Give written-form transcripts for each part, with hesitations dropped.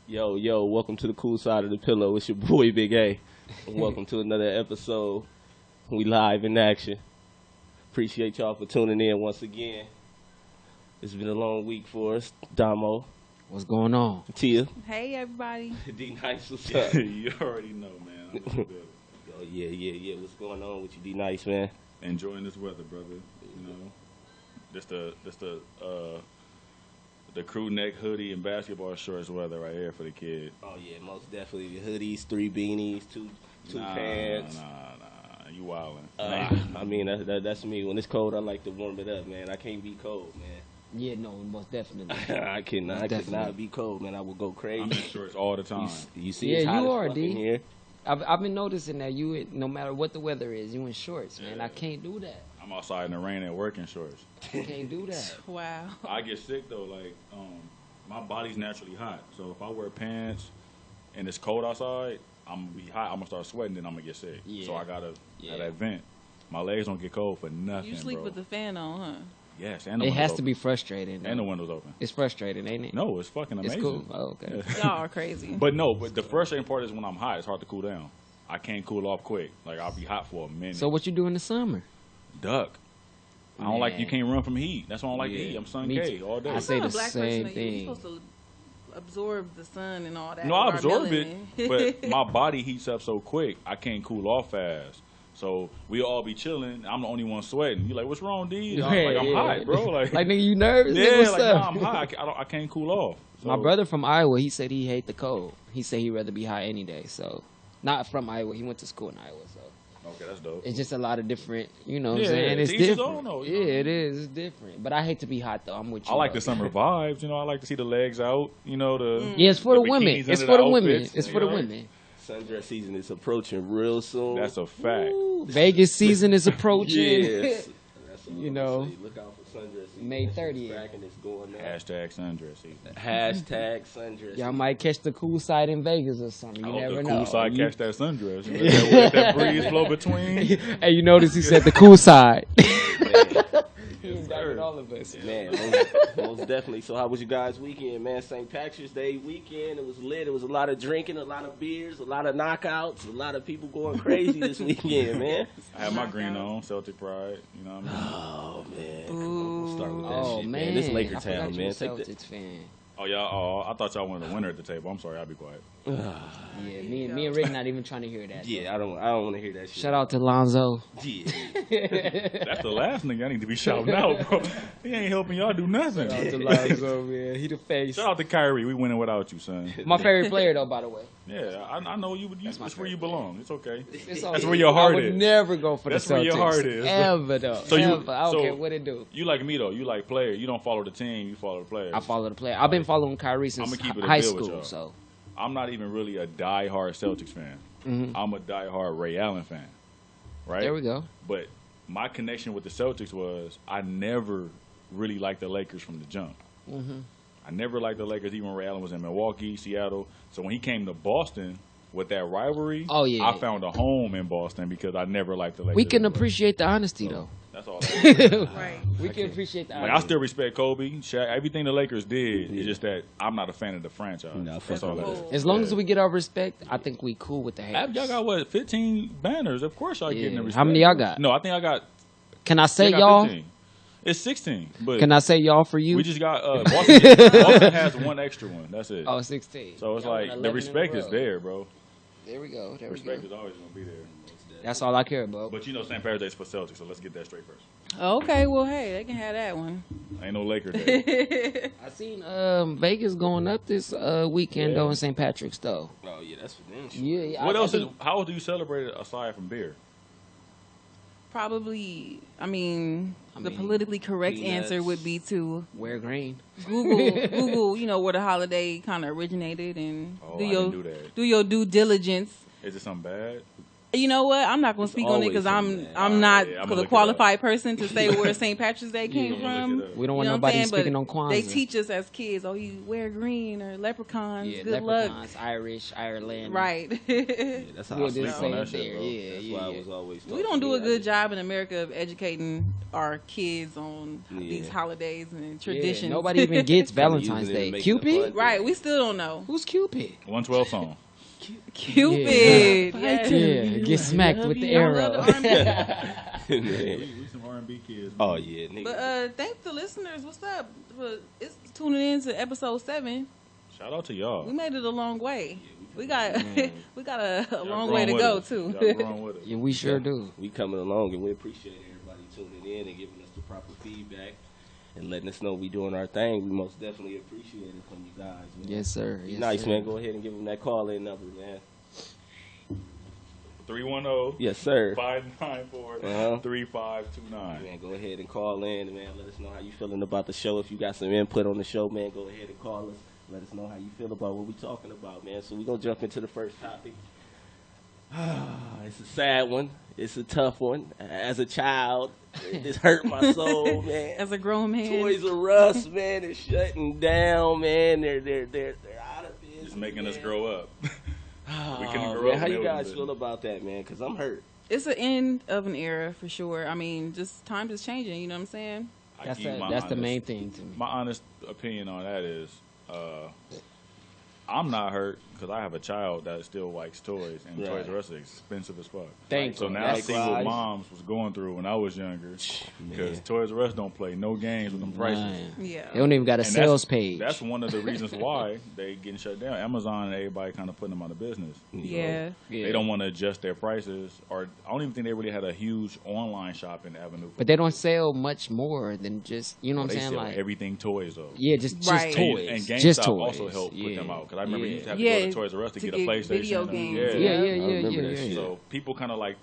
Yo, welcome to the cool side of the pillow. It's your boy Big A. And welcome to another episode. We live in action. Appreciate y'all for tuning in once again. It's been a long week for us. Damo. What's going on? Tia. Hey, everybody. D Nice, what's up? You already know, man. Oh, yeah. What's going on with you, D Nice, man? Enjoying this weather, brother. You know, just the crew neck hoodie and basketball shorts weather right here for the kid. Oh yeah, most definitely. The hoodies, 3 beanies, two pants. Nah, you wildin'. I mean, that's me. When it's cold, I like to warm it up, man. I can't be cold, man. Yeah, no, most definitely. I could not be cold, man. I would go crazy. I'm in shorts all the time. You see, Yeah, it's hot you as are, fuck D. in here. I've been noticing that you, no matter what the weather is, you in shorts, man. Yeah. I can't do that. I'm outside in the rain and working shorts. I can't do that. Wow. I get sick though. Like, my body's naturally hot, so if I wear pants and it's cold outside, I'm gonna be hot. I'm gonna start sweating, then I'm gonna get sick. Yeah. So I gotta have that vent. My legs don't get cold for nothing. You sleep bro. with the fan on, huh? Yes, and the It windows has to open. be frustrating. And the windows open. It's frustrating, ain't it? No, it's fucking amazing. It's cool. Oh, okay. Y'all are crazy. But the frustrating part is when I'm hot, it's hard to cool down. I can't cool off quick. Like, I'll be hot for a minute. So what you do in the summer? Duck. I don't like, Man. you can't run from heat. That's why I don't like to Yeah. eat. I'm sun Me K too. all day. I say You're the a black same person. thing. You're supposed to absorb the sun and all that. No, I with our absorb it, melanin. but my body heats up so quick, I can't cool off fast. So we all be chilling. I'm the only one sweating. You like, what's wrong, D? I'm hot, bro. Like nigga, you nervous? yeah, Nigga, what's like up? nah, I'm hot. I can't cool off. So, My brother from Iowa, he said he hate the cold. He said he'd rather be hot any day. So, not from Iowa. He went to school in Iowa. So, okay, that's dope. it's just a lot of different, you know what I'm Yeah, saying? It's to each his different. own, though, you Yeah, know? it is. It's different. But I hate to be hot, though. I'm with you. I like though. the summer vibes. You know, I like to see the legs out. You know, the Yeah, it's for the women. bikinis It's under for the women. outfits, It's you for the know? women. Sundress season is approaching real soon. That's a fact. Ooh, Vegas season is approaching. Yes. That's what You I'm know. gonna say. Look out for sundress season. May It's 30th. back and it's going down. Hashtag sundress season. Hashtag sundress Y'all season. might catch the cool side in Vegas or something. You I hope never the know. cool side You- catch that sundress. Let that breeze flow between. Hey, you notice he said the cool side. He Yes, indicted sir. all of us. Man, most definitely. So how was you guys' weekend, man? St. Patrick's Day weekend. It was lit. It was a lot of drinking, a lot of beers, a lot of knockouts, a lot of people going crazy this weekend, man. I had my green on, Celtic pride. You know what I mean? Oh, man. Come on, we'll start with that Oh, shit, man. man. This Laker I forgot town, you man. a Take that. Celtics fan. Oh, y'all. I thought y'all wanted a winner at the table. I'm sorry. I'll be quiet. Yeah, me and Rick not even trying to hear that. Yeah, I don't want to hear that shit. Shout out to Lonzo. Yeah. That's the last nigga I need to be shouting out, bro. He ain't helping y'all do nothing. Shout out to Lonzo, man. He the face. Shout out to Kyrie. We winning without you, son. My favorite player, though, by the way. Yeah, I know you. It's my where you favorite belong. It's okay. It's That's where your heart I would is. never go for That's the Celtics. where your heart is. Ever, though. So you- Ever. I don't so- care what it do. You like me though. You like player. You don't follow the team. You follow the players. I follow the player. I've been following Kyrie since I'ma keep it a high bill with school, y'all. so. I'm not even really a die-hard Celtics fan. I'm a die-hard Ray Allen fan. Right? There we go. But my connection with the Celtics was I never really liked the Lakers from the jump. I never liked the Lakers, even when Ray Allen was in Milwaukee, Seattle. So when he came to Boston with that rivalry, Oh, yeah. I found a home in Boston because I never liked the Lakers. We can appreciate the honesty, though. That's all. That Right. We can appreciate the like, I honesty. still respect Kobe, Shaq, everything the Lakers did. It's just that I'm not a fan of the franchise. No, That's all that is. cool. As long Yeah. as we get our respect, I think we cool with the haters. Y'all got what? 15 banners. Of course y'all getting the Yeah. respect. How many y'all got? No, I think I got. Can I say I got y'all? 15. It's 16, but Can I say y'all for you? we just got Boston has one extra one. That's it. Oh, 16. So it's Y'all like won the 11 in a respect is row. there, bro. There we go. There we Respect go. is always gonna be there. That's all I care about. But you know, St. Patrick's Day's for Celtics, so let's get that straight first. Okay, well, hey, they can have that one. Ain't no Laker Day. I seen Vegas going up this weekend though in St. Patrick's though. Oh, yeah, that's for them. Yeah. What I else? think- How do you celebrate it aside from beer? Probably, I mean, the mean, politically correct peanuts. answer would be to Wear green. Google, you know, where the holiday kind of originated and Oh, do I your didn't do that. do your due diligence. Is it something bad? You know what? I'm not going to speak on it because I'm not the qualified person to say where St. Patrick's Day came from. We don't want nobody speaking on Kwanzaa. They teach us as kids, oh, you wear green or leprechauns. Yeah, good leprechauns, luck. Irish, Ireland. Right. Yeah, that's how I We'll speak just on say that it shit, there. bro. Yeah, That's yeah. why I was always We don't do a good job in America of educating our kids on these holidays and traditions. Yeah, nobody even gets Valentine's Day. Cupid? Right, we still don't know. Who's Cupid? 112 song. Cupid. Yes. Yeah, get smacked with the I arrow. love the R&B. We some R&B kids. Oh yeah, nigga. But thanks to listeners. What's up? It's tuning in to episode 7. Shout out to y'all. We made it a long way. We got we got a Y'all long way to growing go with us. too. Y'all growing with us. Yeah, we sure do. We coming along, and we appreciate everybody tuning in and giving us the proper feedback and letting us know we doing our thing. We most definitely appreciate it from you guys. Man. Yes, sir. Be Yes, nice, sir. man. Go ahead and give them that call-in number, man. 310 Yes, sir. 594 3529. Man, go ahead and call in, and man, let us know how you feeling about the show. If you got some input on the show, man, go ahead and call us. Let us know how you feel about what we talking about, man. So we're going to jump into the first topic. It's a sad one. It's a tough one. As a child, this hurt my soul, man. As a grown man. Toys R Us, man, is shutting down, man. They're out of business. It's making us man. grow up. We couldn't Oh, grow man, up how when you they guys was feel about that, man? Because I'm hurt. It's the end of an era for sure. I mean, just times is changing. You know what I'm saying? I That's give my that's the honest- main thing to me. My honest opinion on that is, I'm not hurt because I have a child that still likes toys, and Right. Toys R Us is expensive as fuck. Thank So you. now I That's see what right. moms was going through when I was younger, because Man. Toys R Us don't play no games with them prices. Man. Yeah. They don't even got a And sales page. That's one of the reasons why they getting shut down. Amazon and everybody kind of putting them out of business. Yeah. Yeah. They don't want to adjust their prices, or I don't even think they really had a huge online shopping avenue. But they don't sell much more than just, you know what They I'm saying? sell Like, everything toys though. yeah, just Right. toys. And GameStop just toys. also helped put them out, because I remember you used to have to Yeah, go to Toys R Us to to get a get PlayStation. video and- games. Yeah, Yeah. yeah, I yeah, remember yeah, that yeah. shit. So people kind of like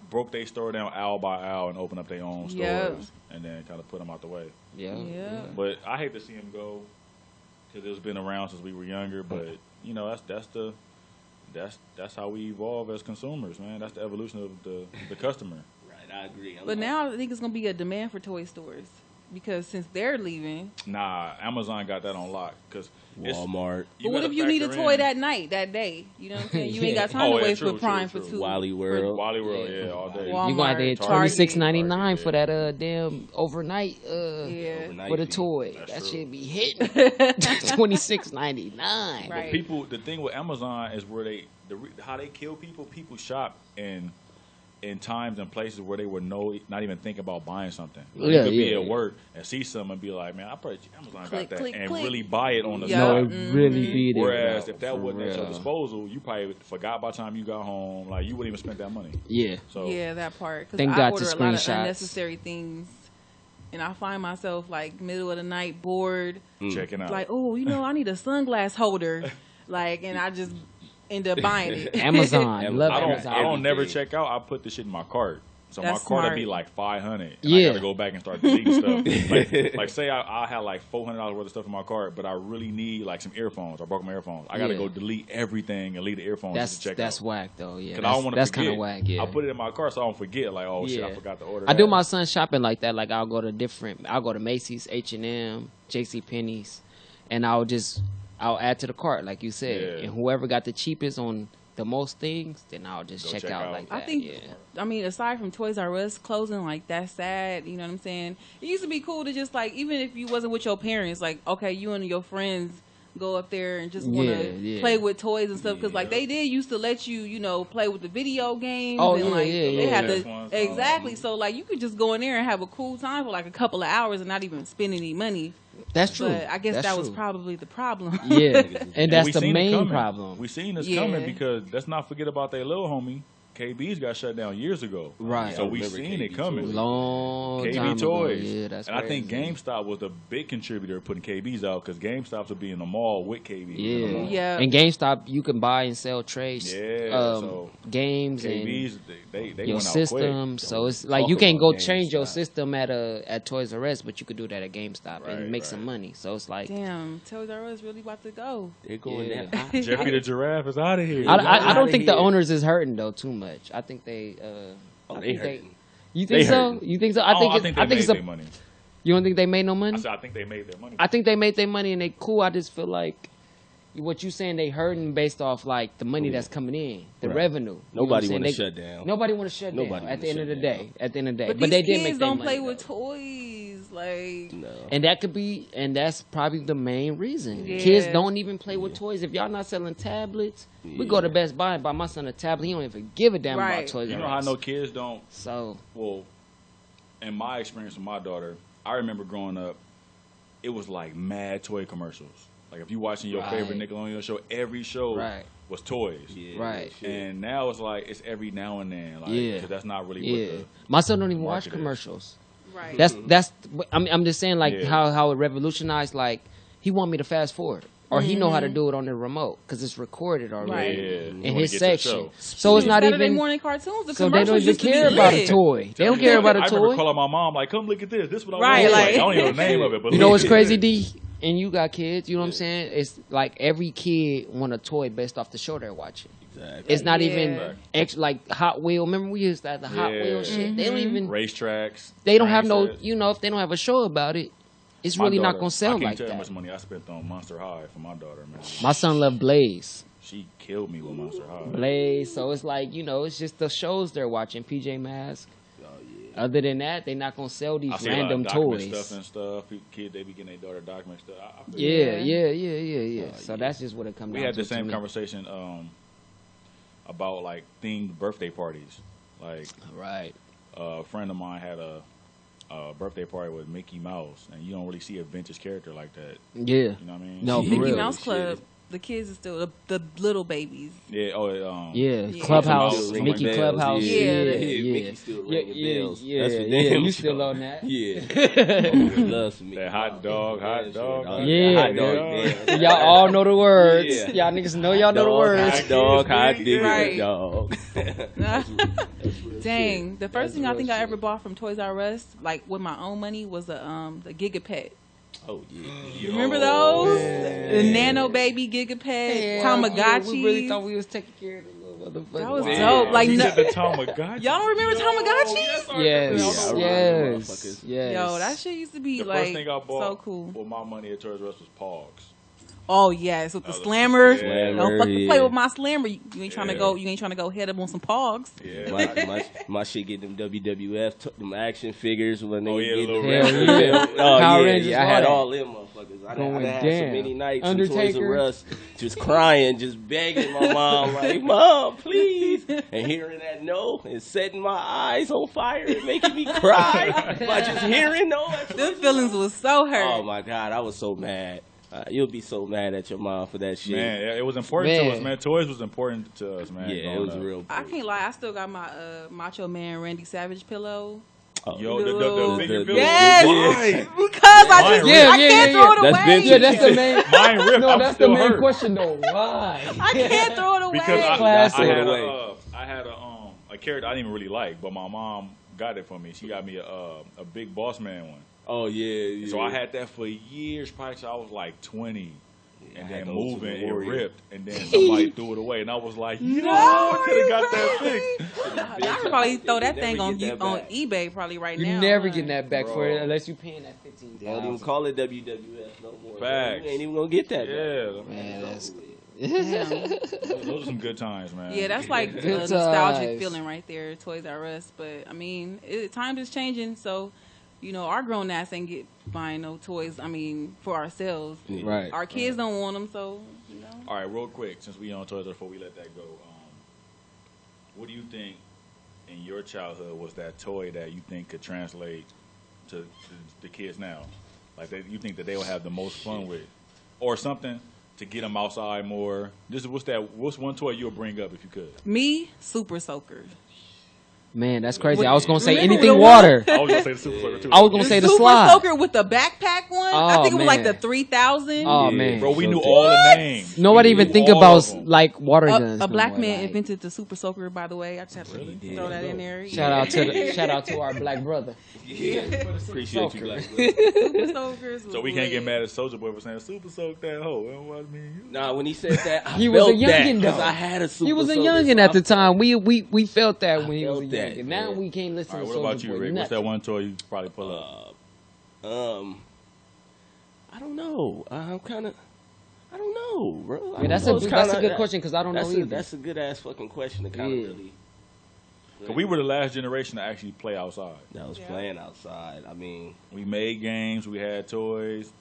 broke their store down aisle by aisle and opened up their own stores, Yeah. and then kind of put them out the way. Yeah. Yeah. But I hate to see them go, because it's been around since we were younger. But you know, that's how we evolve as consumers, man. That's the evolution of the customer. Right, I agree. But now I think it's gonna be a demand for toy stores because since they're leaving. Nah, Amazon got that on lock, because Walmart, But what if you need a toy that night, that day? You know what I'm saying? You ain't got time Oh, to yeah, wait true, for Prime true, for true. two. Wally World. Wally World, yeah, all day. Walmart, You got there Target. $26.99 for that damn overnight Yeah. Overnight for the fee. toy. That's That true. shit be hitting. $26.99. Right. People, the thing with Amazon is where how they kill people. People shop in times and places where they would not even think about buying something. Like, Yeah, you could be yeah, at yeah. work and see something and be like, man, I probably Amazon Click, got that, click, and click. really buy it on the Yeah. No, spot. it really be there. Whereas if that For wasn't at your real. disposal, you probably forgot by the time you got home. Like, you wouldn't even spend that money. Yeah. So Yeah, that part. Because Thank I God order to a lot of screenshots. unnecessary things, and I find myself like middle of the night bored, checking out. like, oh, you know, I need a sunglass holder, like, and I just end up buying it. Amazon. Love I Amazon. don't never Everything. check out. I put the shit in my cart. So That's my cart would smart. be like 500. And Yeah. I gotta go back and start deleting stuff. Like say I had like $400 worth of stuff in my cart, but I really need like some earphones. I broke my earphones. I gotta Yeah. go delete everything and leave the earphones just to check That's out. whack though. Yeah. 'Cause I don't want to That's forget. kind of whack. Yeah. I put it in my cart so I don't forget. Like, oh shit, Yeah. I forgot to order. I that. do my son shopping like that. Like I'll go to Macy's, H&M, JC Penney's, and I'll add to the cart like you said. Yeah. And whoever got the cheapest on the most things, then I'll just Go check out like that. I think, yeah. I mean, aside from Toys R Us closing, like, that's sad, you know what I'm saying? It used to be cool to just, like, even if you wasn't with your parents, like, okay, you and your friends go up there and just want to Yeah. play with toys and stuff, because, like, they did used to let you, you know, play with the video games. Oh, and, yeah, like, yeah, they yeah. had That's the, one, exactly, so, like, you could just go in there and have a cool time for, like, a couple of hours and not even spend any money. That's true. But I guess That's that was true. probably the problem. Yeah, and that's we the seen it main coming. problem. We seen this Yeah. coming, because let's not forget about their little homie KB's got shut down years ago. Right. So I we remember seen it KB coming. Long KB time Toys. ago. Yeah, that's and I think crazy. GameStop was a big contributor to putting KBs out because GameStops would be in the mall with KBs. in the Yeah. mall. Yeah. And GameStop, you can buy and sell trades, Yeah, so games KBs, and they your went out system. quick. So it's like Talk you can't go about change your GameStop. system at Toys R Us, but you could do that at GameStop Right, and make right. some money. So it's like Damn, Toys R Us really about to go. They're going Yeah. down. Jeffy the Giraffe is out of here. I don't outta think the here. owners is hurting though too much. I think they. Oh, I they think hurting. You They think so? hurting. You think so? I think they made it's their money. You don't think they made no I money? said I think they made their money. I think they made their money and they cool. I just feel like what you saying they hurting based off like the money that's coming in, the Right. revenue. You know what Nobody I'm saying? want to They- shut down. Nobody want to shut Nobody down. At wanna the end of the shut day, down. at the end of the day, But but these they did kids make their don't money, play though. with toys. Like, No. And that could be, and that's probably the main reason. Yeah. Kids don't even play with toys. If y'all not selling tablets, we go to Best Buy and buy my son a tablet. He don't even give a damn Right. about toys. You R know how Us. no kids don't. So Well, in my experience with my daughter, I remember growing up, it was like mad toy commercials. Like if you watching your Right. favorite Nickelodeon show, every show Right. was toys. Yeah, Right. shit. And now it's like it's every now and then. Like, Yeah. 'cause that's not really yeah, what the my son don't even watch market is. commercials. right. That's. I'm just saying like Yeah. how it revolutionized. Like he want me to fast forward, or he know how to do it on the remote because it's recorded already Right. Yeah, you in wanna his get to the section. show. So it's not Saturday even. morning cartoons. The So they don't commercials even used to be care about a lit. toy. They don't care about a I remember toy. calling my mom like, "Come look at this. This is what I Right, want." like- I don't even know the name of it, but You know look what's at crazy, this. D? And you got kids, you know what I'm saying? It's like every kid want a toy based off the show they're watching. Exactly. It's not Yeah. even like Hot Wheel. Remember we used to have the Hot Yeah. Wheel shit. They don't even. Racetracks. They don't have train no. sets. You know, if they don't have a show about it, it's My really not daughter, gonna sell I can't like tell you how that. much money I spent on Monster High for my daughter, man. My son loved Blaze. She killed me with Monster High. Blaze. So it's like it's just the shows they're watching. PJ Masks. Other than that, they're not gonna sell these I see random a lot of document toys. stuff and stuff. Kids, they be getting their daughter document stuff. I feel Yeah, Yeah. yeah. So that's just what it comes we down had to. the same me. conversation about like themed birthday parties. Like Right. a friend of mine had a birthday party with Mickey Mouse, and you don't really see a vintage character like that. Yeah. You know what I mean? No, for Mickey real. Mouse Club. The kids are still the little babies. Yeah. Yeah, Yeah. Clubhouse, Still ringing Mickey bells, Clubhouse. Yeah. Yeah, Mickey still ringing bells. Yeah, That's for yeah, damn you still sure. on that? Yeah. Love some Mickey That hot Mouse. dog, hot Yeah, dog. sure. Yeah, hot dog. yeah. damn. Y'all all know the words. Yeah. Y'all niggas know y'all know the words. Hot dog, hot Right. diggity dog. Dang, the first thing I real think I shit. ever bought from Toys R Us, like with my own money, was the Gigapet. Oh yeah. You remember those? The Nano Baby Gigapet, Tamagotchi. We really thought we was taking care of the little motherfucker. That was Wow. dope. Like, He no- said the Tamagotchi. Y'all don't remember Tamagotchi? Yes, Yeah, I remember yes, motherfuckers. yes. Yo, that shit used to be The like first thing I bought so cool. with my money at Toys R Us was Pogs. Oh yes, with the Oh, the slammer. slammer, Don't fucking yeah. play with my slammer. You ain't trying to Yeah. go. You ain't trying to go head up on some pogs. Yeah. My shit get them WWF, them action figures when they Oh, yeah, get little them. Hell yeah. Oh Power yeah, Rangers, yeah, I all had that. all them motherfuckers. I Going had so down. many nights in Toys Undertaker. R Us, just crying, just begging my mom, like, "Mom, please," and hearing that no, and setting my eyes on fire and making me cry by just hearing no. Them feelings was so hurt. Oh my god, I was so mad. You'll be so mad at your mom for that shit. Man, it was important to Man. us, man. Toys was important to us, man. Yeah, it growing was up. real. I can't lie. I still got my Macho Man Randy Savage pillow. Oh, Yo, the bigger the- pillow. Yes, Why? because I Mine just ripped. Yeah, I yeah, can't yeah, throw it That's away. vintage. Yeah, that's the main. Mine ripped. No, I'm that's the still main hurt. question though. Why? I can't throw it away. Because I Classic. had a character I didn't even really like, but my mom got it for me. She got me a big boss man one. Oh yeah. So I had that for years, probably till I was like 20. I And had then those moving, with it Warrior. ripped, and then somebody threw it away, and I was like, "No, No, I could have got that you fixed." I could probably throw that Never thing on get that on back. eBay probably right You now. never huh? getting that back for Bro. it unless you paying that $15,000. They don't even call it WWF no more. Facts. You ain't even gonna get that. back. Yeah, Man, that's Damn. those are some good times, man. Yeah, that's like a Good nostalgic times. feeling right there, Toys R Us. But I mean, times is changing, so our grown ass ain't buying no toys. I mean, for ourselves, right. our kids don't want them, so All right, real quick, since we on Toys R Us, before we let that go, what do you think in your childhood was that toy that you think could translate to the kids now? Like, you think that they will have the most fun with, or something to get them outside more? What's one toy you'll bring up if you could? Me, Super Soaker. Man, that's crazy. I was gonna say Remember anything the water. I was gonna say the Super Soaker too. I was gonna say the Super slide. Soaker with the backpack one. I Oh, think it was like man. the 3000. Oh Yeah. man, Bro, we So knew tough. all the names. nobody We even knew think all about of them. like water guns. A no black more, man like. invented the Super Soaker, by the way. I just have to throw that in there. Shout out to our black brother. Yeah. Appreciate you, Black. Super Soakers. So we can't get mad at Soulja Boy for saying Super Soak that hoe. You know what I mean? Nah, when he said that, I He was a felt that youngin' because though. I had a Super He was a Soaker, youngin' so at the I- time. We felt that when he was a felt that, youngin'. Now man. we can't listen All right, to what about Soulja you, Boy. Rick? What's that Nothing. one toy you probably pull up? I don't know. I don't know, bro. Yeah, that's a good question because I don't know either. That's a good ass fucking question to kind of Yeah. really. 'Cause we were the last generation to actually play outside. That was Yeah. playing outside. I mean, We made games. We had toys.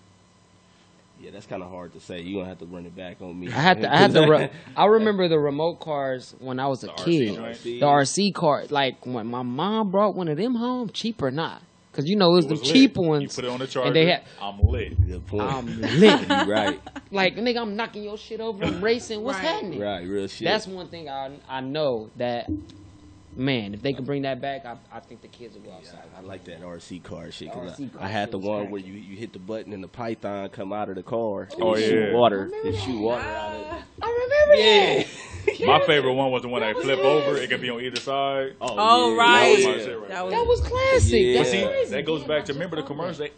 yeah, that's kind of hard to say. You gonna have to run it back on me. I remember the remote cars when I was a The RC kid. joints? The RC car, like when my mom brought one of them home, cheap or not, because you know it was It the was lit. cheap You ones. put it on the charger. and they had I'm lit. Good point. I'm lit. You right, Like nigga, I'm knocking your shit over. I'm racing. What's Right. happening? right, real shit. That's one thing I know that. Man, if they can bring that back, I think the kids will go outside. I like that RC car shit. The 'Cause RC car I had shit the was one cracking. where you hit the button and the python come out of the car. Oh, and yeah. shoot water. It shoot water out of it. I remember that. My favorite one was the one that flip over. It could be on either side. Oh, yeah. right. That was my Yeah. shit right That there. That was classic. Yeah. But That's see, crazy. that goes Damn, back I to just remember the thought commercial. that.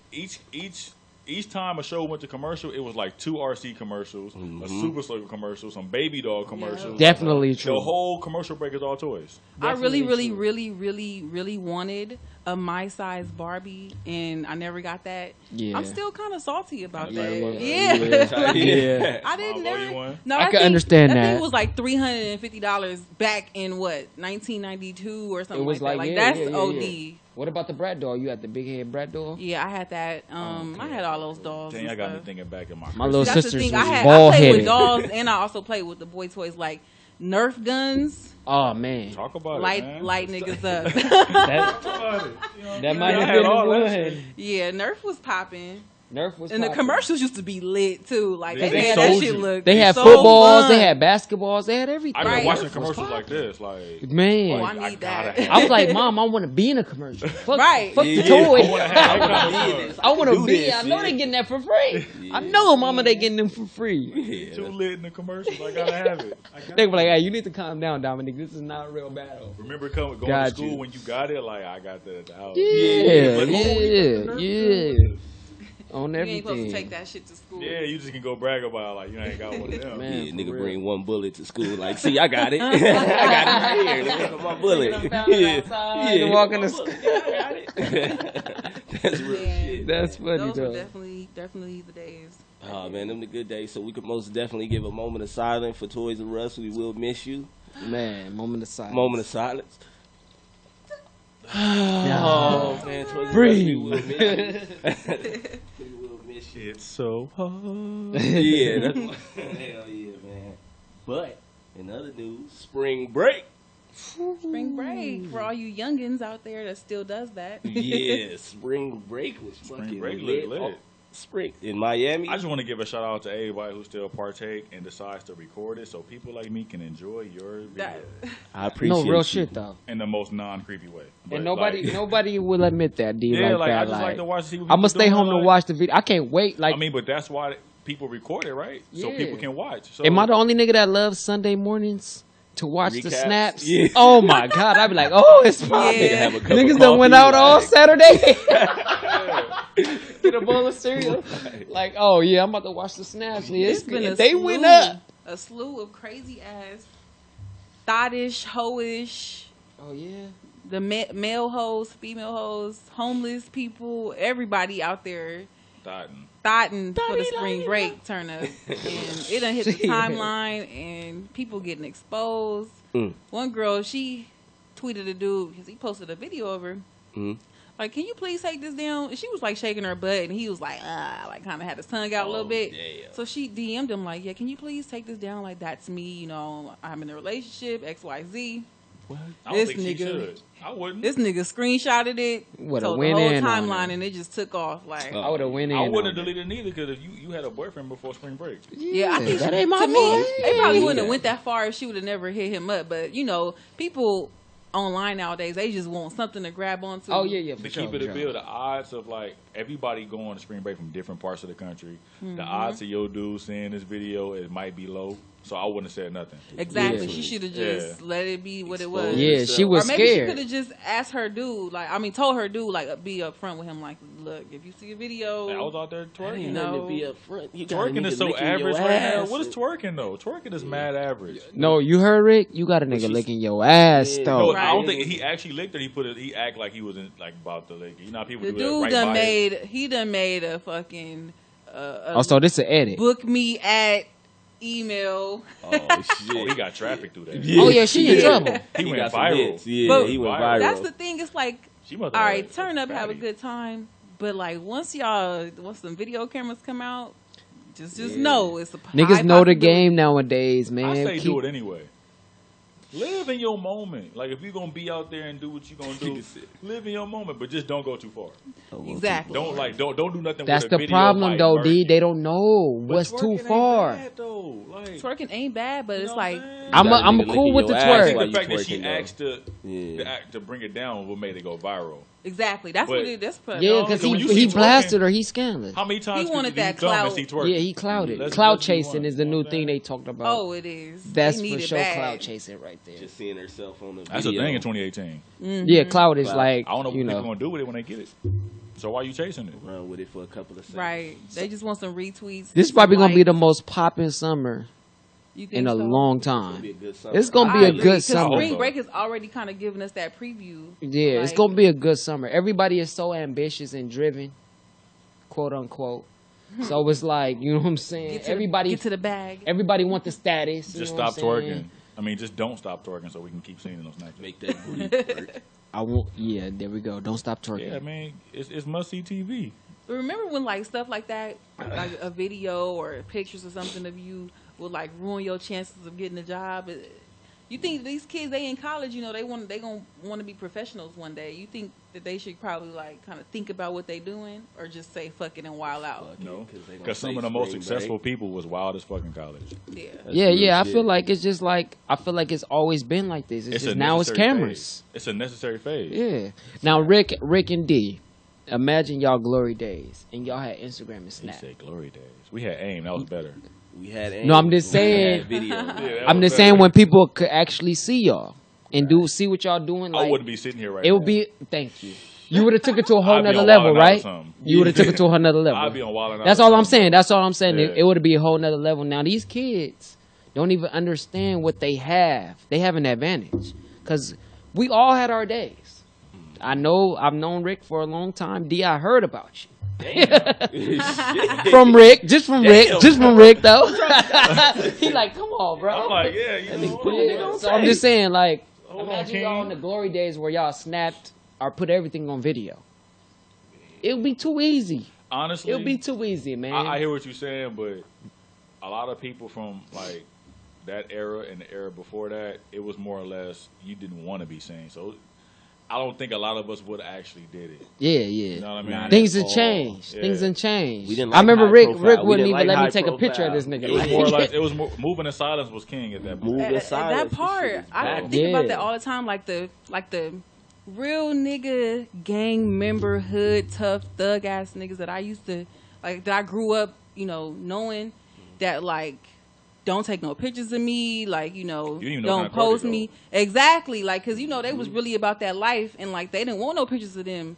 Each time a show went to commercial, it was like 2 RC commercials, Mm-hmm. a Super Soaker commercial, some Baby Doll commercials. Definitely true. The whole commercial break is all toys. I really, Definitely really, true. really wanted a my size Barbie, and I never got that. Yeah. I'm still kind of salty about that. Yeah. Yeah. Yeah. I didn't Mom, never. you one? No, I that can thing- understand that. that. thing was like $350 back in what 1992 or something It was like that. like, Like yeah, that's yeah, OD. yeah. What about the brat doll? You had the big head brat doll? Yeah, I had that. I had all those dolls. Dang, and I got me stuff. thinking back in my. My little That's the sisters thing. was I bald played with headed. dolls, and I also played with the boy toys like Nerf guns. Oh man, Talk about it, Light man. niggas up. that, Talk about it. You know, that might I have had been the all that one. shit. Yeah, Nerf was popping. Nerf was And the popping. commercials used to be lit too. Like They they made sold that shit you. look. They had so footballs, fun. they had basketballs, they had everything. I've been Right. watching Nerf was commercials like popping. this. Like, Man, Oh, I I need gotta that. have I was like, Mom, I want to be in a commercial. Fuck, Right. fuck Yeah. the toy. I wanna have that kind of fun. I want to Do be. this, I know yeah. they getting that for free. I Yeah. know, Mama, they getting them for free. Yeah, Too that's- lit in the commercials. I gotta have it. They were like, "Hey, you need to calm down, Dominic. This is not a real battle." Remember going Got to school you. when you got it? Like, I got that at the house. Yeah, Like, oh, yeah, yeah. On You ain't supposed to everything. take that shit to school. Yeah, you just can go brag about like you ain't got one of them. Man. Yeah, for nigga real. bring one bullet to school. Like, see, I got it. I got it right here. Nigga, look at my bullet. Yeah, walking to school. That's real Yeah. shit. That's funny Those were though. definitely the days. Oh man, them the good days. So we could most definitely give a moment of silence for Toys R Us. We will miss you. Man, moment of silence. Moment of silence. Yeah. Oh man, Toys R Us, Breathe. we will miss you. We will miss you. It's so hard. Yeah, that's hell yeah, man. But in other news, spring break. Spring break for all you youngins out there that still does that. Yeah, spring break was fucking break lit. lit. Oh, spring in Miami. I just want to give a shout out to everybody who still partake and decides to record it, so people like me can enjoy your video That, I appreciate No real you. shit though, in the most non-creepy way. But, and like, nobody will admit that. D yeah, like like that. I just like to watch. See what I'm gonna people stay doing, home like- to watch the video. I can't wait. Like, I mean, but that's why people record it, right? So Yeah. people can watch. So am I the only nigga that loves Sunday mornings to watch the Recaps? snaps? Yeah. Oh my god, I'd be like, oh, it's fun. Nigga have a cup Niggas of that went coffee, out all like- Saturday. Get a bowl of cereal. Like, oh yeah, I'm about to watch the snaps. Yeah, it's been a they slew, went up. a slew of crazy ass, thottish, hoish, Oh yeah. the male hoes, female hoes, homeless people, everybody out there thotting for the spring break turn up, and it done hit the timeline, and people getting exposed. Mm. One girl, she tweeted a dude because he posted a video of her. Mhm. Like, can you please take this down? And she was like shaking her butt, and he was like kind of had his tongue out a little bit. damn. So she DM'd him like, yeah, can you please take this down? Like, that's me, you know, I'm in a relationship, XYZ. What? I don't This think she nigga- should. I wouldn't. This nigga screenshotted it, Would've told the went whole in on timeline, it. and it just took off. Like, I would have went in. I wouldn't have on it. deleted it neither because if you had a boyfriend before spring break. yeah, I think that ain't my to me, boy. they probably Yeah. wouldn't have went that far if she would have never hit him up. But you know, people online nowadays, they just want something to grab onto. Oh yeah, To keep it a bill, the odds of like everybody going to spring break from different parts of the country, the odds of your dude seeing this video, it might be low. So I wouldn't have said nothing. Exactly. Yeah. She should have just let it be what it was. Yeah, she was Or maybe she scared. could have just asked her dude, told her dude, be upfront with him, like, look, if you see a video, I was out there Ain't twerking. nothing to be up front. You got a Twerking nigga is so licking average your right now. ass. What is twerking though? Twerking is mad average. No, you heard Rick. You got a nigga she's- licking your ass Yeah. though. No, Right. I don't think he actually licked her. He act like he wasn't like about to lick. You know how people the do dude that right by it. he done made a fucking Oh, so this an edit. book me at email. Oh Oh, shit. he got traffic through that. Oh yeah, she in Yeah. trouble. He went got some viral. hits. Yeah, But he went viral. viral. That's the thing. It's like, She must all have right, had turn up, have a fatty. good time, but like once some video cameras come out, just know it's a Niggas high know the possibility. game nowadays, man. I say Keep- do it anyway. Live in your moment. Like if you're gonna be out there and do what you're gonna do, live in your moment, but just don't go too far. Exactly. Don't do nothing. That's with a the video problem might though, murk D. you. They don't know But what's twerking too ain't far. bad, though. Like, Twerking ain't bad, but you it's know like what I'm saying? I'm You got a I'm nigga cool licking with the your I ass think while twerk. the fact that she twerking, though. asked Yeah. to bring it down what made it go viral. exactly. That's But- what it. That's what. Yeah, because So when you he see blasted her. He's scandalous. How many times He wanted did you that come and clout. see twerk? Yeah, he clouded. Let's- Cloud let's be chasing one. is the You know new what I'm thing saying? they talked about. Oh, it is. That's They need for it sure. bad. Cloud chasing right there. Just seeing herself on the That's the video. thing in 2018. Yeah, cloud is Cloud. like I don't know what you people know. gonna do with it when they get it. So why you chasing it? Run with it for a couple of seconds. Right. They just want some retweets. This is probably some gonna be the likes. most popping summer You think in a so? long It'll be a time. good summer. It's gonna I be a agree, good 'cause summer. Spring so. break has already kind of given us that preview. Yeah, it's Like, gonna be a good summer. Everybody is so ambitious and driven, quote unquote. So it's like, you know what I'm saying? get to Everybody get to the bag. everybody want the status. you Just know what stop I'm saying? twerking. I mean, just don't stop twerking so we can keep seeing those Snapchats. Make that booty work. I won't. Yeah, there we go. Don't stop twerking. Yeah, I mean, it's must see TV. But remember when like stuff like that, like a video or pictures or something of you would like ruin your chances of getting a job? You think these kids, they in college, you know, they gonna want to be professionals one day. You think that they should probably like kind of think about what they doing, or just say fuck it and wild out? No, 'cause they don't because some say of the most spring successful break. people was wild as fucking college. Yeah. That's Yeah, real yeah. I shit. feel like it's just like I feel like it's always been like this. It's just a now it's necessary cameras. phase. It's a necessary phase. Yeah. Now Rick and D, imagine y'all glory days and y'all had Instagram and He Snap. said glory days. We had AIM. That was better. We had No, I'm just we had saying- video. I'm just saying when people could actually see y'all and see what y'all doing. I Like wouldn't be sitting here right it now. would be. Thank you. You would have took it to a whole I'd be nother on level, Wild 'N Out or right? something. You would have took it to a whole nother level. I'd be on Wild 'N Out That's or all I'm something. saying. That's all I'm saying. Yeah. It would be a whole nother level. Now these kids don't even understand what they have. They have an advantage because we all had our days. I know. I've known Rick for a long time. D, I heard about you. From Rick, just from Rick though. He like, come on, bro. I'm like, yeah, you know, hold on, Yeah, nigga. so I'm just saying, like, Hold on, imagine y'all in King. the glory days where y'all snapped or put everything on video. It would be too easy. Honestly, It would be too easy, man. I hear what you're saying, but a lot of people from like that era and the era before that, it was more or less you didn't want to be seen. So I don't think a lot of us would actually did it. Yeah, You know yeah. what I mean? Things have all. changed. Yeah. Things have changed. We didn't I like remember high Rick profile. Rick We wouldn't didn't even like let me high take a picture of profile. this nigga. It was more like it was moving in silence was king at that point. Move in That silence. part, This shit is I bad. think about Yeah. that all the time. Like the real nigga gang member hood tough thug ass niggas that I used to like that I grew up, you know, knowing that like don't take no pictures of me, like you know, You didn't even know don't what kind of post car they me exactly, like because you know they was really about that life and like they didn't want no pictures of them,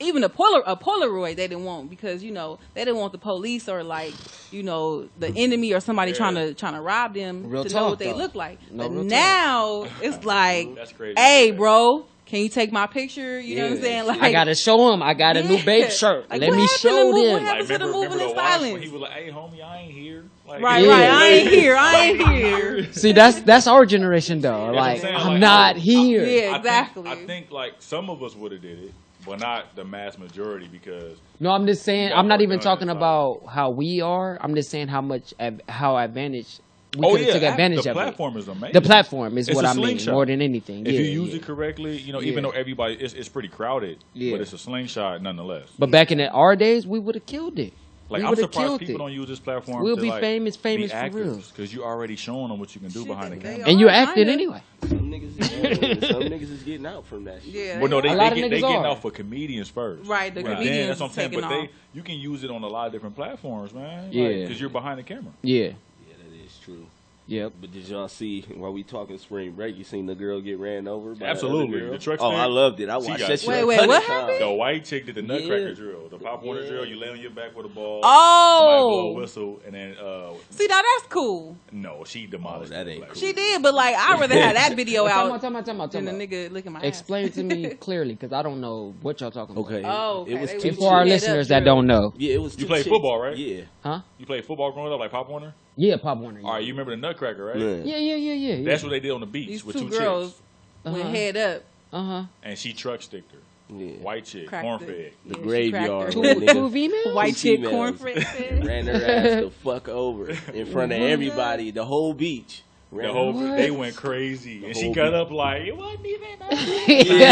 even a Polaroid they didn't want because you know they didn't want the police or like you know the enemy or somebody Yeah. trying to rob them Real to know talk, what they though. look like. No, But real talk. now it's like, That's crazy. hey, bro, can you take my picture? You know what I'm Yeah. saying? Like, I gotta show him. I got a new Yeah. babe shirt. Like, Let what me happened to show move- what them. happened to the moving in watch when silence? he was like, "Hey, homie, I ain't here." Like, right, Yeah. right. I ain't here. I ain't here. See, that's our generation though. what Like I'm saying, I'm like, not I- here. Yeah. Exactly. I think like some of us would have did it, but not the mass majority because No, I'm just saying. You got I'm not more even done talking inside. about how we are. I'm just saying how advantage we could have took advantage of it. The platform is amazing. The platform is it's what I mean slingshot. more than anything. If you use it correctly, even though everybody it's pretty crowded, but it's a slingshot nonetheless. But back in our days, we would have killed it. Like, I'm surprised people don't use this platform. We'll to, be like, famous be for real. Because you already showing them what you can do behind the camera. And you're acting anyway. Some niggas is getting out from that shit. Yeah, well, no, they getting are. out for comedians first. Right, the comedians that's what I'm saying. taking But off. you can use it on a lot of different platforms, man. Yeah. Because you're behind the camera. Yeah. Yeah, that is true. Yep. But did y'all see while we talking spring break? You seen the girl get ran over? By Absolutely. The truck Oh, stick, I loved it. I watched that shit. Wait, what 100 happened? times. The white chick did the nutcracker drill, the Pop Warner drill. You lay on your back with a ball. Oh, blow a whistle, and then see, now that's cool. no, she demolished. that ain't it. cool. She did, but like I'd rather have that video out Time out. than the nigga licking my ass. Explain to me clearly, because I don't know what y'all talking about. Okay. Oh, okay. It was They two was And for our Head up listeners that drill. don't know. Yeah, it was. You two played chicks. football, right? Yeah. Huh? You played football growing up, like Pop Warner? Yeah, Pop Warner. All right, you remember the nutcracker, right? Yeah. Yeah. That's what they did on the beach These with two two girls chicks. went head up. And she truck sticked her. Yeah. White chick, Cracked corn it. fed. The Yeah, graveyard. she that cracked Two nigga females? White chick females corn fed. ran her ass the fuck over in front of everybody, the whole beach. The whole they went crazy, and she whole got up like it wasn't even.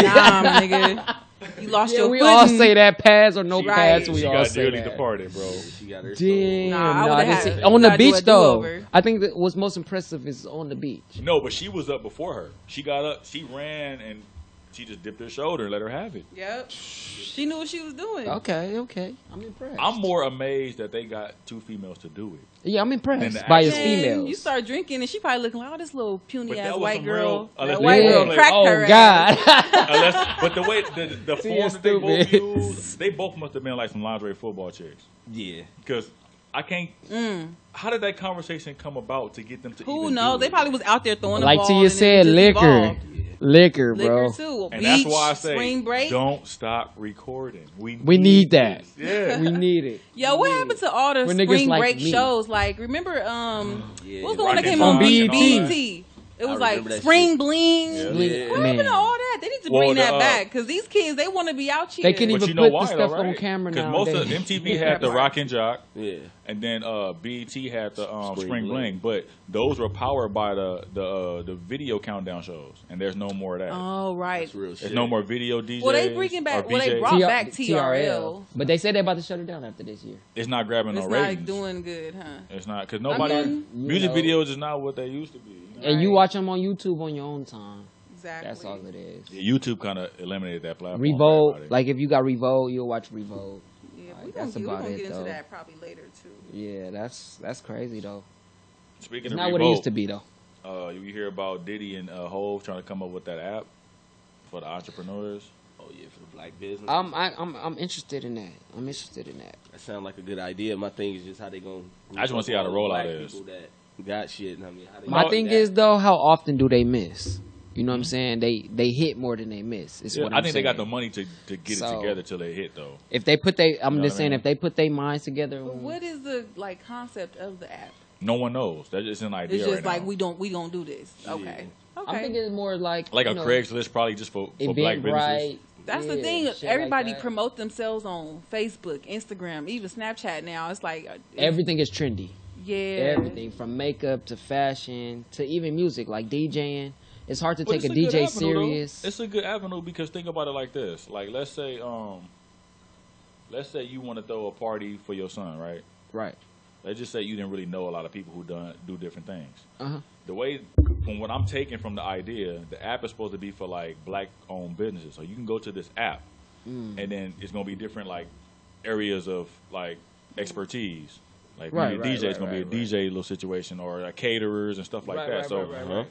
Nah, nigga. You lost your we footing. all say that pass or no pass. She We all got say dearly that. departed, bro. She got her Damn. Nah, I no, would've this had- is- on the gotta do beach a though. do-over. I think that what's most impressive is on the beach. No, but she was up before her. She got up, she ran, and she just dipped her shoulder and let her have it. Yep. She knew what she was doing. Okay. I'm impressed. I'm more amazed that they got two females to do it. Yeah, I'm And impressed the by his action- And females. you start drinking, and she probably looking like, oh, this little puny But ass that was white some girl. real- unless That they white were girl like, cracked oh her God. ass. But the way the See, form you're that they both stupid. used, they both must have been like some lingerie football chicks. Yeah. Because I can't. How did that conversation come about to get them to? Who even knows? do They it? probably was out there throwing Like the ball. Tia and then said, it just liquor. evolved. Liquor, bro. Liquor too. And Beach, that's why I say, spring break. don't stop recording. We need that. this. Yeah. We need it. Yo, what happened to all the For niggas spring like break me. shows? Like, remember, Yeah, what's the one that Rock came and on Roll. BET? It was I like remember that Spring shit. Bling. Yeah. Yeah. What happened to all that? They need to Well, bring that the, back because these kids, they want to be out here. They can But even you know put why, the though, stuff right? on camera Because nowadays. most of MTV had the Rock and Jock, Yeah. and then BET had the Spring Spring Bling. But those were powered by the video countdown shows, and there's no more of that. Oh, right. That's real shit. There's no more video DJs. Well, they bringing back. or Well, they VJs. brought back TRL. But they said they're about to shut it down after this year. It's not grabbing It's no not ratings. doing good, huh? It's not because nobody mean, music you know. videos is not what they used to be. You know? And you Right. watch them on YouTube on your own time. Exactly. That's all it is. Yeah, YouTube kind of eliminated that platform. Revolt, for everybody. like if you got Revolt, you'll watch Revolt. Yeah, Like, we that's gonna about get it, into though. that probably later too. Yeah, that's crazy though. Speaking It's of not Revolt, what it used to be though. You hear about Diddy and Hov trying to come up with that app for the entrepreneurs. Oh yeah, for the black business. I'm interested in that. I'm interested in that. That sounds like a good idea. My thing is just how they gonna. I just wanna see how the all rollout black is. people that got shit. And I mean, how they My do thing that. is though, how often do they miss? You know what I'm saying? They hit more than they miss. Is Yeah, what I I'm think saying. they got the money to get So- it together till they hit though. If they put they, I'm You know just what I saying, mean? if they put their minds together. But what is the like concept of the app? No one knows. That's just an idea It's just right like now. we gonna do this. Okay. I'm Okay. thinking it's more like Like you a know, Craigslist probably just for black businesses. Eventbrite. That's the Yeah, thing. shit like Everybody that. promote themselves on Facebook, Instagram, even Snapchat now. It's like Everything is trendy. Yeah. Everything from makeup to fashion to even music, like DJing. It's hard to But take it's a good DJ avenue, though. serious. It's a good avenue because think about it like this. Like let's say you want to throw a party for your son, right? Right. Let's just say you didn't really know a lot of people who do different things. Uh-huh. The way, from what I'm taking from the idea, the app is supposed to be for like black-owned businesses. So you can go to this app, and then it's gonna be different like areas of like expertise. Like Right, maybe a right, DJ is gonna right, be a DJ little situation, or caterers and stuff like Right, that. right, So right, right.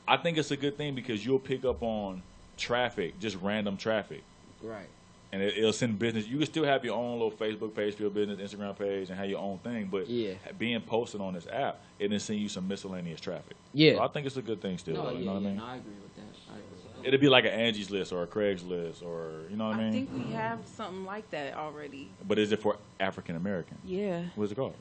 I think it's a good thing because you'll pick up on traffic, just random traffic. Right. And it'll send business. You can still have your own little Facebook page for your business, Instagram page, and have your own thing. But Yeah. being posted on this app, it'll send you some miscellaneous traffic. Yeah. So I think it's a good thing still. No, though, yeah, you know what I mean? no, I agree with that. I agree with that. It'll be like an Angie's List or a Craigslist or, you know what I I mean? think we have something like that already. But is it for African Americans? Yeah. What's it called?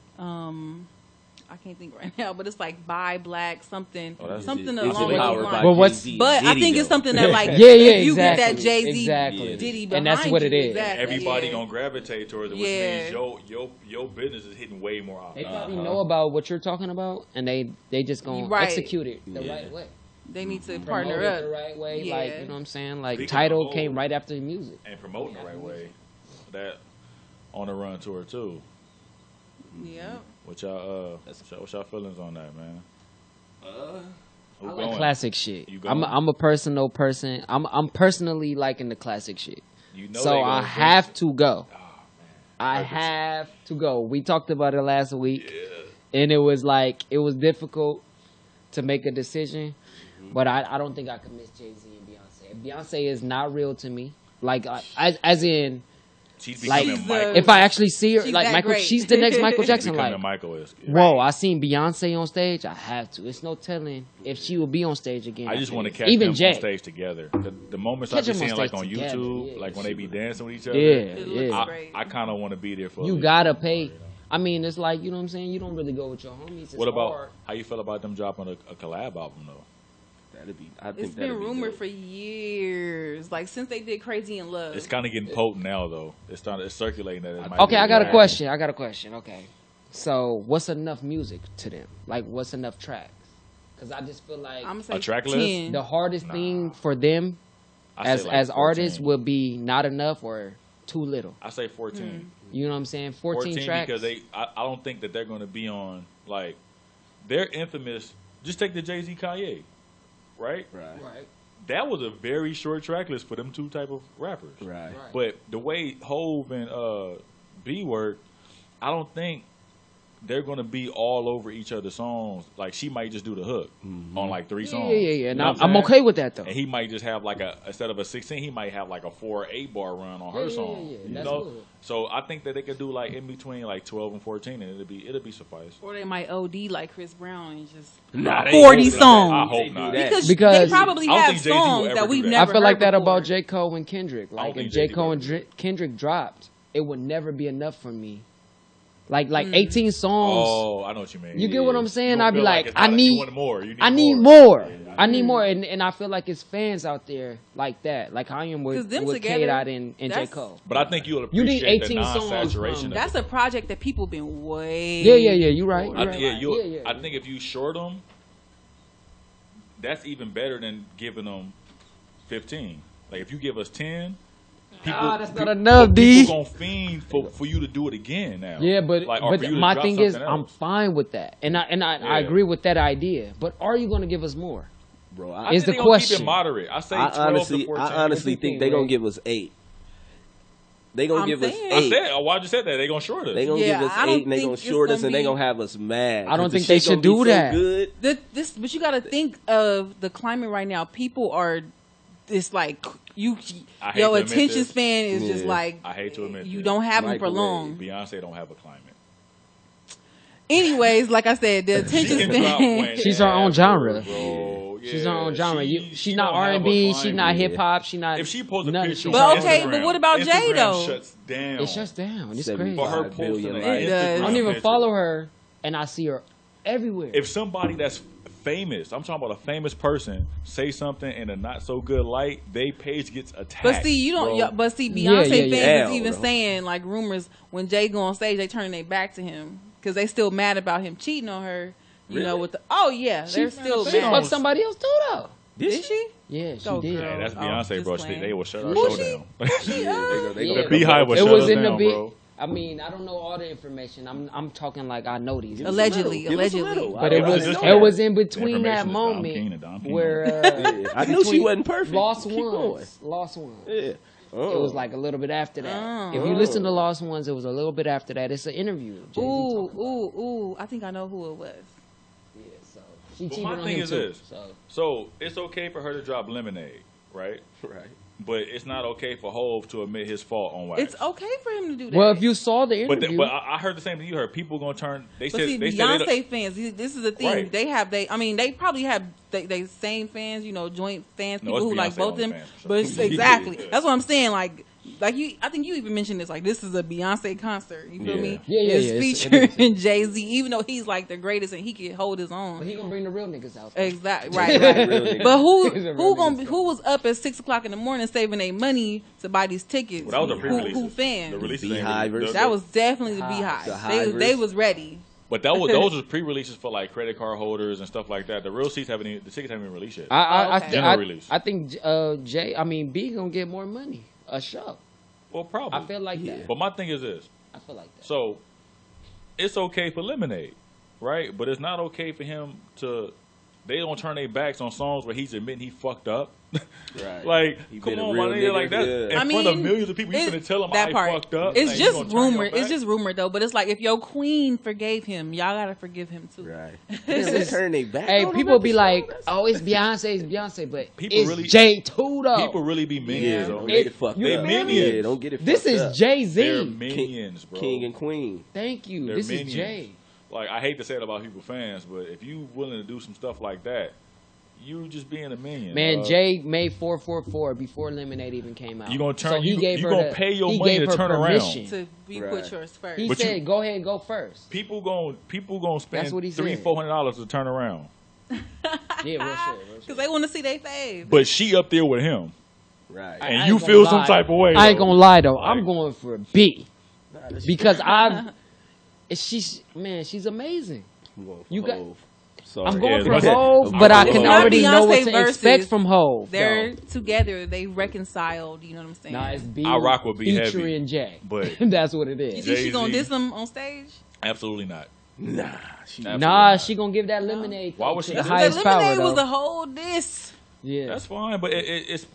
I can't think right now, but it's like buy black something, something It's along those empowered by lines. Jay-Z. But I Diddy, think it's though. something that like Yeah, you get exactly. that Jay-Z Exactly. Diddy And behind that's what it you. is. Exactly. Everybody gonna gravitate towards it, which Yeah. means your business is hitting way more out. They probably know about what you're talking about, and they just gonna Right. execute it the right way. They need to Promote partner it up the right way. Yeah. Like, you know what I'm saying? Like, Speaking Tidal of came old- right after the music. And promoting the right way. That on the run tour too. Yep. What y'all feelings on that, man? Who I like going? classic shit. You going? I'm a personal person. I'm personally liking the classic shit. You know So they I gonna have finish to go. it. I have to go. We talked about it last week, and it was like it was difficult to make a decision, but I don't think I could miss Jay-Z and Beyonce. Beyonce is not real to me. Like as in, She's like becoming Michael. if I actually see her, She's like that Michael, great. she's the next Michael Jackson. becoming Like, Michael is. whoa, I seen Beyonce on stage. I have to. It's no telling if she will be on stage again. I just after want to this. catch even them Jay. on stage together. The moments Catch I be them on seeing like stage on together, YouTube, yeah. like when they be dancing with each other. Yeah, It yeah. looks great. I kind of want to be there for. You gotta pay. I mean, it's like, you know what I'm saying? You don't really go with your homies. It's What about hard. how you feel about them dropping a collab album though? I think It's been that'd be rumored dope. for years, like since they did Crazy in Love. It's kind of getting potent now though. It's circulating that. It might Okay, be I got a collab. question. Okay. So, what's enough music to them? Like, what's enough tracks? Because I just feel like I'm gonna say A track list? 10. the hardest thing for them I as say like as 14. artists will be not enough or too little. I say 14. You know what I'm saying? 14 tracks. because I don't think that they're going to be on like they're infamous. Just take the Jay-Z Kanye, right? Right. Right. That was a very short track list for them two type of rappers. Right. But the way Hove and B work, I don't think they're gonna be all over each other's songs. Like she might just do the hook on like 3 songs. Yeah. You And know what I'm saying? okay with that though. And he might just have like instead of a 16, he might have like a 4 or 8 bar run on her song. Yeah. You That's know? cool. So I think that they could do like in between like 12 and 14, and it'll be suffice. Or they might OD like Chris Brown and just Nah, they 40 ain't gonna do that. songs. I They hope do not. that. because they Because probably I don't have think Jay-Z will songs ever that do we've that. never I feel like heard that before. about J. Cole and Kendrick. don't Like think if J. Jay-Z Cole will and ever do Kendrick dropped, it would never be enough for me. Like 18 songs. Oh, I know what you mean. You get what I'm You saying? don't I'd be feel like, it's I not- you need want more. You I need more. more. I need more. And I feel like it's fans out there like that. Like I am 'Cause with them K together, Dot and J. that's- Cole. But I think you'll You need appreciate 18 the songs non-saturation from- of That's it. a project that people been way. Yeah. You're right. I, You're right. yeah, I think if you short them, that's even better than giving them 15. Like if you give us 10, people, that's not enough, D. People gonna fiend for you to do it again now. Yeah, but like, or for you to my drop thing is, something I'm else. fine with that, and I Yeah. agree with that idea. But are you going to give us more? Bro, I is think the they gonna keep question. it moderate. I say I 12 to 14. honestly think they gonna give us 8. They gonna I'm give us saying. 8. why I just said that? They gonna short us. They gonna Yeah, give us I don't 8, and they think gonna it's short us, gonna and they be- gonna have us mad. I don't 'Cause the think they shit gonna should do be so that. Good. But you got to think of the climate right now. People are, it's like I hate your to admit attention this. span is just Yeah. like I hate to admit you this. don't have them for Microwave. long. Beyonce don't have a climate. Anyways, like I said, the attention She can drop span. when She's her own ever, genre. bro. She's Yeah, her own genre. She's not don't have a R&B. She's not climate. hip hop. She's not. If she posts a none of picture, shit. But on okay, Instagram, but what about Jay, Instagram though? Shuts down. It shuts down. It's 75 crazy. For her billion posting an likes. It does. I don't even picture. follow her, and I see her everywhere. If somebody that's famous, I'm talking about a famous person, say something in a not so good light, they page gets attacked. But see, you don't. bro. Yeah, but see, Yeah, Beyonce yeah, yeah. fans Hell, is even bro. saying like rumors when Jay go on stage, they turn their back to him because they still mad about him cheating on her. You know, Really? with the they're still She mad. fucked somebody else too, though. Did she? Yeah, she Go, did. girl. Man, that's Oh, Beyonce, just bro. playing. They will shut our Who show she- down. They Yeah. gonna The Beehive was It shut was us in the down, big. bro. I mean, I don't know all the information. I'm talking like I know these. Give us a Allegedly, little. Give us a allegedly. little. But I it don't was know just- that. it was in The between information that is Dom moment Keenan, Dom Keenan. where Yeah, I knew she between wasn't perfect. Lost Keep going. Ones, Lost Ones. Yeah. It was like a little bit after that. If you listen to Lost Ones, it was a little bit after that. It's an interview. Jay-Z Ooh, talking about it. ooh. I think I know who it was. Yeah, so she But cheated my on thing him is too. this. So So it's okay for her to drop Lemonade, right? Right. But it's not okay for Hove to admit his fault on wax. It's okay for him to do that. well, if you saw the But interview, but I heard the same thing you heard. People gonna turn. They But said see, they said Beyonce fans, this is the thing. Right. They probably have they same fans, joint fans, No, people it's who like Beyonce both of them. only fans, for But it's, sure. exactly, Yeah. that's what I'm saying. Like like I think you even mentioned this. Like, this is a Beyonce concert. You feel me? Yeah. It's featuring Jay-Z, even though he's like the greatest and he can hold his own. But he gonna bring the real niggas out. Exactly. Right. But who was up at 6 o'clock in the morning saving their money to buy these tickets? Well, that was the pre-release. Who fans? The releases That was definitely the Beehive. They was ready. But those was pre-releases for like credit card holders and stuff like that. The real seats the tickets haven't even released yet. General release. I think B gonna get more money. A show. Well, probably. I feel like that. But my thing is this. I feel like that. So, it's okay for Lemonade, right? But it's not okay for him to. They don't turn their backs on songs where he's admitting he fucked up. Right. Like, come on, my nigga. Like, that's in front of millions of people. You finna tell him I fucked up. It's just rumor. It's just rumor, though. But it's like, if your queen forgave him, y'all gotta forgive him, too. Right. This turn their back. Hey, people be like, oh, it's Beyonce, but people it's really, Jay too, though. People really be minions, though. Don't get it fucked They up. minions. Yeah, don't get it This fucked is up. Jay-Z. They're minions, bro. King and queen. Thank you. They're This minions. is Jay. Like, I hate to say it about people fans, but if you willing to do some stuff like that, you just being a minion. Man, Jay made 444 before Lemonade even came out. You gonna turn? So he gave her gonna pay your money to turn permission. around. To be put yours first. He said, "Go ahead and go first." People gonna spend That's what he said. $300-400 to turn around. Yeah, real shit. Because they want to see their fave. But she up there with him, Right. and you feel some type of way. I ain't though. gonna lie though. Like, I'm going for a B because she's amazing. You got. Sorry. I'm going for that's it. Hove, but I can Not already know what Beyonce to expect from Hove. They're together. They reconciled. You know what I'm saying? Nah, it's B. I rock with B heavy, featuring Jay, but that's what it You is. think she gonna diss him on stage? Absolutely not. Nah, She gonna give that Lemonade. Why would she the do highest The power Lemonade though? was a whole diss. Yeah, That's fine, but it's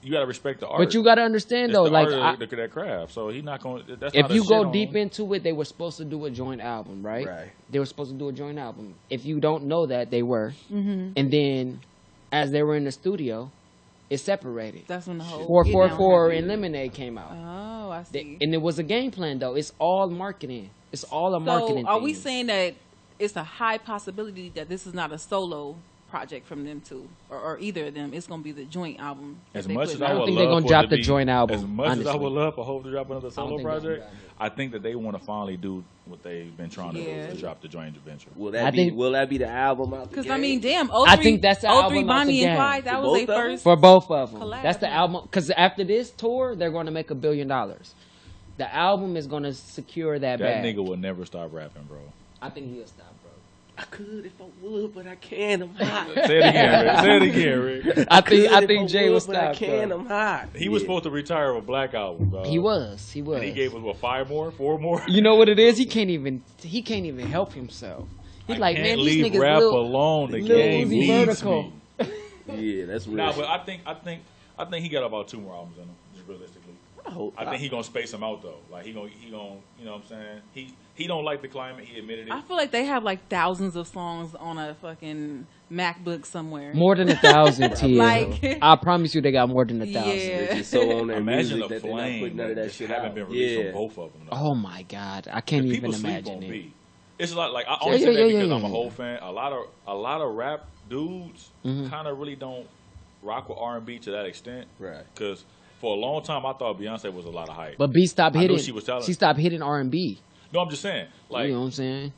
you gotta respect the art. but you gotta understand It's though, the like art of that craft. So he's not going. That's if not you a go shit deep on. into it, they were supposed to do a joint album, right? Right. They were supposed to do a joint album. If you don't know that, they were. And then, as they were in the studio, it separated. That's when the whole 444 and Lemonade came out. Oh, I see. And it was a game plan though. It's all marketing. It's all a marketing. So are we thing. saying that it's a high possibility that this is not a solo project from them two, or either of them? It's gonna be the joint album. As much as I I don't would think they're love gonna for drop it to the be- joint album, As much as I honestly. would love for Hope to drop another I solo don't think they're project, gonna drop I think that they want to finally do what they've been trying to do, Yeah. to drop the joint venture. Will I that be the album out? Because I mean, damn, I think that's the 03 album out Bonnie the and game. Clyde. That For was both their of them? first. For both of them. collab. That's the album. Because after this tour, they're going to make $1 billion. The album is going to secure that That bag. nigga will never stop rapping, bro. I think he'll stop, bro. I could if I would, but I can't. I'm hot. Say it again, Rick. Say it again, Rick. I Could think if Jay will would, but I stop. can't. bro. I'm hot. He was supposed to retire with Black Album, dog. He was. And he gave us, what, 5 more? 4 more? You know what it is? He can't even help himself. He's like, can't man, these leave niggas rap little, alone. The little game Uzi needs Vertical. me. Yeah, that's real. Nah, but I think he got about 2 more albums in him, just realistically. I think he gonna space them out though. Like he gonna, you know what I'm saying? He don't like the climate. He admitted it. I feel like they have like thousands of songs on a fucking MacBook somewhere. More than 1,000, Tia. Like- I promise you, they got more than 1,000. Yeah. They're just so on their Imagine music the that they're not flame putting none of that just shit haven't out. been released Yeah. from both of them. Though. Oh my God, I can't even People sleep imagine on it. beat. It's a lot like I only say that Yeah, because yeah, I'm a yeah. whole fan. A lot of rap dudes Mm-hmm. kind of really don't rock with R&B to that extent. Right. Because for a long time I thought Beyonce was a lot of hype. But B stopped I knew hitting. she was talented. She stopped hitting R&B. No, I'm just saying, like You know what I'm saying?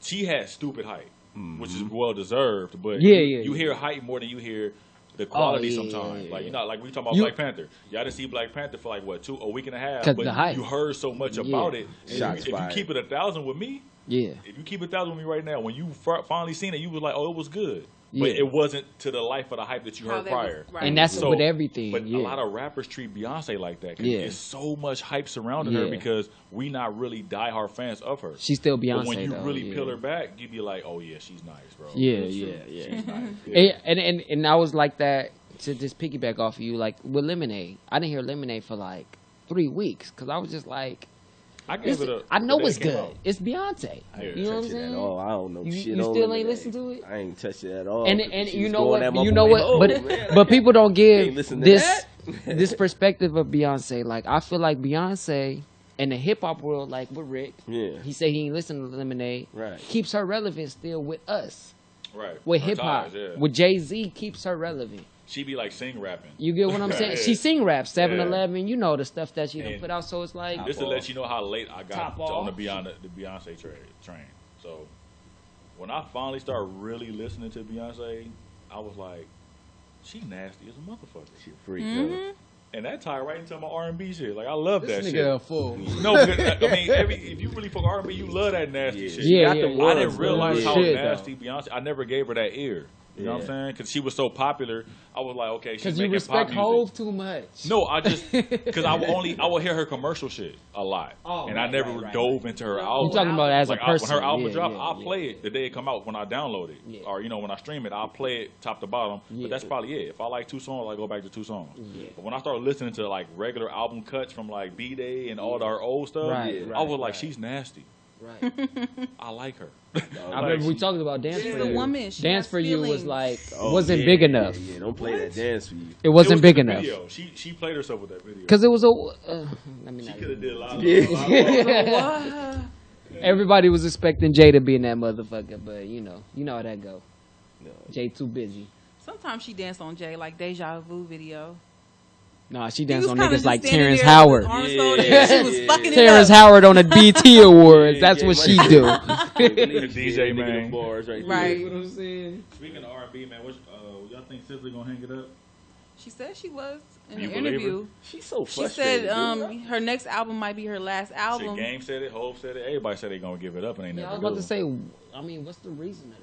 she had stupid hype, which is well deserved. But Yeah, you yeah. hear hype more than you hear the quality yeah, sometimes. yeah, Like yeah. you know, like we talking about You- Black Panther. Y'all didn't see Black Panther for like what a week and a half, 'Cause but the hype. you heard so much about it. And Shots if you fired. keep it 1,000 with me, Yeah. if you keep it 1,000 with me right now, when you finally seen it, you was like, oh, it was good. But Yeah. it wasn't to the life of the hype that you How heard that was- prior. right. And that's So- with everything. But yeah. a lot of rappers treat Beyonce like that. 'Cause Yeah. there's so much hype surrounding her Yeah. because we not really diehard fans of her. She's still Beyonce, But when you though, really yeah. peel her back, you be like, oh yeah, she's nice, bro. Yeah, That's yeah, true. yeah. She's nice. Yeah. And I was like that to just piggyback off of you, like with Lemonade. I didn't hear Lemonade for like 3 weeks because I was just like, I gave it a. I know the day it's it came good. out. It's Beyonce. I ain't You know what I'm touch it saying? at all. I don't know You- shit you on still Lemonade. ain't listen to it? I ain't touched it at all. And because she you was know going at what? my You know boy, what? oh, But man, but people don't give Can't listen to this that. this perspective of Beyonce. Like I feel like Beyonce in the hip hop world, like with Rick, Yeah. he said he ain't listen to Lemonade. Right. Keeps her relevant still with us. Right. with Her hip hop. ties, yeah. With Jay-Z keeps her relevant. She be like sing rapping. You get what I'm saying? Yeah. She sing rap, 7-Eleven, you know the stuff that she done And put out. So it's like Just to let you know how late I Top got on off. the Beyonce train. So when I finally started really listening to Beyonce, I was like, she nasty as a motherfucker. She a freak, And that tied right into my R&B shit. Like I love that This shit. nigga a fool. No, because, I mean, if you really fuck R&B, you love that nasty shit. Yeah, I didn't realize how Shit, nasty Beyonce. I never gave her that ear. You know what I'm saying? Because she was so popular, I was like, okay, she's because you making respect pop music. Hove too much. No, I just because I would hear her commercial shit a lot, and I never dove into her album. You talking about as like a person? when her album yeah, dropped, yeah, I'll play it the day it come out when I download it, Yeah. or when I stream it, I'll play it top to bottom. Yeah. But that's probably it. If I like 2 songs, I go back to 2 songs. Yeah. But when I started listening to like regular album cuts from like B-Day and all her old stuff, I was like, she's nasty. Right. I like her. I remember we talked about Dance She's for a You. woman. She Dance has for You was feelings. like Oh, wasn't yeah, big enough. Yeah, don't play that Dance for You. It wasn't It was big in the enough. video. She played herself with that video. Because it was a. I mean, She not could have did a lot. Yeah. everybody was expecting Jay to be in that motherfucker, but you know how that go. No. Jay too busy. Sometimes she danced on Jay, like Deja Vu video. Nah, she He danced was on kinda niggas just like standing Terrence there with Howard. his arms Yeah, folded, yeah, and she was yeah. fucking it Terrence up. Howard on the BT Awards. That's what she do. DJ, man. Bars right Right. there. what I'm saying? Speaking of R&B, man, y'all think SZA gonna hang it up? She said she was in You the believe her? interview. She's so She frustrated. said her next album might be her last Shit, album. Game said it, Hov said it, everybody said they gonna give it up and they Yeah, I never was about do. to say. I mean, what's the reason of that?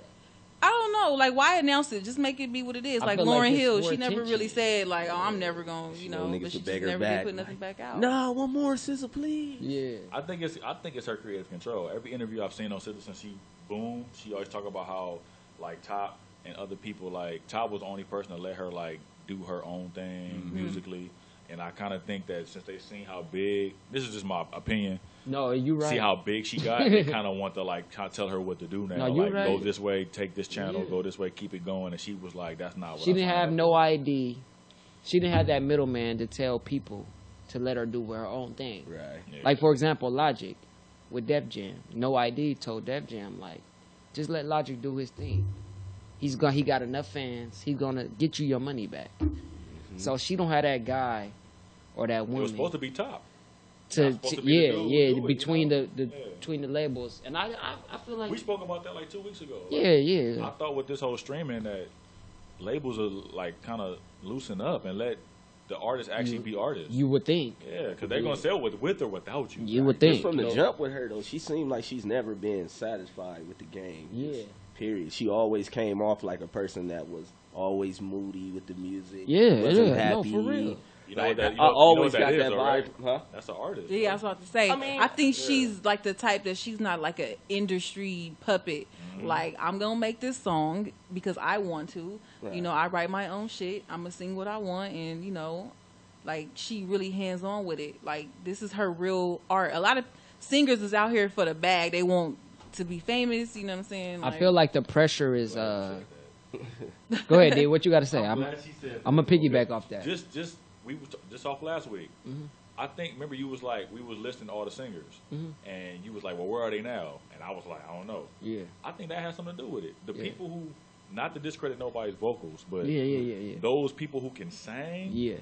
I don't know. Like, why announce it? Just make it be what it is. I Like feel like Lauryn it's Hill, for she never attention. really said like, "Oh, I'm never gonna," She want niggas but to she just beg her never back, did put like, nothing back out. Nah, one more SZA, please. Yeah. I think it's her creative control. Every interview I've seen on SZA since she boomed, she always talk about how like Top and other people, like Top was the only person to let her like do her own thing musically. And I kind of think that since they've seen how big, this is just my opinion, No, you right. see how big she got, they kind of want to like kind of tell her what to do now. No, you like right. go this way, take this channel, Yeah. go this way, keep it going. And she was like, that's not what She I didn't signed have up no for. ID. She didn't have that middleman to tell people to let her do her own thing. Right. Yeah. Like, for example, Logic with Def Jam. No ID told Def Jam, like, just let Logic do his thing. He got enough fans. He's going to get you your money back. So she don't have that guy or that It woman. was supposed to be Top. to, supposed to- to be the yeah, dude who yeah, do it, between you know? the Yeah. between the labels. And I feel like, We spoke about that like 2 weeks ago. Like, yeah, yeah. I thought with this whole streaming that labels are like kind of loosen up and let the artists actually be artists. You would think. Yeah, because they're gonna sell with or without you. You would Just think. from the jump with her though, she seemed like she's never been satisfied with the game. Yeah. Period. She always came off like a person that was always moody with the music. Yeah, wasn't yeah. happy. No, for real. You know Like, what that, I always you know got what that is, though, vibe, right? huh? That's an artist. Yeah, I was about to say. I mean, I think she's like the type that she's not like an industry puppet. Like, I'm gonna make this song because I want to. Right. You know, I write my own shit. I'm gonna sing what I want, and like she really hands on with it. Like, this is her real art. A lot of singers is out here for the bag. They want to be famous. You know what I'm saying? I feel like the pressure is. Go ahead, D. What you got to say? I'm glad she said that. gonna piggyback off that. Just we was just off last week. I think remember you was like we was listing all the singers, and you was like, well, where are they now? And I was like, I don't know. Yeah. I think that has something to do with it. The Yeah. people who, not to discredit nobody's vocals, but Yeah. those people who can sing, Yeah.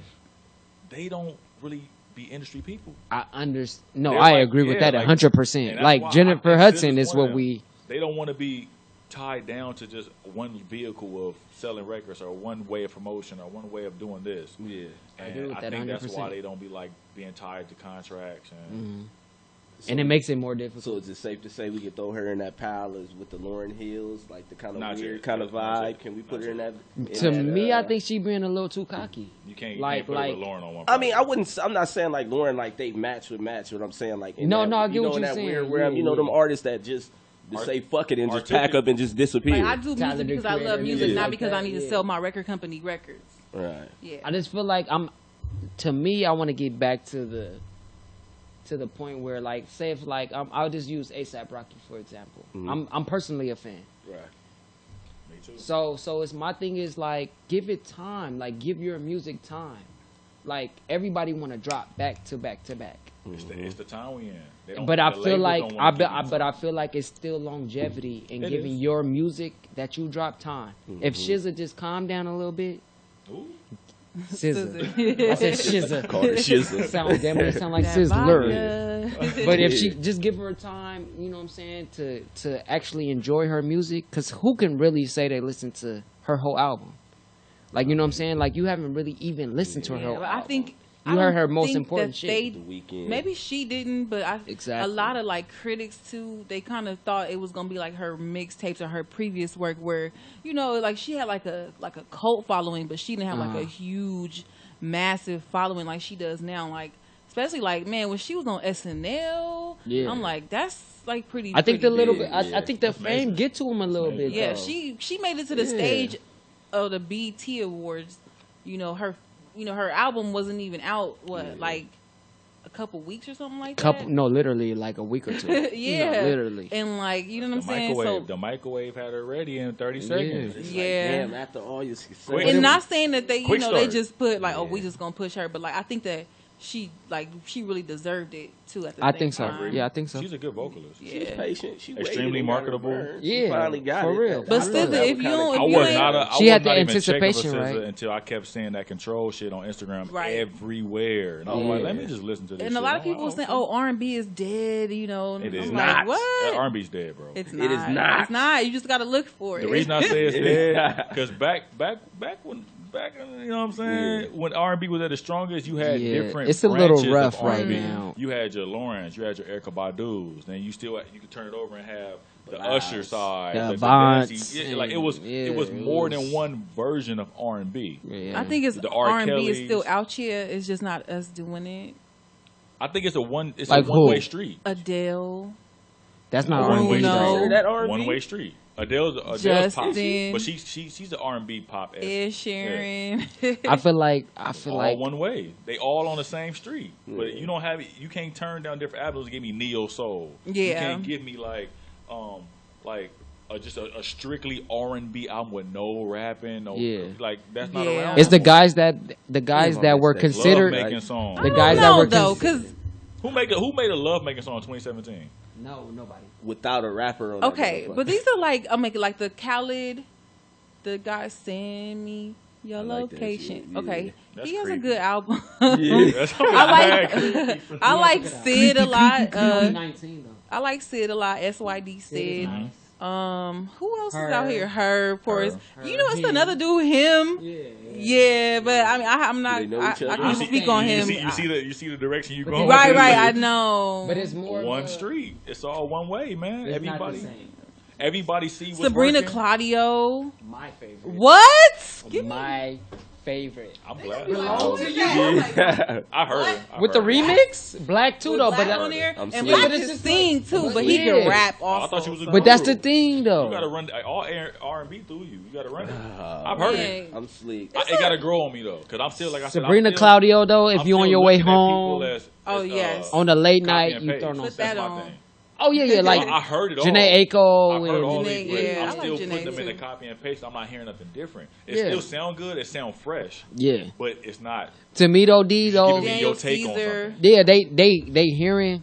they don't really be industry people. I understand. No, They're I like- agree with yeah, that like- 100%. and that's Like why I Jennifer think Hudson this is one what of we. They don't want to be tied down to just one vehicle of selling records or one way of promotion or one way of doing this. Yeah. And agree with I that think that's 100%. why they don't be like being tied to contracts and And it makes it more So difficult. is it safe to say we could throw her in that pile as with the Lauryn Hills, like the kind of Not weird yet. kind of Not vibe? yet. Can we put Not her in that? yet. To me, I think. think she being a little too cocky. you can't Like- put like- it with Lauren on one. I mean, I project. wouldn't. I'm not saying like Lauren, like they match with match. What I'm saying, like in No, that, no, I get you know, what in you're that saying. weird realm, Yeah, you know, them yeah. artists that just say fuck it and just pack artistic- up and just disappear. I do music Talented because I love creator, music, yeah. not Like because that, I need to yeah. sell my record company records. Right. Yeah. I just feel like to me, I want to get back to the point where, like, say if like I'll just use ASAP Rocky for example. I'm personally a fan. Right. Me too. So it's my thing is like give it time, like give your music time. like everybody want to drop back to back to back. It's the time we in. But I feel like I feel like it's still longevity in giving your music that you drop time. If SZA just calm down a little bit. SZA. I said SZA. Call her SZA. Sound like Sizzler. But if she just give her time, you know what I'm saying, to actually enjoy her music, because who can really say they listen to her whole album? Like, you know what I'm saying? Like, you haven't really even listened to her whole album. I think you heard her most important shit. The Weeknd. Maybe she didn't, but a lot of like critics too. They kind of thought it was gonna be like her mixtapes or her previous work, where you know, like she had like a cult following, but she didn't have like a huge, massive following like she does now. Like especially like man, when she was on SNL, I'm like that's like pretty. I think pretty the little big. bit. I think the fame get to him a little bit. Yeah, though. she made it to the stage of the BET Awards. You know her album wasn't even out. Like a couple weeks or something like that. No, literally like a week or two. Literally. And like you know what I'm saying. So the microwave had her ready in 30 seconds. Yeah. Like, damn, after all your success. And not saying that they Quick they start. just put like we just gonna push her, but like I think that she really deserved it too. At the same think so. time. Yeah, I think so. She's a good vocalist. She's patient. She Extremely waited marketable. around. Yeah, She finally got for it. real. But still, if you don't, She had the even checking for anticipation, SZA right? Until I kept seeing that control shit on Instagram Right. everywhere, and I was like, let me just listen to this. and a lot of people were saying, "Oh, R&B is dead," you know. It is I'm not. like, what? R&B's dead, bro. It's It not. is not. It's not. You just gotta look for it. The reason I say it's dead because back when you know what I'm saying, when R&B was at its strongest, you had different. It's a little branches rough of R&B. right now. You had your Lawrence, you had your Erykah Badu's, then you could turn it over and have the Usher side, The the Vance, dancey- like it was more than one version of R&B. Yeah. I think it's The R. R&B is Kellys. still out here. It's just not us doing it. I think it's Like a who? one-way street. Adele. That's not One-way Bruno. street. That R&B? One-way street. Adele's pop, Justin. but she's the R&B pop. Ed Sheeran. I feel like all one way. They all on the same street, but you can't turn down different avenues and give me neo soul. You Yeah. can't give me just a strictly R&B album with no rapping. Like that's not around. it's the guys that were Love considered making songs. the guys that were though, because Who made a love making song in 2017? no, nobody. Without a rapper on okay, that but these are like I'm making like the Khaled, the guy send me your I like that location. shit, yeah. Okay, That's he has a creepy. good album. Yeah. That's I like Sid a lot. 19 though. I like Sid a lot. SYD Sid. Nice. Who else is Her. out here? Her, of course. Her. You know, it's Him. another dude. Him. Yeah, but I mean, I'm not. Do they know I each other? can't speak on him. You see the direction you going. Right, with right. this? I know. But it's more One street. It's all one way, man. It's not the same. Everybody see what's Sabrina working. Claudio. My favorite. What? Give me. My favorite. I'm glad. Yeah. I heard her. With the remix, Black too though, Black but on there, I'm and seeing Black it. can sing too, but he Yeah. can rap I also. thought she was a but that's the guru. thing You though. gotta run all R&B through you. You gotta run it. I've heard it. I'm sleek. It gotta grow on me though, because I'm still like I said. Sabrina I'm still- Claudio though, if I'm you on still your way looking at home people Oh, yes. on the late copy night, and you paste. throwing on Put stuff. that That's my on. thing. Oh yeah, like I heard it all. Janae Aiko I've heard all and these, Janae, but yeah, I I'm like still Janae putting them in too. the copy and paste. I'm not hearing nothing different. It Yeah. still sound good. It sound fresh, yeah. but it's not. To me though, D though, Give me Daniel your take on Caesar. something. yeah, they hearing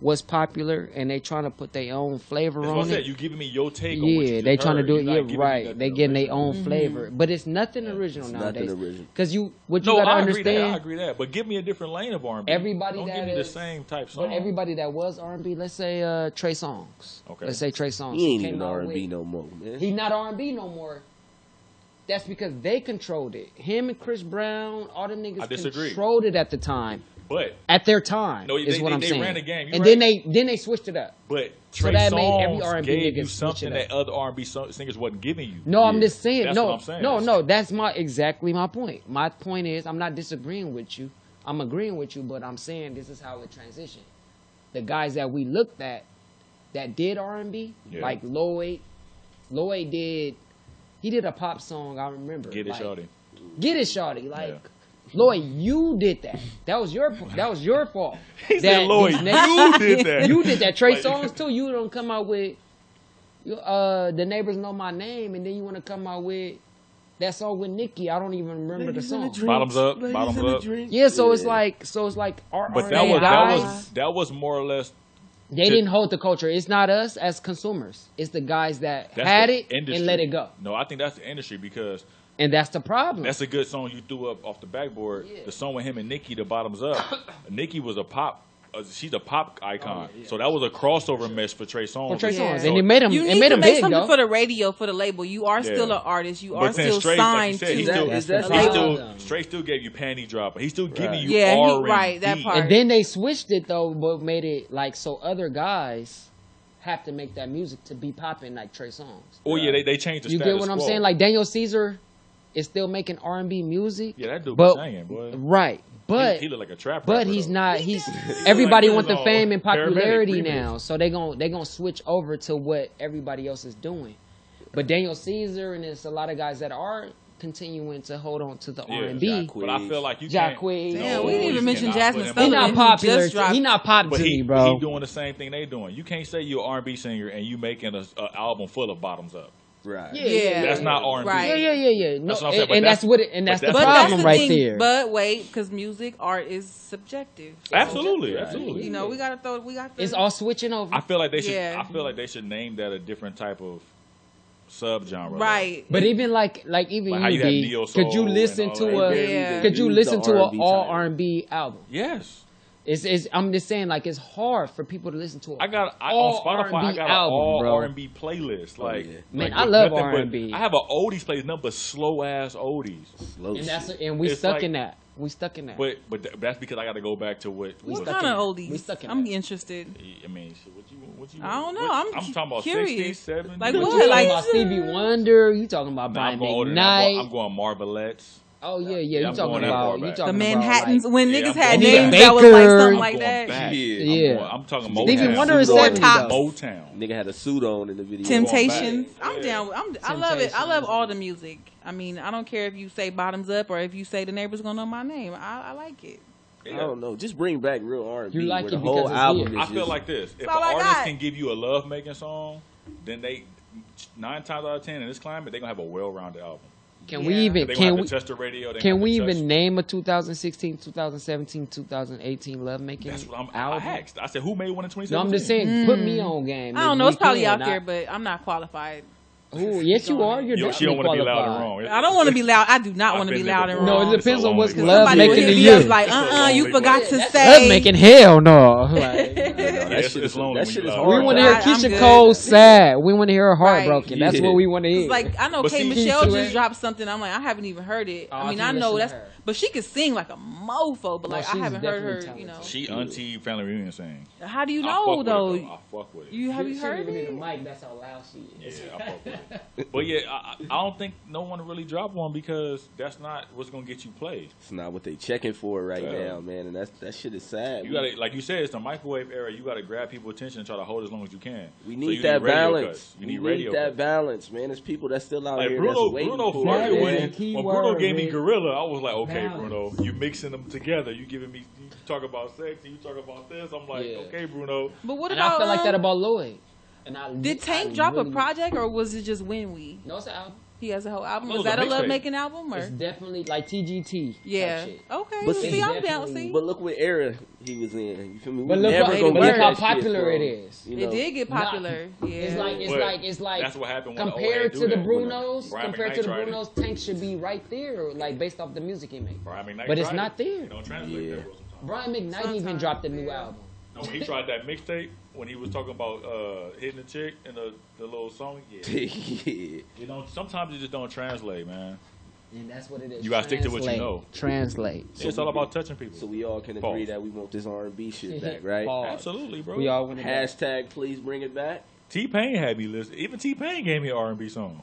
what's popular and they trying to put their own flavor That's what I on said. it. You giving me your take on what you Yeah, just they trying to heard. do it. You're not Yeah, giving me right. nothing They getting their original. own flavor, but it's nothing original nothing nowadays. original. Because you No, gotta I agree understand. that. I agree that. But give me a different lane of R&B. Everybody Don't that give me the is- same type song. But everybody that was R&B, let's say Trey Songz. Okay. Let's say Trey Songz. He ain't came even out R&B with- no more, man. He not R&B no more. That's because they controlled it. Him and Chris Brown, all the I niggas disagree. controlled it at the time. But At their time, No, is they- what I'm they saying. ran the game. You And right. then they switched it up. But So Trey that made every Songz R&B gave nigga you switch something it up. that other R&B singers wasn't giving you. No, I'm Yeah. just saying. That's No, what I'm saying. no. That's exactly my point. My point is, I'm not disagreeing with you. I'm agreeing with you, but I'm saying this is how it transitioned. The guys that we looked at that did R&B, Yeah. like Lloyd did a pop song. I remember. Get it, like, shorty. Get it, shawty. Like, Yeah. Lloyd, you did that. That was your fault. He said, Lloyd, these niggas- you did that. You did that. Trey Like- Songz too. You don't come out with the neighbors know my name, and then you want to come out with that song with Nicki. I don't even remember the song. Bottoms up. Yeah, so it's like our But that was more or less. They didn't hold the culture. It's not us as consumers. It's the guys that had it industry. and let it go. No, I think that's the industry because. And that's the problem. That's a good song you threw up off the backboard. Yeah. The song with him and Nicki, the Bottoms Up. Nicki was a pop. She's a pop icon. So that was a crossover mess for Trey Songz. And it made him. You need to make big, something though. for the radio, for the label. You are still an artist. You are still signed to. Straight still gave you Panty Dropper. He's still giving you R&B. Right, that part. And then they switched it though, but made it like so other guys have to make that music to be popping like Trey Songz. Oh yeah, they changed the status quo. You get what I'm saying? Like Daniel Caesar is still making R&B music. Yeah, that dude be singing, boy. Right. But he look like a trapper. But he's not. Everybody want the fame and popularity now, so they gonna switch over to what everybody else is doing. But Daniel Caesar and there's a lot of guys that are continuing to hold on to the R&B. But I feel like you can't. Yeah, we didn't even mention Jasmine Sullivan. He's not popular. He's not pop to me, bro. He doing the same thing they doing. You can't say you're an R&B singer and you making an album full of bottoms up. Right. Yeah. That's not R&B. Right. Yeah. No, that's the problem right there. But wait, because music, art is subjective. Absolutely. You know, we got it's all switching over. I feel like they should. I feel like they should name that a different type of subgenre. Right. But even like you, D, could you listen to an all R&B album? Yes. I'm just saying, like, it's hard for people to listen to. On Spotify, I got an all R&B playlist. Man, I love R&B. I have an oldies playlist, nothing but slow ass oldies. And we stuck in that. But that's because I got to go back to what kind of oldies. I'm interested. I mean, what you? I don't know. I'm talking about curious. 60s, 70s. Like what? You talking about Stevie Wonder? You talking about Brian McKnight? I'm going Marvelettes. Oh yeah. You talking about the Manhattans when niggas had names that was like something like that. Yeah, I'm talking Motown. Stevie Wonder is Motown. Nigga had a suit on in the video. Temptations. I'm down. I love it. I love all the music. I mean, I don't care if you say Bottoms Up or if you say The Neighbor's Gonna Know My Name. I like it. I don't know. Just bring back real R&B. You like it the because whole album. I feel like this: if an artist can give you a love making song, then they 9 times out of 10 in this climate they gonna have a well-rounded album. Can we even test the radio? Can we even name a 2016, 2017, 2018 love making album? I asked. I said, who made one in 2017? No, I'm just saying, put me on game. I don't know. It's probably out there, but I'm not qualified. Oh, yes, you are. You're definitely she don't want to be loud and wrong. I don't want to be loud. I do not want to be loud and wrong. No, it depends on what's love making to you. Like, you forgot to say. Love making hell no. That shit is lonely. We want to hear Keisha Cole sad. We want to hear her heartbroken. That's what we want to hear. Like, I know K. Michelle just dropped something. I'm like, I haven't even heard it. I mean, I know that's, but she can sing like a mofo. But like, I haven't heard her. You know, she auntie family reunion sing. How do you know though? I fuck with it. Have you heard it? Mike, that's how loud she is. Yeah, I fuck with it. But yeah, I don't think no one really dropped one because that's not what's gonna get you played. It's not what they checking for right now, man, and that shit is sad. You gotta, like you said, it's the microwave era. You gotta grab people's attention and try to hold as long as you can. We need that balance. You need that balance, man. There's people that's still out here. Bruno flirted when Bruno gave me Gorilla, I was like, okay, Bruno, you mixing them together. You giving me, you talk about sex and you talk about this. I'm like, okay, Bruno. But what and about? I feel like that about Lloyd. Did Tank drop a project or was it just When We? No, it's an album. He has a whole album. Was that a love making album? Or? It's definitely like TGT. Yeah. Shit. Okay. But see, I'm down. See. But look what era he was in. You feel me? But look how popular it is. You know? It did get popular. It's like that's what happened compared to the Brunos, Tank should be right there, like based off the music he made. But it's not there. Don't translate that. Brian McKnight even dropped a new album. No, when he tried that mixtape, when he was talking about hitting a chick and the little song, you know, sometimes it just don't translate, man. And that's what it is. You gotta stick to what you know. Translate. It's all about touching people. So we all can agree that we want this R&B shit back, right? Absolutely, bro. We all want it back. Please bring it back. T-Pain had me listen. Even T-Pain gave me an R&B song.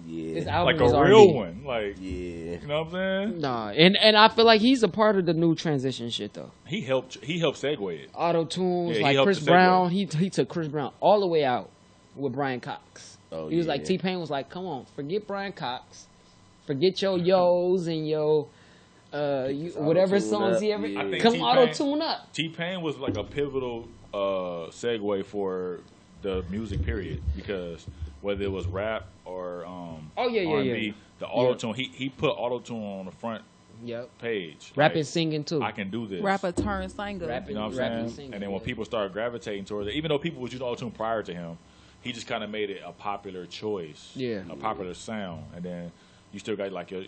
Yeah, like a real one. Like, you know what I'm saying? Nah, and I feel like he's a part of the new transition shit though. He helped segue it. Auto tunes, like Chris Brown. He took Chris Brown all the way out with Brian Cox. He was like T-Pain was like, come on, forget Brian Cox, forget your yo's and your whatever songs he ever come auto tune up. T-Pain was like a pivotal segue for the music period because whether it was rap or R&B, the auto tune. He put auto tune on the front page. Rapping, singing too. I can do this. Rapper turn singer. You know what I'm saying? And then when people started gravitating towards it, even though people was using auto tune prior to him, he just kind of made it a popular choice, a popular sound, and then you still got like your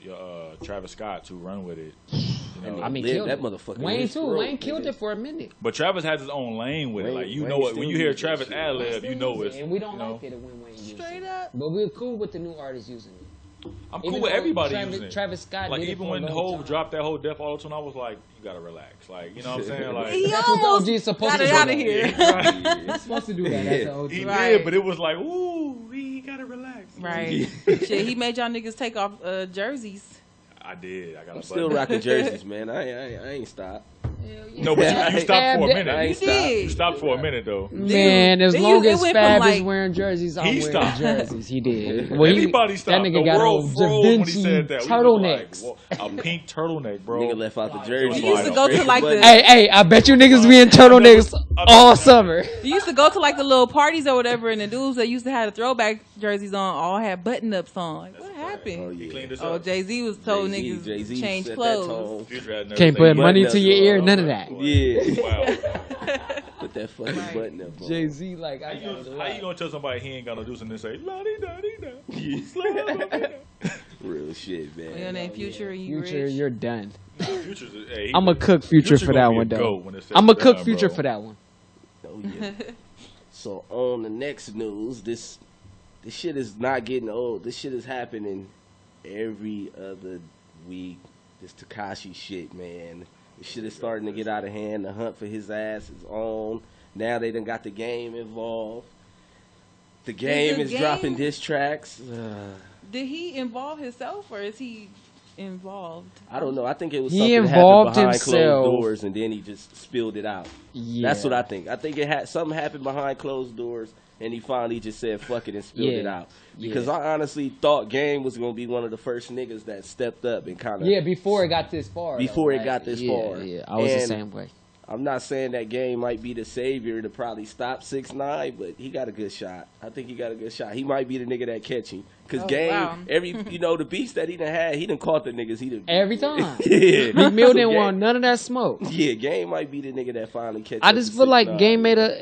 Travis Scott to run with it. You know? I mean, that motherfucker. Wayne too. Wayne killed it for a minute. But Travis has his own lane with it. Like you know it when you hear Travis ad lib, you know it's. And we don't like it when Wayne uses it. Straight up. But we're cool with the new artists using it. I'm cool with everybody using it. Travis Scott, like did even when Hov dropped that whole Def Auto Tune, I was like, you gotta relax. Like you know what I'm saying? Like he almost got it out of here. He's supposed to do that. That's the OG. He did, but it was like, ooh, he gotta relax. Right. Shit, he made y'all niggas take off jerseys. I did. I'm still rocking jerseys, man. I ain't stopped. No, but you stopped for a minute. You did. You stopped for a minute though. Man, as long as Fab is wearing jerseys, I'm wearing jerseys. He did. Well, everybody stopped. That nigga the got world on froze Da when he said that. turtlenecks. Like, a pink turtleneck, bro. Nigga left out the jersey. You used to go to like the. Hey, I bet you niggas be in turtlenecks all summer. You used to go to like the little parties or whatever, and the dudes that used to have the throwback jerseys on all had button ups on. Like, what happened? Oh, Jay-Z was told niggas Jay-Z change clothes. Can't put money to your ear, none of that. Yeah. Wow. Put that fucking button up on. Jay-Z, like, how you gonna tell somebody he ain't gonna do something and say, la-di-da-di-da, real shit, man. Your name Future, and you Future, rich. you're done. Hey, I'm going to cook Future for that one, though. I'm going to cook Future for that one. Oh, yeah. So, on the next news, this shit is not getting old. This shit is happening every other week. This Tekashi shit, man. This shit is starting to get out of hand. The hunt for his ass is on. Now they done got the game involved. The game is dropping diss tracks. Did he involve himself, or is he involved? I don't know. I think it was he something involved that happened behind himself. closed doors, and then he just spilled it out. Yeah. That's what I think. I think something happened behind closed doors, and he finally just said fuck it and spilled it out. Because I honestly thought Game was going to be one of the first niggas that stepped up and kind of... Yeah, before it got this far. Before it got this far. Yeah, I was the same way. I'm not saying that Game might be the savior to probably stop 6ix9ine, but he got a good shot. I think he got a good shot. He might be the nigga that catch him. Because Game, the beats that he done caught the niggas. Every time. Yeah. Meek Mill didn't want none of that smoke. Yeah, Game might be the nigga that finally catch I just feel like Game made a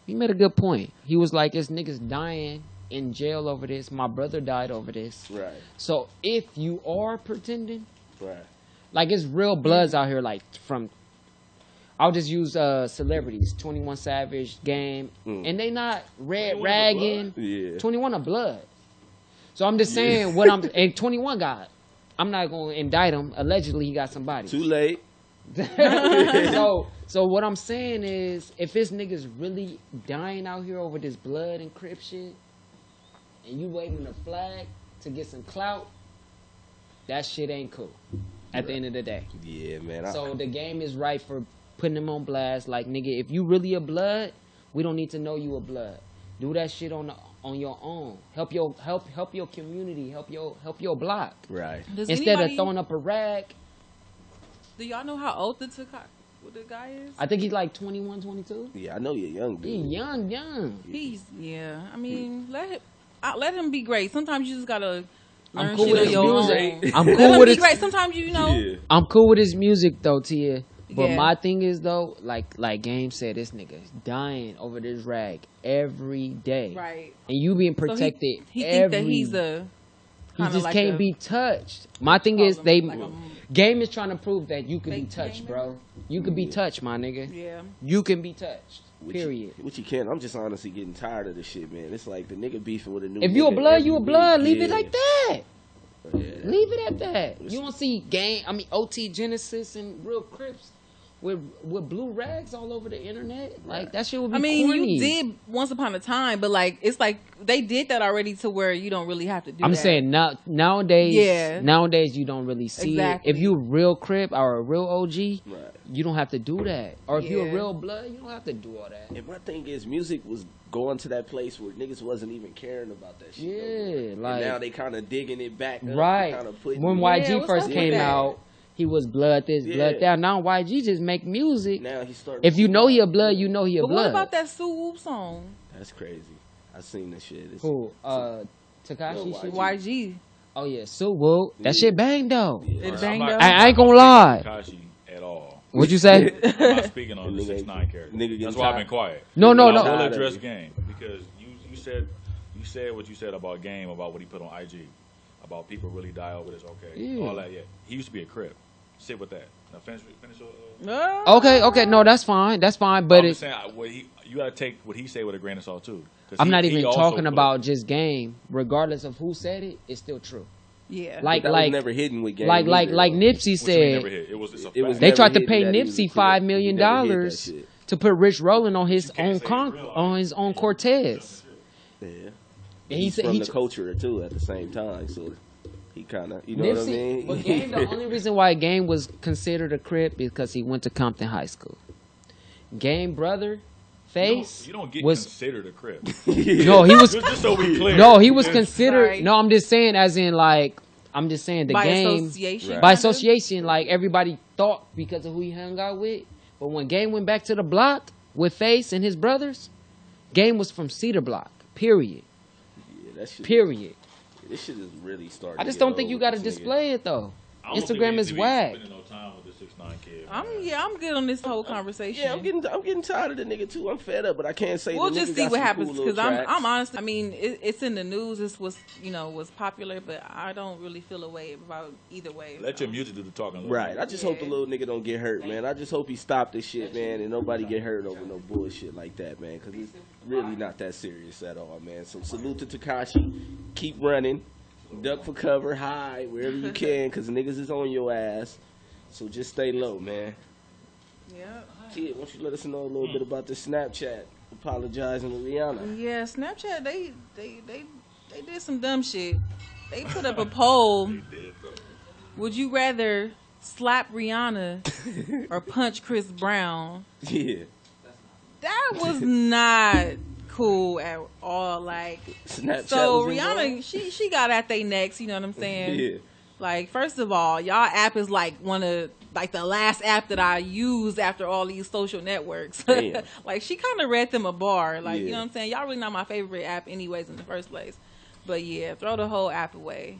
good point. He was like, "This niggas dying in jail over this. My brother died over this. Right. So if you are pretending, right, like it's real bloods out here. Like from, I'll just use celebrities, 21 Savage, Game, and they not red ragging. Yeah. 21 of blood. So I'm just saying and 21 got. I'm not gonna indict him. Allegedly, he got somebody. Too late. So what I'm saying is, if this niggas really dying out here over this blood and Crip shit, and you waving a flag to get some clout, that shit ain't cool. At the end of the day. Yeah, man. So the Game is right for putting him on blast. Like, nigga, if you really a blood, we don't need to know you a blood. Do that shit on your own. Help your community. Help your block. Right. Instead of throwing up a rag. Do y'all know how old the guy is? I think he's like 21, 22. Yeah, I know you're young, dude. He's young. I mean, let him be great. Sometimes you just gotta learn I'm cool shit with on his your music. own. I'm Let cool him with be his. great. Sometimes I'm cool with his music though, Tia. But Yeah. my thing is though, like Game said, this nigga is dying over this rag every day. Right. And you being protected. So he think that he's He just can't be touched. My thing is Game is trying to prove that you can be touched, bro. You can be touched, my nigga. Yeah. You can be touched. Period. Which you can. I'm just honestly getting tired of this shit, man. It's like the nigga beefing with a new If you a nigga blood, every you a week. blood. Leave Yeah. it like that. Yeah. Leave it at that. You don't see OT Genesis and Real Crips with blue rags all over the internet. Like, that shit would be corny. You did once upon a time, but like it's like they did that already to where you don't really have to do that. I'm saying nowadays you don't really see it. If you a real Crip or a real OG, you don't have to do that. Or if you're a real blood, you don't have to do all that. And my thing is, music was going to that place where niggas wasn't even caring about that shit. Yeah, like, and now they kind of digging it back up. Right. When YG first came out, he was blood this, blood that. Now YG just make music. Now he started. If you know he a blood, you know he a blood. What about that Sue Whoop song? That's crazy. I seen that shit. Who? Tekashi shit? YG. Oh yeah, so well, that shit bang though. It banged though. I ain't gonna lie. Tekashi at all. What'd you say? I'm not speaking on the 6ix9ine character. That's why I've been quiet. No. I will address Game because you said what you said about Game, about what he put on IG, about people really die over this. Okay, all that. Yeah, he used to be a Crip. Sit with that. Now finish your. Okay. No, that's fine. But I'm saying you gotta take what he said with a grain of salt too. I'm not even talking about just Game. Regardless of who said it, it's still true. Yeah, like never hidden with Game. Like Nipsey said, it was they tried to pay Nipsey $5 million to put Rich Rollin on his own Cortez. Yeah, he's from the culture too at the same time, so he kind of, you know what I mean. But Game, the only reason why Game was considered a Crip is because he went to Compton High School. Game brother. Face you don't get was considered a Crip. No, he was just so we clear. No, he was considered. Right. No, I'm just saying, as in like, I'm just saying the by Game association. by association. Like everybody thought because of who he hung out with, but when Game went back to the block with Face and his brothers, Game was from Cedar Block. Period. Yeah, that shit. Period. This shit is really starting. I just don't think you got to display it though. Instagram is whack. I'm good on this whole conversation. Yeah, I'm getting tired of the nigga too. I'm fed up, but I can't say. We'll the just nigga see got what some happens cool because little I'm honest. I mean, it's in the news. This was popular, but I don't really feel a way about either way. Let your music do the talking. Right. I just hope the little nigga don't get hurt, man. I just hope he stop this shit, man, and nobody get hurt over no bullshit like that, man. Because it's really not that serious at all, man. So salute to Tekashi. Keep running. Duck for cover, hide wherever you can, because niggas is on your ass. So just stay low, man. Yeah. Kid, why don't you let us know a little bit about the Snapchat apologizing to Rihanna? Yeah, Snapchat, they did some dumb shit. They put up a poll. Would you rather slap Rihanna or punch Chris Brown? Yeah. That was not cool at all. Like, Snapchat so was Rihanna, she got at they necks. You know what I'm saying? Yeah. Like, first of all, y'all app is like the last app that I use after all these social networks. Like, she kind of read them a bar. Like, you know what I'm saying? Y'all really not my favorite app anyways in the first place. But yeah, throw the whole app away.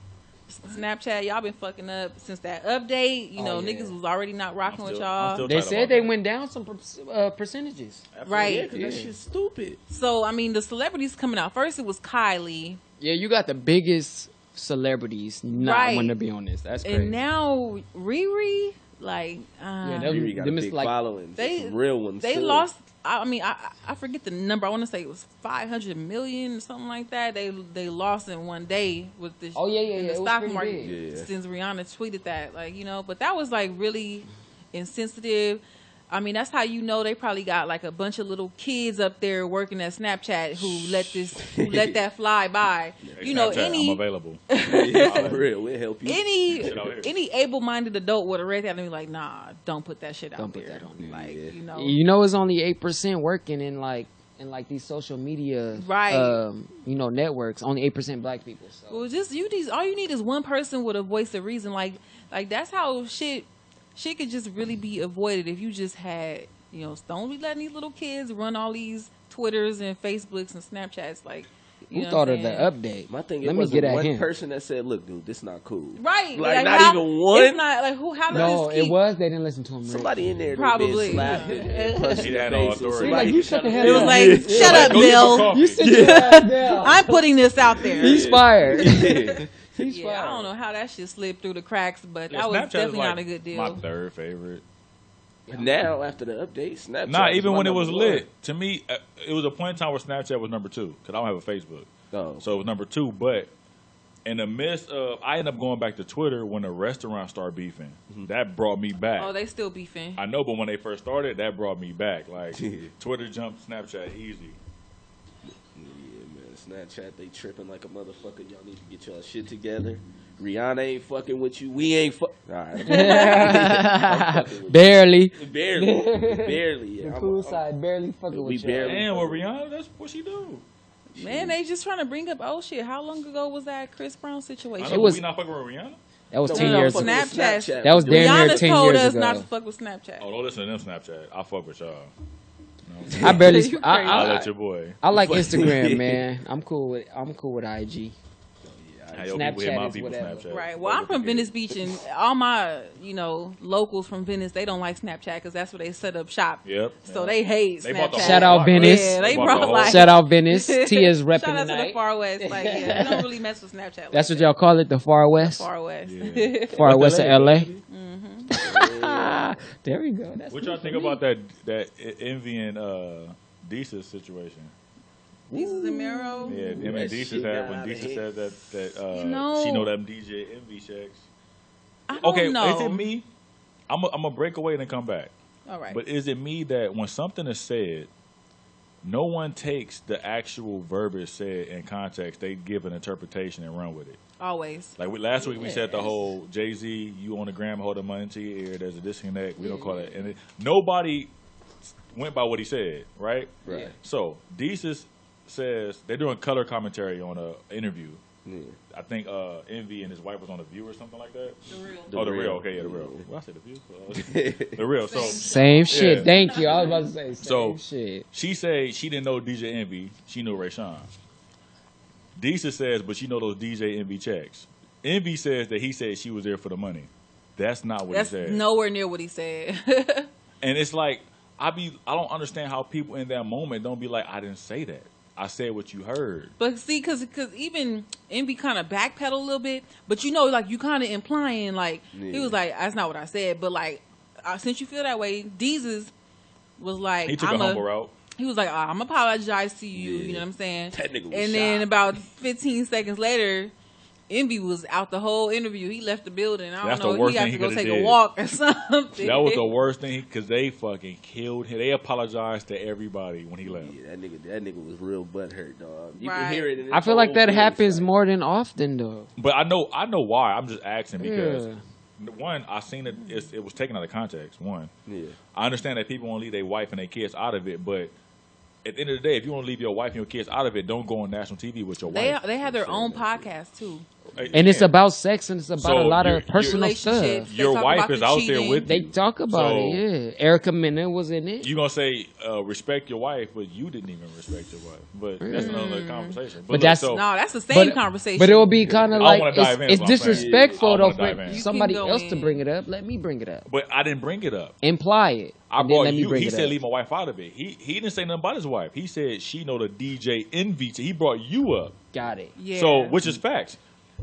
Snapchat, y'all been fucking up since that update. Niggas was already not rocking with y'all. They said they went down some percentages. Right. Yeah, because that shit's stupid. So, I mean, the celebrities coming out. First, it was Kylie. Yeah, you got the biggest celebrities not want to be on this. That's crazy. And now Riri, like, Riri got a big following. Some real ones. They too. lost. I mean, I forget the number. I want to say it was 500 million, something like that. They lost in one day with the in the stock market since Rihanna tweeted that, like, but that was like really insensitive. I mean, that's how they probably got like a bunch of little kids up there working at Snapchat who let that fly by. Hey, I'm available. For real, we'll help you. Any able-minded adult would have read that and be like, nah, don't put that shit out there. Put that on there. Like, it's only 8% working in these social media networks. Only 8% black people. So. Well, all you need is one person with a voice of reason. Like that's how shit could just really be avoided if you just had, don't be letting these little kids run all these Twitters and Facebooks and Snapchats. Like, who thought of the update? My thing, it wasn't one person that said, "Look, dude, this not cool." Right? Like not even one. It's not like who? How no, it was. They didn't listen to him. Somebody in there probably slapped and punched he had no authority. You shut the hell up. It was like, shut up, Bill. You sit your ass down. I'm putting this out there. He's fired. I don't know how that shit slipped through the cracks, but that was definitely not a good deal. My third favorite. Now, after the update, Snapchat. Nah, even when it was lit, to me, it was a point in time where Snapchat was number 2 because I don't have a Facebook. Oh. So it was number 2. But in the midst of, I ended up going back to Twitter when the restaurants started beefing. Mm-hmm. That brought me back. Oh, they still beefing. I know, but when they first started, that brought me back. Like, Twitter jumped Snapchat easy. Snapchat, they tripping like a motherfucker. Y'all need to get y'all shit together. Rihanna ain't fucking with you. We ain't fuck. All right. Barely. Yeah. The cool side, barely fucking with you. Damn, well, Rihanna, that's what she do. Man, they just trying to bring up shit. How long ago was that Chris Brown situation? It was. We not fucking with Rihanna. That was 10 years ago. Snapchat. That was damn near 10 years ago. Rihanna told us not to fuck with Snapchat. Oh, don't listen to them Snapchat. I fuck with y'all. I barely. I'll let your boy. I like Instagram, man. I'm cool with IG. Snapchat is whatever. Snapchat. Right. Well, I'm from Venice Beach, and all my, locals from Venice, they don't like Snapchat because that's where they set up shop. Yep. So they hate Snapchat. Shout out Venice. Yeah, they brought like. Shout out Venice. Tia's repping Shout out tonight. to the Far West. Like, yeah, we don't really mess with Snapchat. That's what y'all call it, the Far West. Far West. Yeah. Far West of LA. Mm-hmm. There we go. That's What y'all think about that Envy and Deesa's situation? Deesa's and Mero. Yeah, him and Deesa had when Deesa said that she know them DJ Envy checks. I don't know. Is it me? I'm a break away and then come back. All right. But is it me that when something is said, no one takes the actual verbiage said in context, they give an interpretation and run with it? Always. Like last week, we said the whole Jay-Z, you on the gram holding money to your ear, there's a disconnect. We don't call it. And nobody went by what he said, right? Right. So, Deezus says, they're doing color commentary on an interview. Yeah. I think Envy and his wife was on The View or something like that. The Real. The Real. Okay, yeah, The Real. Well, I said The View. The Real. So Same shit. Yeah. Thank you. I was about to say same So, shit. she said she didn't know DJ Envy. She knew Ray Sean. Deesa says, but she know those DJ Envy checks. Envy says that he said she was there for the money. That's not what he said. That's nowhere near what he said. And it's like, I don't understand how people in that moment don't be like, I didn't say that. I said what you heard. But see, because even Envy kind of backpedaled a little bit. But like you kind of implying like he was like, that's not what I said. But like since you feel that way, Deezus was like, He took a humble route. He was like, I'm apologize to you. You know what I'm saying? Technically, and then about 15 seconds later, Envy was out the whole interview. He left the building. I That's don't the know. worst He had thing to he go could've take a did. walk or something. That was the worst thing because they fucking killed him. They apologized to everybody when he left. Yeah, that nigga was real butthurt, dog. You Right. can hear it. In his I feel like whole that voice, happens like, more than often, though. But I know why. I'm just asking because Yeah. one, I seen it. It was taken out of context. One, Yeah. I understand that people want to leave their wife and their kids out of it, but at the end of the day, if you want to leave your wife and your kids out of it, don't go on national TV with your wife. They have their own podcast too. And it's about sex and it's about So a lot your- of personal relationships. stuff. They Your talk wife about is the out cheating. there with They you. talk about So- it, yeah. Erica Mena was in it. You gonna say respect your wife, but you didn't even respect your wife. But that's another conversation. But look, that's- so, No, that's the same conversation. But it will be kind of I like wanna dive in, it's is what I'm saying. disrespectful I though wanna for dive in. somebody You can go else to in. bring it up. Let me bring it up. But I didn't bring it up. Imply it. I and then brought let me you. bring He it said up. leave my wife out of it. He didn't say nothing about his wife. He said she know the DJ Envy. He brought you up. Got it. Yeah. So, which is facts.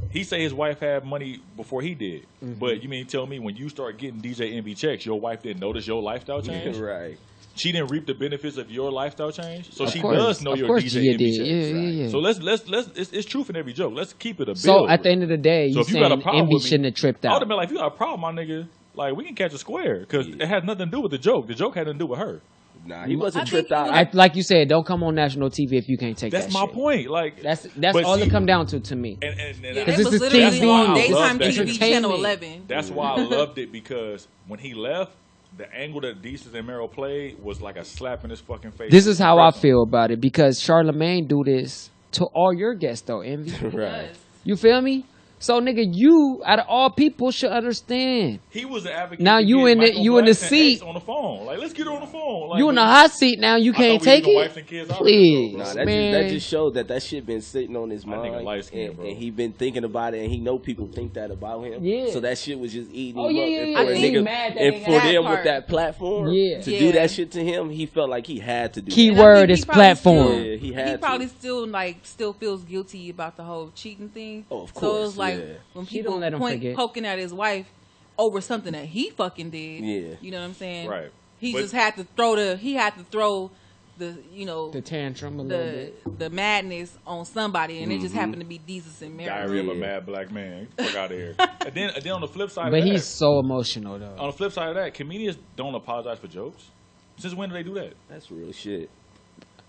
He said his wife had money before he did. Mm-hmm. But you mean tell me when you start getting DJ Envy checks, your wife didn't notice your lifestyle change? Right. She didn't reap the benefits of your lifestyle change. So Of she course. does know Of your course DJ Gia Envy did. checks. Yeah. So let's it's truth in every joke. Let's keep it a So bill. at the end of the day, So you if you got a saying problem Envy with me, shouldn't have tripped I would out. have been like, if you got a problem, my nigga, like we can catch a square because it had nothing to do with the joke. The joke had nothing to do with her. Nah, he wasn't I tripped think out. Like you said, don't come on national TV if you can't take That's that my shit. point. Like That's but all see, it come down to me. And Yeah, Because they this was is literally TV, on this is daytime TV entertainment. channel 11. That's why I loved it because when he left, the angle that Deezus and Mero played was like a slap in his fucking face. This is how I feel about it because Charlamagne do this to all your guests though, Envy. Right. You feel me? So nigga, you out of all people should understand. He was an advocate. Now to you get in the- Michael you in the Blackson seat. ex on the phone. Like let's get her on the phone. Like, You in the hot seat now. You I can't thought we take leaving wives it. and kids out. Please, Nah, man. that just showed that shit been sitting on his That nigga mind, light-skinned, bro. and he been thinking about it, and he know people think that about him. Yeah. So that shit was just eating Oh, him yeah, up. yeah, And yeah. for I a think nigga, mad that and ain't for that them part. with that platform, Yeah. to Yeah. do that shit to him, he felt like he had to do. Key that. And I word think he is probably platform. still- Yeah, he had to. probably still feels guilty about the whole cheating thing. Oh, of So course, it's like yeah. when She people don't let him forget. poking at his wife over something that he fucking did. Yeah. You know what I'm saying? Right. He But- just had to throw the The tantrum a little bit. the madness on somebody, and it just happened to be Deezus and Mero. Diary of a Yeah. mad black man. Get the fuck out of here. and then on the flip side But of that, he's so emotional though. on the flip side of that, comedians don't apologize for jokes. Since when do they do that? That's real shit.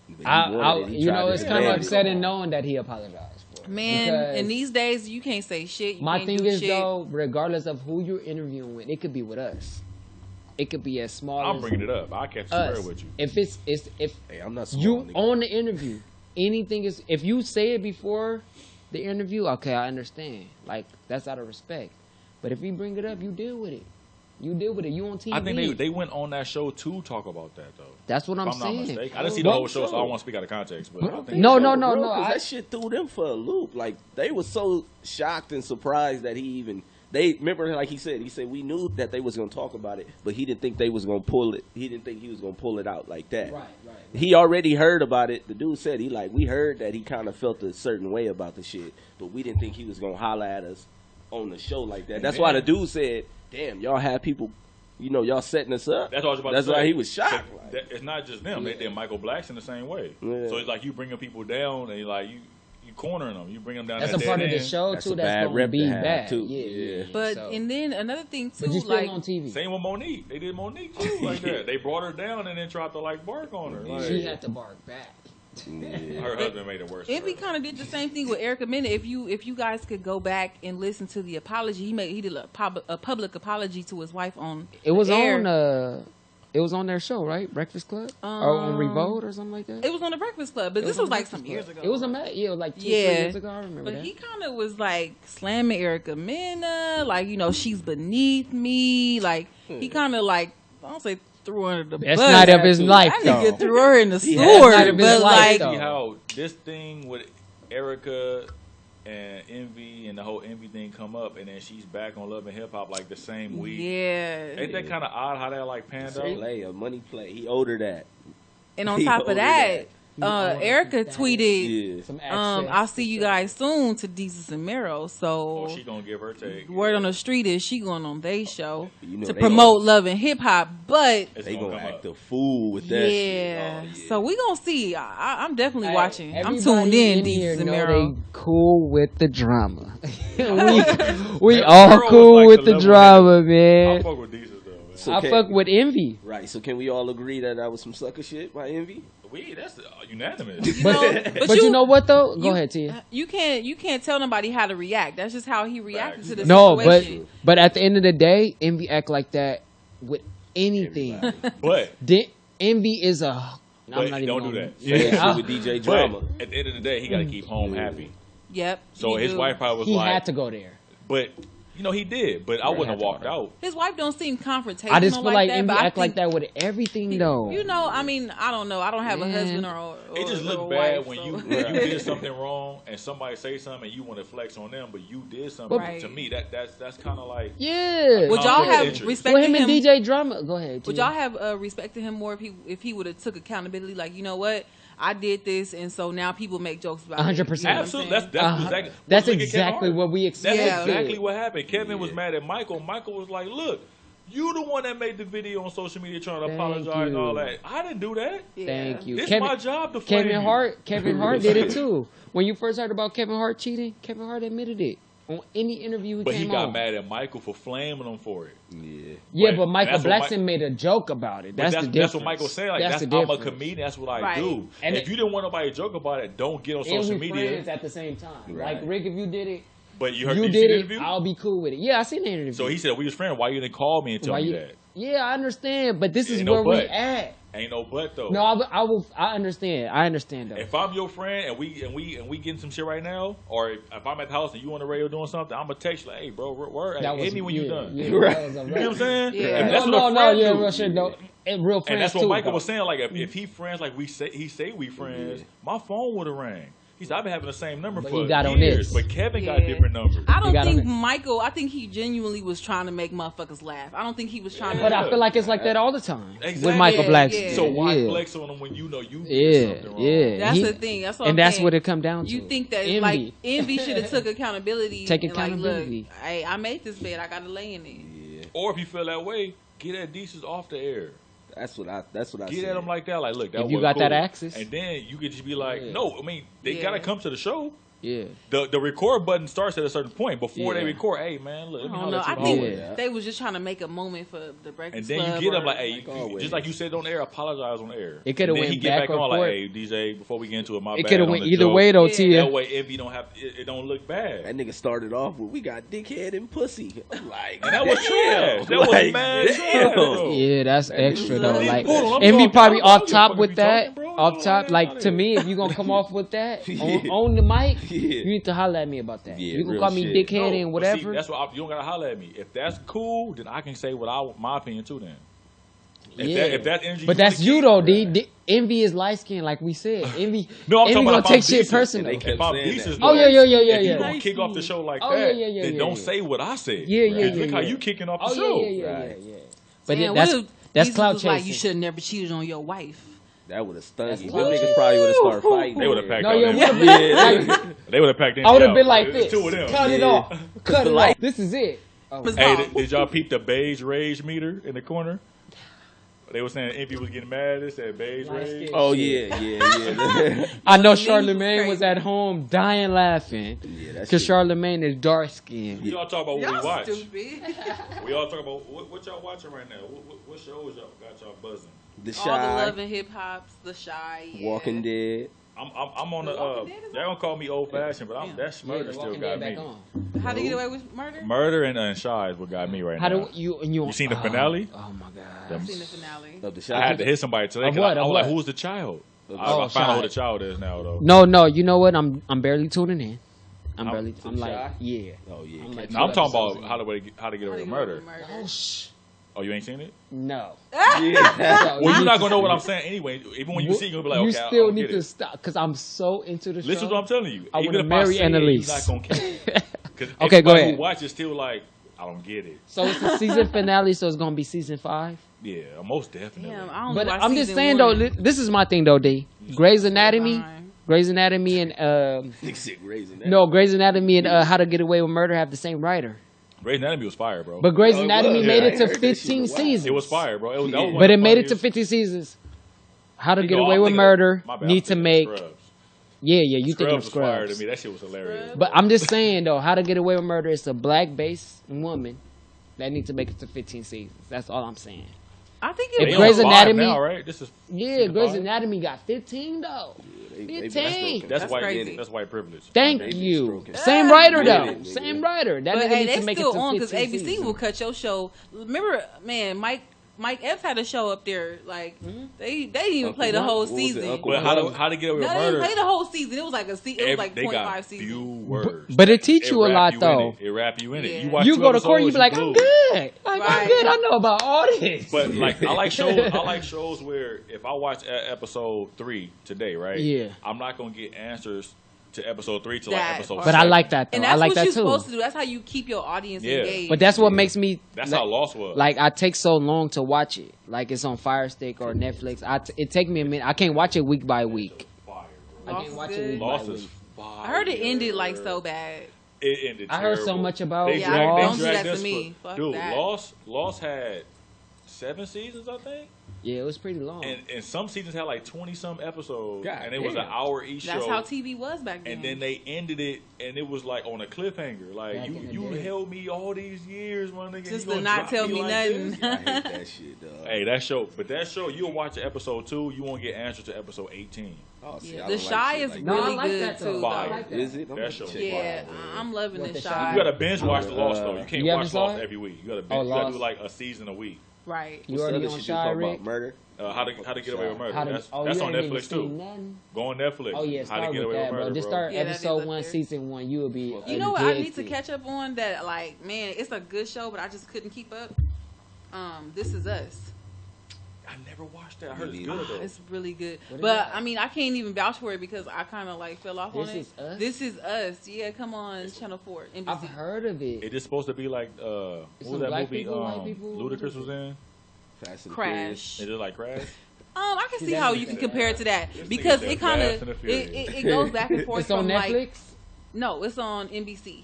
But he I, wanted it. He you tried know, to it's kind of stand it. upsetting knowing that he apologized for it. Man, Because in these days, you can't say shit. You my can't thing do is shit. though, regardless of who you're interviewing with, it could be with us. It could be as small I'm as bringing it up. I catch a us. square with you. If if Hey, I'm not small, you nigga. on the interview, anything is if you say it before the interview, okay, I understand. Like that's out of respect. But if you bring it up, you deal with it. You deal with it. You on TV. I think they went on that show to talk about that though. That's what I'm saying. saying. I didn't see the whole show, so I don't want to speak out of context. But I think No. That shit threw them for a loop. Like they were so shocked and surprised that he even. They remember, like he said, we knew that they was gonna talk about it, but he didn't think they was gonna pull it. He didn't think he was gonna pull it out like that. Right. He already heard about it. The dude said we heard that he kind of felt a certain way about the shit, but we didn't think he was gonna holler at us on the show like that. That's why the dude said, "Damn, y'all have people." Y'all setting us up. That's what I was about That's to say. why he was shocked. So it's not just them. They did Michael Blackson the same way. Yeah. So it's like you bringing people down and you cornering them. You bring them down. That's that a part dead of the end. show That's too. a That's bad gonna rep be to have, bad too. Yeah. But So- and then another thing too, but you still like on TV. Same with Monique. They did Monique too, like that. They brought her down and then tried to bark on her. Like, She had to bark back. her husband made it worse. for Envy her. kind of did the same thing with Erica Mena. If you guys could go back and listen to the apology, he did a public apology to his wife on. It was air. on. It was on their show, right? Breakfast Club, or on Revolt or something like that. It was on the Breakfast Club, but this was like some years ago. It was it was like 2-3 years ago. I remember But that. he kind of was like slamming Erica Mena, like she's beneath me. Like he kind of I don't say threw her under the That's bus. not of his life, That nigga though. threw her in the That's sword, not of his but life, like See how this thing with Erica and Envy and the whole Envy thing come up, and then she's back on Love and Hip Hop like the same week. yeah. Ain't that kind of odd how that panned out? A money play. He owed her that. And on He top of owed her that, owed Erica that. tweeted, Yeah. Some access "I'll see to you stuff. guys soon" to Desus and Mero. So Oh, she gonna give her take. word on the street is she going on they show to They promote Love and Hip Hop, but It's They gonna come act up. a fool with that yeah. shit. Oh, yeah. So we gonna see. I'm definitely Hey, watching. I'm everybody tuned in. here Desus and know Mero. they cool with the drama. we Mero all was cool like with the the level drama, I man. fuck with Desus though. So I can- fuck with Envy. Right, so can we all agree that was some sucker shit by Envy? That's unanimous. But you know what though? Go ahead, Tia. You can't tell nobody how to react. That's just how he reacted to the No, situation. but at the end of the day, Envy act like that with anything. But Envy is a. But not even don't do gonna- that. Same shit with DJ Drama. But at the end of the day, he got to keep home happy. Yep. So he his do. wife probably was He like, had to go there. but he did. But I wouldn't have walked out. His wife don't seem confrontational. I just feel like that, Envy but I act like think- that with everything though. I mean, I don't know. I don't have a Man. husband or It just or looked a bad wife, when so- you did something wrong and somebody say something and you want to flex on them, but you did something. Right. To me, that's kind of like Yeah. Would y'all conflict of have interest. respected With him and him? DJ Drama. Go ahead. Would Tia. y'all have respected him more if he would have took accountability? Like, you know what, I did this, and so now people make jokes about it. 100%. You know what I'm absolutely. saying? That's That's exactly. look at Kevin exactly Hart. what we That's expected. Yeah. exactly what happened. Kevin was mad at Michael. Michael was like, "Look, you the one that made the video on social media trying to Thank apologize and all you. that. I didn't do that. Yeah. Thank you. It's my job to flame Kevin you." Hart. Kevin Hart did it too. When you first heard about Kevin Hart cheating, Kevin Hart admitted it on any interview he But came he got on. mad at Michael for flaming him for it. Yeah. Yeah, but Michael that's what Blackson made a joke about it. But That's the difference. That's what Michael said. Like, that's that's the I'm a difference. comedian. That's what I Right. do. And If you didn't want nobody to joke about it, don't get on And social we media. friends at the same time. Right. Like Rick, if you did it, But you heard you you did see the it. interview? I'll be cool with it. Yeah, I seen the interview. So he said, we was friends. Why you didn't call me and tell Why me you- that? Yeah, I understand, but this is Ain't no where we but. at. Ain't no but though. No, I understand. I understand though. If I'm your friend and we getting some shit right now, or if I'm at the house and you on the radio doing something, I'm gonna text you like, "Hey, bro, hit me when you done." Yeah, Right. that was a You know what I'm saying? Yeah. And that's no, what a no, friend yeah, do. real shit though. And real friends And that's what too, Michael though. was saying. Like, if he friends like he say we friends, my phone would have rang. He said, I've been having the same number But for he got on years, this. but Kevin got Yeah. different numbers. I don't got think him. Michael. I think he genuinely was trying to make motherfuckers laugh. I don't think he was trying But to. I feel like it's like that all the time Exactly. with Michael Yeah, Blackson. yeah. So why yeah. flex on him when you know you did Yeah, something wrong? yeah. That's He- the thing. That's what and I'm that's saying. what it come down to. You think that Envy. like Envy should have took accountability. Take and, accountability. Like, look, hey, I made this bed. I got to lay in it. Yeah. Or if you feel that way, get that Desus off the air. That's what I Get said. at him like that. Like, look, that If you wasn't got that cool. access. And then you could just be like, Yeah. no, I mean, they Yeah. gotta come to the show. Yeah. The record button starts at a certain point. Before they Yeah. record, hey man, look, I let me don't holler know. at you I in the think hallway. Yeah. they was just trying to make a moment for the And Breakfast then Club you get or- up like, hey, always. just like you said on air, apologize on air. It coulda And then went he get back back or on like, forth. hey, DJ, before we get into it, my It bad. could have on went the either joke. way though, Yeah. Tia. That way, Envy don't have it don't look bad. That nigga started off with, we got dickhead and pussy. I'm like, And that was damn. trash. That was Like, mad damn. trash, though. Yeah, that's extra though. Hold on, Like, Hold on, I'm Envy talking- probably I don't off give a top fuck with if you talking, that. bro. off top, like to me, if you gonna come off with that on the mic, you need to holler at me about that. You can call me dickhead and whatever. See, that's what you don't gotta holler at me. If that's cool, then I can say my opinion too. Then. If that energy, but that's you though, D. Envy is light skin, like we said. Envy, no, I'm Envy talking gonna about take shit personal. If I'm decent, yeah. If you gonna kick off the show like that, then don't say what I said. Look how you kicking off the show. Yeah. But damn, that's clout chasing. Like you should have never cheated on your wife. That would have stung you. Them niggas probably would have started fighting. They would have packed no, out. They would have packed in. I would have been like this. Two of them. Cut it off. Cut it off. This is it. Hey, did y'all peep the beige rage meter in the corner? They were saying Envy was getting mad. They said beige rage. Oh yeah. I know Charlamagne was at home dying laughing because Charlamagne is dark skinned. We all talk about what we watch. Stupid. We all talk about what y'all watching right now. What shows y'all got y'all buzzing? The All Shy, the Love and Hip Hops, The Shy, Walking Dead. I'm on the. Y'all gonna call me old fashioned, but that murder still got me. How to Get Away with Murder? Murder and Shy is what got me right now. How do you seen the finale? Oh my god! I've seen the finale. Of the Shy. I had to hit somebody today. Of what? I was Of like, what? "Who's the child?" I found Shy. out who the child is now, though. No. You know what? I'm barely tuning in. I'm like, Shy? yeah. Oh yeah. I'm like, No, I'm talking 2 about episodes how to get away with murder. in. Oh shh. Oh, you ain't seen it? No. Yeah. Well, you're not gonna know what I'm saying anyway. Even when you see it, you'll be like, okay, you I still don't need get to it. stop because I'm so into the show. Listen to what I'm telling you. I Even wanna if marry say it, Annalise. you're not gonna catch it. Okay, go ahead. Who watch it still like, I don't get it. So it's the season finale, so it's gonna be season 5. Yeah, most definitely. Damn, I don't But watch I'm just season saying 1. though, this is my thing though, D. Grey's Anatomy and Grey's Anatomy and How to Get Away with Murder have the same writer. Grey's Anatomy was fire, bro. But Grey's Anatomy was. made Yeah, it I to heard that shit 15 was wild. seasons. It was fire, bro. That was one But of it the made it to funniest- 50 seasons. How to Get No, Away I'm with thinking Murder my bad, need to I'm make. thinking Scrubs. Yeah, you think of Scrubs was fire to Scrubs. me. That shit was hilarious. But I'm just saying though, How to Get Away with Murder is a black-based woman that needs to make it to 15 seasons. That's all I'm saying. I think If it They Grey's on 5 Anatomy- now, right? This is Yeah, season Grey's 5? Anatomy got 15 though. 15. That's white. crazy. That's white privilege. Thank They you. stroking. Same writer though. Nigga. Same writer. That But nigga hey, needs they to make still it to on 15 because ABC seasons. will cut your show. Remember, man, Mike Epps had a show up there. Like they didn't even play the Uncle whole What was it, season. Uncle But how to get away No, with they didn't murder? play the whole season. It was like it was like They 0.5 got seasons. few words. But it teach you a wrap lot you in though. It wrap you in it. Yeah. You watch You 2 go to court, you be episodes, like, I'm glued. good. Like, I'm Right. good. I know about all this. But like I like shows. I like shows where if I watch episode 3 today, right? Yeah. I'm not gonna get answers to episode 3 to That like part. episode. But 7. I like that though. And I that's like what that you're too. supposed to do. That's how you keep your audience Yeah. engaged. But that's what makes me. That's how Lost was. Like I take so long to watch it. Like it's on Fire Stick or Netflix. It take me a minute. I can't watch it week by week. Fire, I Lost can't is watch good. it week Lost by is week. fire. I heard it ended like so bad. It ended. I heard so terrible. much about They Yeah, dragged- Lost. they don't do dragged that to us me. for- Fuck Dude, that. Lost had 7 seasons, I think. Yeah, it was pretty long. And some seasons had like 20-some episodes, God and it was an damn. hour each That's show. how TV was back then. And then they ended it, and it was like on a cliffhanger. Like Back in the you day. held me all these years, my nigga. Just you to gonna not drop tell me like nothing. this? I hate that shit, dog. Hey, that show, you'll watch episode 2, you won't get answers to episode 18. Oh, see, Yeah, I The don't like Shy shit is like No, I really like good that, though. too. Fire. though. I like that. Is it? I'm That gonna show check was it Yeah, out. I'm loving What, The The Shy. Shy? You gotta binge watch the Lost though. You can't You haven't watch saw Lost it? every week. You gotta Oh, binge. You gotta Lost. do like a season a week. Right. You What's the already other on shit you Shy, talking about? Rick? Murder? How to get away with murder. How to- That's oh, on you ain't even Netflix seen too. nothing? Go on Netflix. Oh yeah, How start to get with away that, with bro. murder, Just bro. start Yeah, that is episode up 1, there. season 1. You will be. You know what I need to addicted. catch up on that, like, man, it's a good show, but I just couldn't keep up. This Is Us. I never watched that. I heard it's Me good neither. though. It's really good. What is But that? I mean, I can't even vouch for it because I kind of like fell off This on it. Is Us? This Is Us. Yeah, come on, Channel 4, NBC. I've heard of it. It is supposed to be like what some was that black movie? people, white people? Ludacris was in. Fast and Crash. Is it like Crash? I can See, see that how nigga you can said compare it to that This because nigga it said kind Fast and the of Furious. it goes back and forth It's on from Netflix. like no, it's on NBC.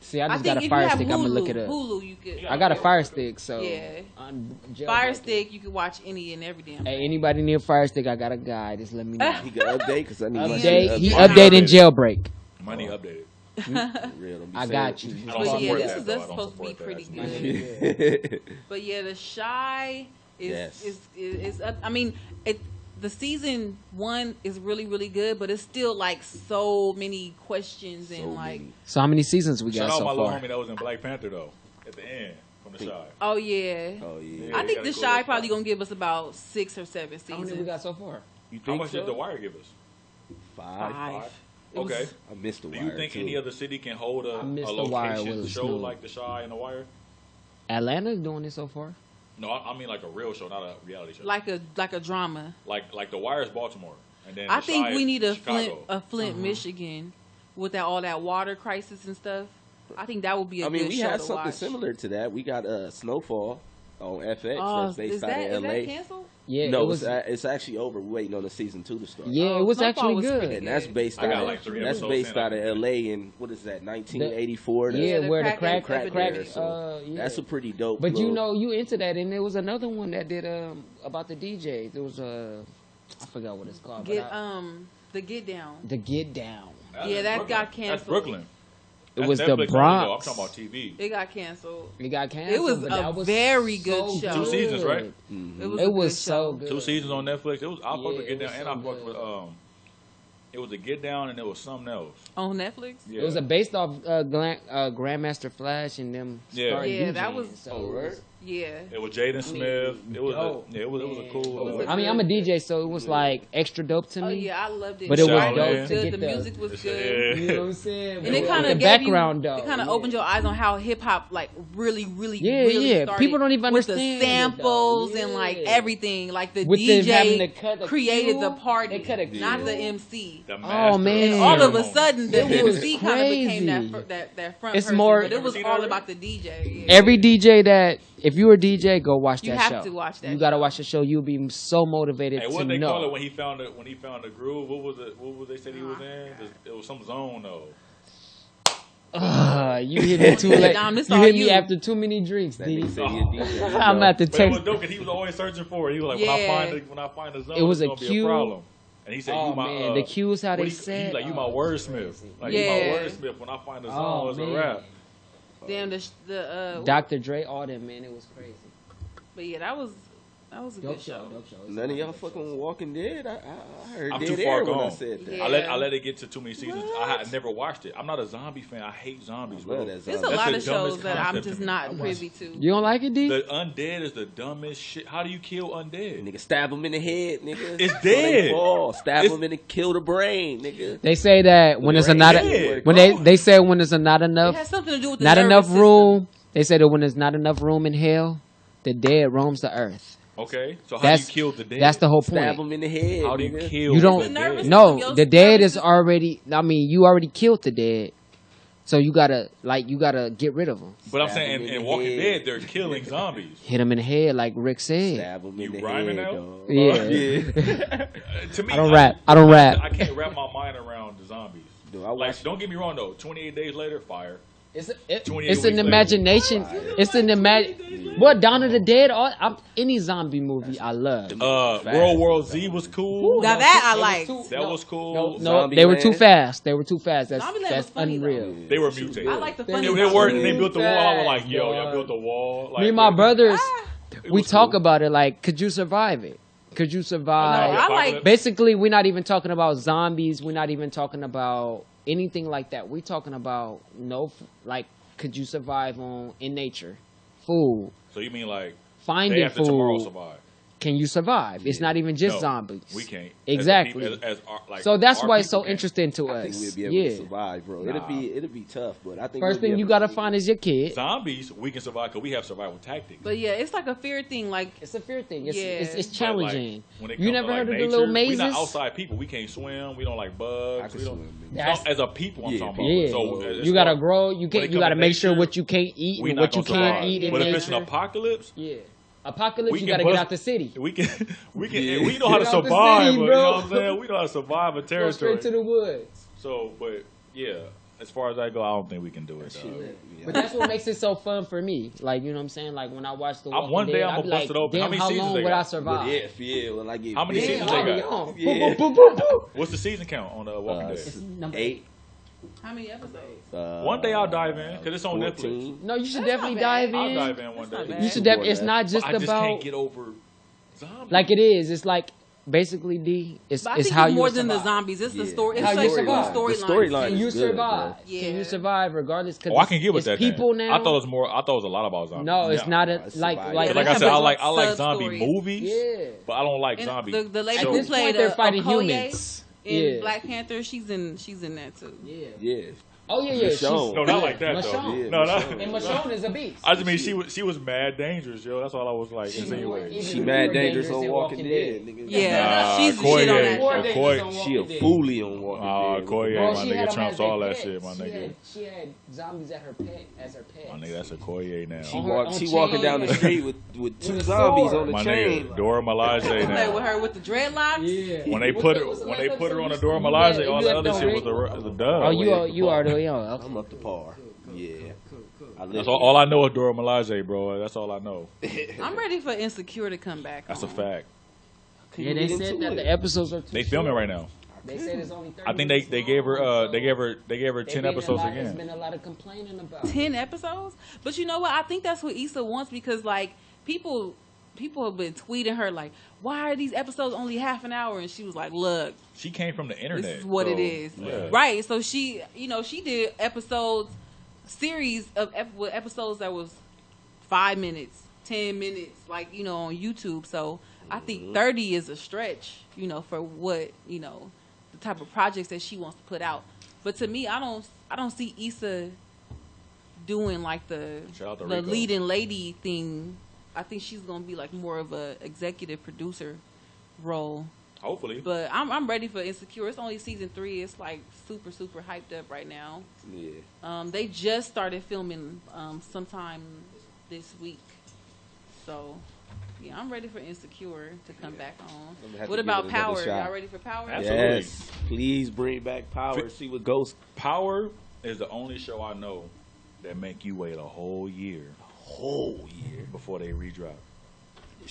See, I just think got a if Fire you have Stick. Hulu, I'm gonna look it up. Hulu, you could. I got a Fire Stick, so Yeah. I'm jailbroken. Fire Stick, you can watch any and every damn. Hey, anybody need a Fire Stick? I got a guy. Just let me know. He can update because I need my shit Update. He updated. updated jailbreak. Money updated. Real, don't be I saying got it. you. I don't But yeah, support this that, is though. I that's don't supposed to be support pretty that. good. But yeah, The Shy Yes. is up. I mean, the season 1 is really really good, but it's still like so many questions and So like many. So how many seasons we got Shout out so my little far? homie that was in Black Panther though. At the end from the Shy. oh yeah. Oh yeah. I you think gotta The go Shy look probably up. gonna give us about 6 or 7 How many we seasons. got so far? You think How much so? did The Wire give us? 5. Okay. I missed The Do Wire. you think too. any other city can hold a The Wire location was show smooth. like The Chi and The Wire? Atlanta's doing it so far. No, I mean like a real show, not a reality show. Like a drama. Like The Wire is Baltimore, and then I The think Chi we is need a Chicago. Flint, Michigan, with all that water crisis and stuff. I think that would be a I mean, good we show had to something watch. similar to that. We got Snowfall on FX. Oh, That's based is out that of LA. canceled? Yeah, No, it was. it's actually over. We're waiting on the season 2 to start. Yeah, Oh, it was Snowfall actually was good. pretty And that's based I got out like of 3 that's episodes based in. out of LA in what is that 1984? Yeah, the where the crack crack epidemic. there. So yeah. that's a pretty dope. But you little- know, you into that, and there was another one that did about the DJs. There was I forgot what it's called. The Get Down. The Get Down. Yeah, that Brooklyn. got canceled. That's Brooklyn. It That's was the Netflix only, though. Bronx. I'm talking about TV. It got canceled. It got canceled. It was but a that was very good so show. 2 seasons, right? It was, It a was good so show. good. 2 seasons on Netflix. It was. I fucked Yeah, with Get it Down, was and so I fucked with It was a Get Down, and it was something else. On Netflix. Yeah. It was based off Grandmaster Flash and them. Yeah. started Yeah, that DJing, was- so Oh, it right. was- Yeah. It was Jaden Smith. It was. dope. It was a cool. It was a I mean, I'm a DJ, so it was like extra dope to me. Oh yeah, I loved it. But it was Shaolin. dope to good. get The the music was It's- good. You know what I'm saying? And it kind the of background though. It kind of yeah. opened your eyes on how hip hop like really Yeah. started People don't even with understand the it, samples though. and like Yeah. everything. Like the With them having to DJ cut a created cue, the party, they cut a not cue. the MC. The Oh, master man. And all of a ceremony. sudden, the It was MC kind of became crazy. that front It's person, more- but it was Never seen all that about the DJ. Yeah. Every DJ that, if you're a DJ, go watch You that have show. to watch that You gotta show. watch the show. You'll be so motivated Hey, to what they know. call it when he found the groove? What was it? What was they said he was in? It was some zone though. You hit me too late. Dom, this You all hit me you. after too many drinks, That D. nigga said he a DJ. I'm at the But it text. was dope because he was always searching for it. He was like, Yeah. when I find the zone, It was it's a gonna be cue. a problem. And he said, Oh "You my man, the cues how what they he said. was like, you my oh, wordsmith. Like Yeah. you my wordsmith. When I find the zone, Oh, it's a man. rap." Damn, the Dr. Dre, all them, man, it was crazy. but yeah, that was a good show. Dope show. None of y'all fucking Walking Dead. I heard I'm dead too far air when I gone. said that. Yeah. I let it get to too many seasons. I had never watched it. I'm not a zombie fan. I hate zombies, I love bro. that There's a zombie. lot the of dumbest shows that I'm concept to just me. not privy to. You don't like it, D? The undead is the dumbest shit. How do you kill undead? Nigga, stab him in the head, nigga. It's So they dead. fall. Stab It's- him and kill the brain, nigga. They say that when there's a Brain not dead. when they say when there's a not It enough has something to do with the not nervous enough system. room. They say that when there's not enough room in hell, the dead roams the earth. Okay, so how That's do you kill the dead? That's the whole Stab point. him in the head. How do you nigga. kill? You don't- The nervous No, system, your the dead nervous is system. already. I mean, you already killed the dead, so you gotta get rid of them. But I'm Stab saying him in in the Walking head. Dead, they're killing zombies. Hit them in the head, like Rick said. Stab him in You the rhyming head, now? dog. Yeah. Yeah. To me, I don't rap. I don't rap. I can't wrap my mind around the zombies. Dude, I Like, watched don't get me wrong though. 28 days later, fire. It's 28 it's an weeks later. imagination. It's an What Dawn of the Dead? Any zombie movie I love. World War Z was cool. Now that I like. That was cool. No, Zombie they were too Land. fast. They were too fast. That's Zombie Land was funny, unreal. though. They were mutated. I like the They funny. They ones. worked and they Too built the wall. I was fast, like, yo, y'all dog. built the wall. Like, Me and my brothers, it we was talk cool. about it like, could you survive it? Could you survive? No, I like. Basically, we're not even talking about zombies. We're not even talking about anything like that. We're talking about could you survive in nature? Food, So you mean like finding day after tomorrow food. survive? Can you survive? It's not even just No, zombies. We can't. Exactly. So that's why it's so interesting to I us. think we'll be able Yeah. to survive, bro. Nah. It'll be tough, but I think First we'll be thing you able gotta to- find is your kid. Zombies, we can survive because we have survival tactics. But yeah, it's like a fear thing. Like It's a fear thing. It's Yeah. it's But, like, challenging. when it You comes never to, heard of nature, the little We mazes? not outside people. We can't swim. We don't like I bugs. can We don't. swim. That's- As a people, I'm Yeah, talking about. Yeah, So as you gotta far- grow. You when can't. it You come gotta to make sure nature, what you can't eat we and not what you gonna can't survive. eat in But if it's an nature. apocalypse, Yeah, apocalypse. we You can gotta get bust- out the city. we can Yeah. we know how to Get out the survive. city, but, you bro. know what I'm saying? We know how to survive a Go territory. straight to the woods. So, but yeah, as far as I go, I don't think we can do it. Shit, dog. yeah. But that's what makes it so fun for me. Like, you know what I'm saying? Like when I watch the Walking one day Dead, I'ma I be bust like, it open. damn, How many how seasons long they would got? I survive? But if yeah, when I get How many big, seasons Damn, they how got? long? Yeah. Boom, boom, boom, boom. What's the season count on the Walking It's Dead? Number 8. how many episodes? One day I'll dive in because it's on 14. Netflix. No, you should That's definitely not bad. dive I'll in. dive in one That's not day. bad. You should. Before It's that. not just But I just about can't get over zombies. like it is. It's like basically, D, it's But I think how it's you more survive. than the zombies. It's the story. It's How like you survive. the The storyline. storyline Can is you good, survive? bro. Yeah. Can you survive regardless? Cause Oh, I can get with that. people then. now. I thought it was a lot about zombies. No, it's not it's like survival. like Yeah, Like they I have said, I like like zombie sub-stories. movies. Yeah. But I don't like And zombie. the lady At who this played point, they're fighting Okoye humans. in Yeah. Black Panther, she's in that too. Yeah. Oh yeah. Michonne. No, not like that though. Michonne. Yeah, No, no. Michonne. And Michonne is a beast. I just mean she was mad dangerous, yo. That's all I was like insinuating. She mad dangerous on Walking Dead, nigga. Yeah, Nah, she's the shit on Koye. that. More show. dangerous Koye. on She a Walking Dead. foolie on Walking Dead. Koye, Bro, my she had nigga, them trumps as their all that pets. shit, my nigga. She had zombies as her pets. My nigga, that's a Koye now. She On her- walk, on she chain. walking down the street with two With a zombies sword. on the My chain. nigga, Dora Milaje Play with now. her with the dreadlocks. Yeah. When they put her on the Dora Milaje, all the other shit was a dub. Oh, you are the young. Okay. I'm up to par. Yeah. I live That's all I know is Dora Milaje, bro. That's all I know. I'm ready for Insecure to come back. That's a on. fact. Yeah, they said that the episodes are too They filming right now. They said it's only 30 I think minutes they long, gave her so they gave her 10 episodes There's again. been a lot of complaining about it. 10 episodes. But you know what? I think that's what Issa wants because like people have been tweeting her like, why are these episodes only half an hour? And she was like, look, She came from the internet. this is what so, it is. yeah. Right. So she did series of episodes that was 5 minutes, 10 minutes, like, on YouTube. So I think 30 is a stretch, for what, the type of projects that she wants to put out. But to me, I don't see Issa doing like the Shout out to the Rico. leading lady thing. I think she's gonna be like more of a executive producer role. Hopefully. But I'm ready for Insecure. It's only season 3. It's like super super hyped up right now. Yeah. They just started filming sometime this week. So yeah, I'm ready for Insecure to come back on. What about Power? Y'all ready for Power? Absolutely. Yes. Please bring back Power. See what Ghost. Power is the only show I know that make you wait a whole year before they redrop.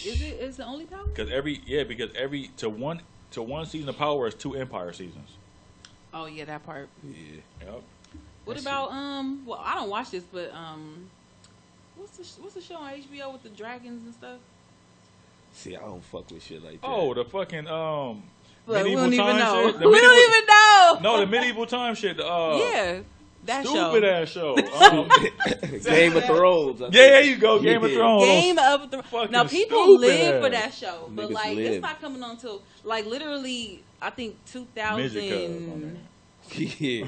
Is the only Power? Because every to one season of Power is 2 Empire seasons. Oh yeah, that part. Yeah. Yep. What about well, I don't watch this, but what's the show on HBO with the dragons and stuff? See, I don't fuck with shit like that. Oh, the fucking Look, we medieval don't even time know. shit. We don't even know. No, the medieval time shit. Yeah, that Stupid show. ass show. Game of Thrones. Yeah, there you go. Game of Thrones. Game of Thrones. Fucking Now people stupid live ass. for that show, but Niggas like live. it's not coming on till like literally I think 2000. Midget cuz on Yeah.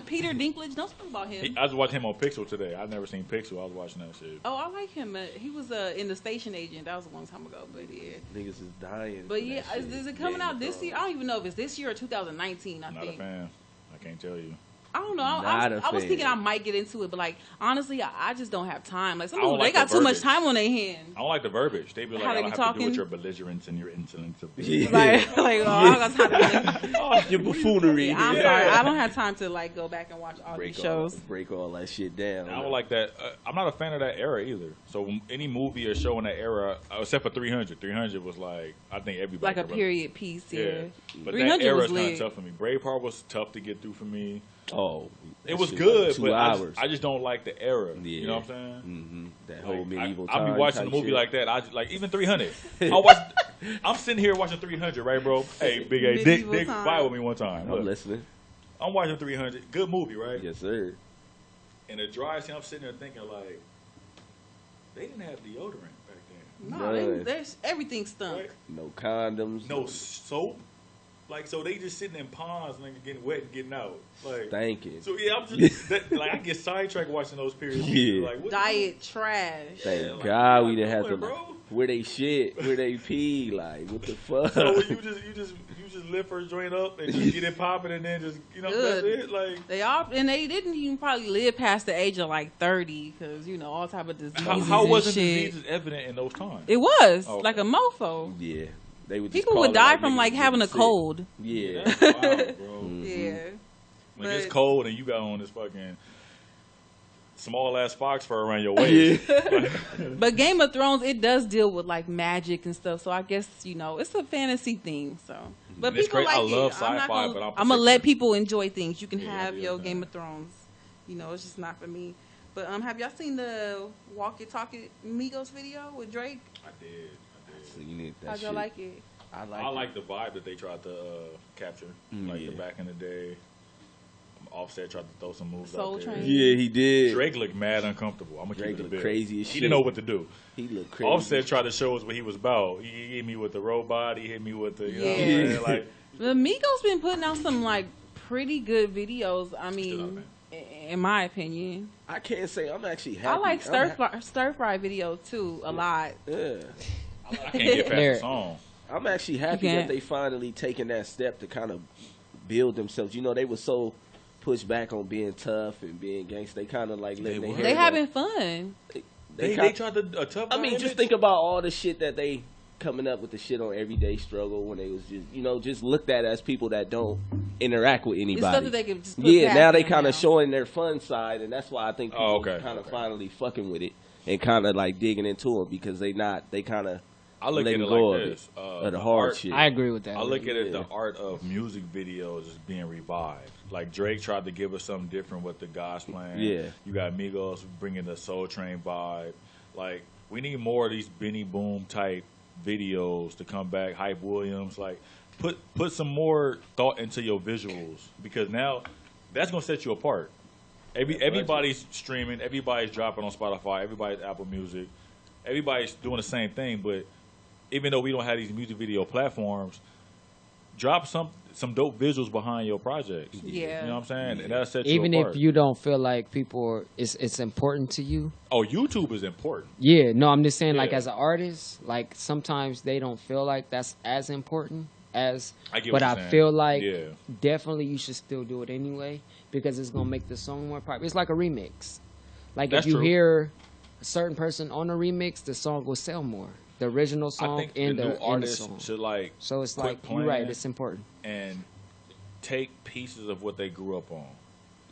Peter Dinklage. Don't speak about him. I was watching him on Pixel today. I've never seen Pixel. I was watching that shit. Oh, I like him. He was in the Station Agent. That was a long time ago, but yeah. Niggas is dying. But for yeah, that shit. is it coming Game out of this year? I Thrones. don't even know if it's this year or 2019. I Not a think. fan. I can't tell you. I don't know. Not I a was thinking fan. I might get into it, but like honestly, I just don't have time. Like some I don't people, they like got the too much verbiage. time on their hands. I don't like the verbiage. They be like, How I they don't be have to do talking? with your belligerence and your insolence. Yeah. Like I don't got time to. Your buffoonery. I'm Yeah. sorry, I don't have time to like go back and watch all these shows. Break all that shit down. I don't like that. I'm not a fan of that era either. So any movie or show in that era, except for 300. 300 was like, I think everybody. Like a could relate. period piece, yeah. But 300 that era was is kind lit. of tough for me. Braveheart was tough to get through for me. Oh, It was shit good, like 2 but hours. I just don't like the era. Yeah. You know what I'm saying? That whole Like, medieval I'll time. be watching a type movie shit. like that. Like even 300. I'm sitting here watching 300, right, bro? Hey, Big A, Medieval Dick, time. fire with me one time. I'm Look, listening. I'm watching 300. Good movie, right? Yes, sir. And the dry scene, I'm sitting there thinking like, they didn't have deodorant back then. No, None. there's everything stunk. Right? No condoms. No soap. Like, so they just sitting in ponds and getting wet and getting out. Like, Thanking. so yeah, I'm just like I get sidetracked watching those periods. Yeah. Like, what Diet trash. Thank like, God what we didn't you have to doing, like, bro? where they shit, where they pee, like what the fuck. So you just lift her joint up and just get it popping and then just Good. that's it. Like They didn't even probably live past the age of like 30 because all type of diseases. how and wasn't shit. diseases evident in those times? It was Oh, like a mofo. Yeah, they would. Just People call would it die like from niggas like having a getting sick. cold. Yeah, That's wild, bro. Yeah, When it's But- cold and you got on this fucking small ass fox fur around your waist. but Game of Thrones it does deal with like magic and stuff. So I guess it's a fantasy thing. So, but And it's people great. I like love it. I'm not sci-fi, gonna, but I'm I'm gonna let particular. people enjoy things. You can Yeah, have yeah, your man. Game of Thrones. It's just not for me. But have y'all seen the Walkie Talkie Migos video with Drake? I did. so you need that How'd shit. y'all like it? I like the vibe that they tried to capture, like the back in the day. Offset tried to throw some moves Soul out there. Train. Yeah, he did. Drake looked mad uncomfortable. I'm gonna Drake keep it looked a bit. crazy as He shit. didn't know what to do. He looked crazy. Offset tried to show us what he was about. He hit me with the robot. He hit me with the, you know what I'm Yeah. saying? Like, The Migos been putting out some like pretty good videos. I mean, in my opinion, I can't say I'm actually happy. I like stir fry videos too a lot. Yeah. I can't get past the song. I'm actually happy that they finally taking that step to kind of build themselves. You know, they were so pushed back on being tough and being gangster. They kind of like letting their hair They go. having fun. They tried to tough. I mean, just think about all the shit that they coming up with the shit on Everyday Struggle when they was just, you know, just looked at as people that don't interact with anybody. It's stuff that they can just put now they past kind them of showing their fun side, and that's why I think people kind of finally fucking with it and kind of like digging into it because they kind of I look at it go like of this. of the hard shit. I agree with that. I look at it the art of music videos is being revived. Like Drake tried to give us something different with the Gosplan. Yeah. You got Migos bringing the Soul Train vibe. Like we need more of these Benny Boom type videos to come back. Hype Williams, like put some more thought into your visuals because now that's gonna set you apart. Everybody's streaming, everybody's dropping on Spotify, everybody's Apple Music, everybody's doing the same thing. But even though we don't have these music video platforms, drop some dope visuals behind your projects. Yeah. You know what I'm saying? And that'll set you Even apart. if you don't feel like people it's important to you. Oh, YouTube is important. Yeah, no, I'm just saying like Yeah. as an artist, like sometimes they don't feel like that's as important as I get but what you're I saying. feel like Yeah. definitely you should still do it anyway because it's gonna make the song more popular. It's like a remix. Like That's if you true. hear a certain person on a remix, the song will sell more. The original I song think and the new the artists song. should like So it's quit like you're right, playing it's important. and take pieces of what they grew up on.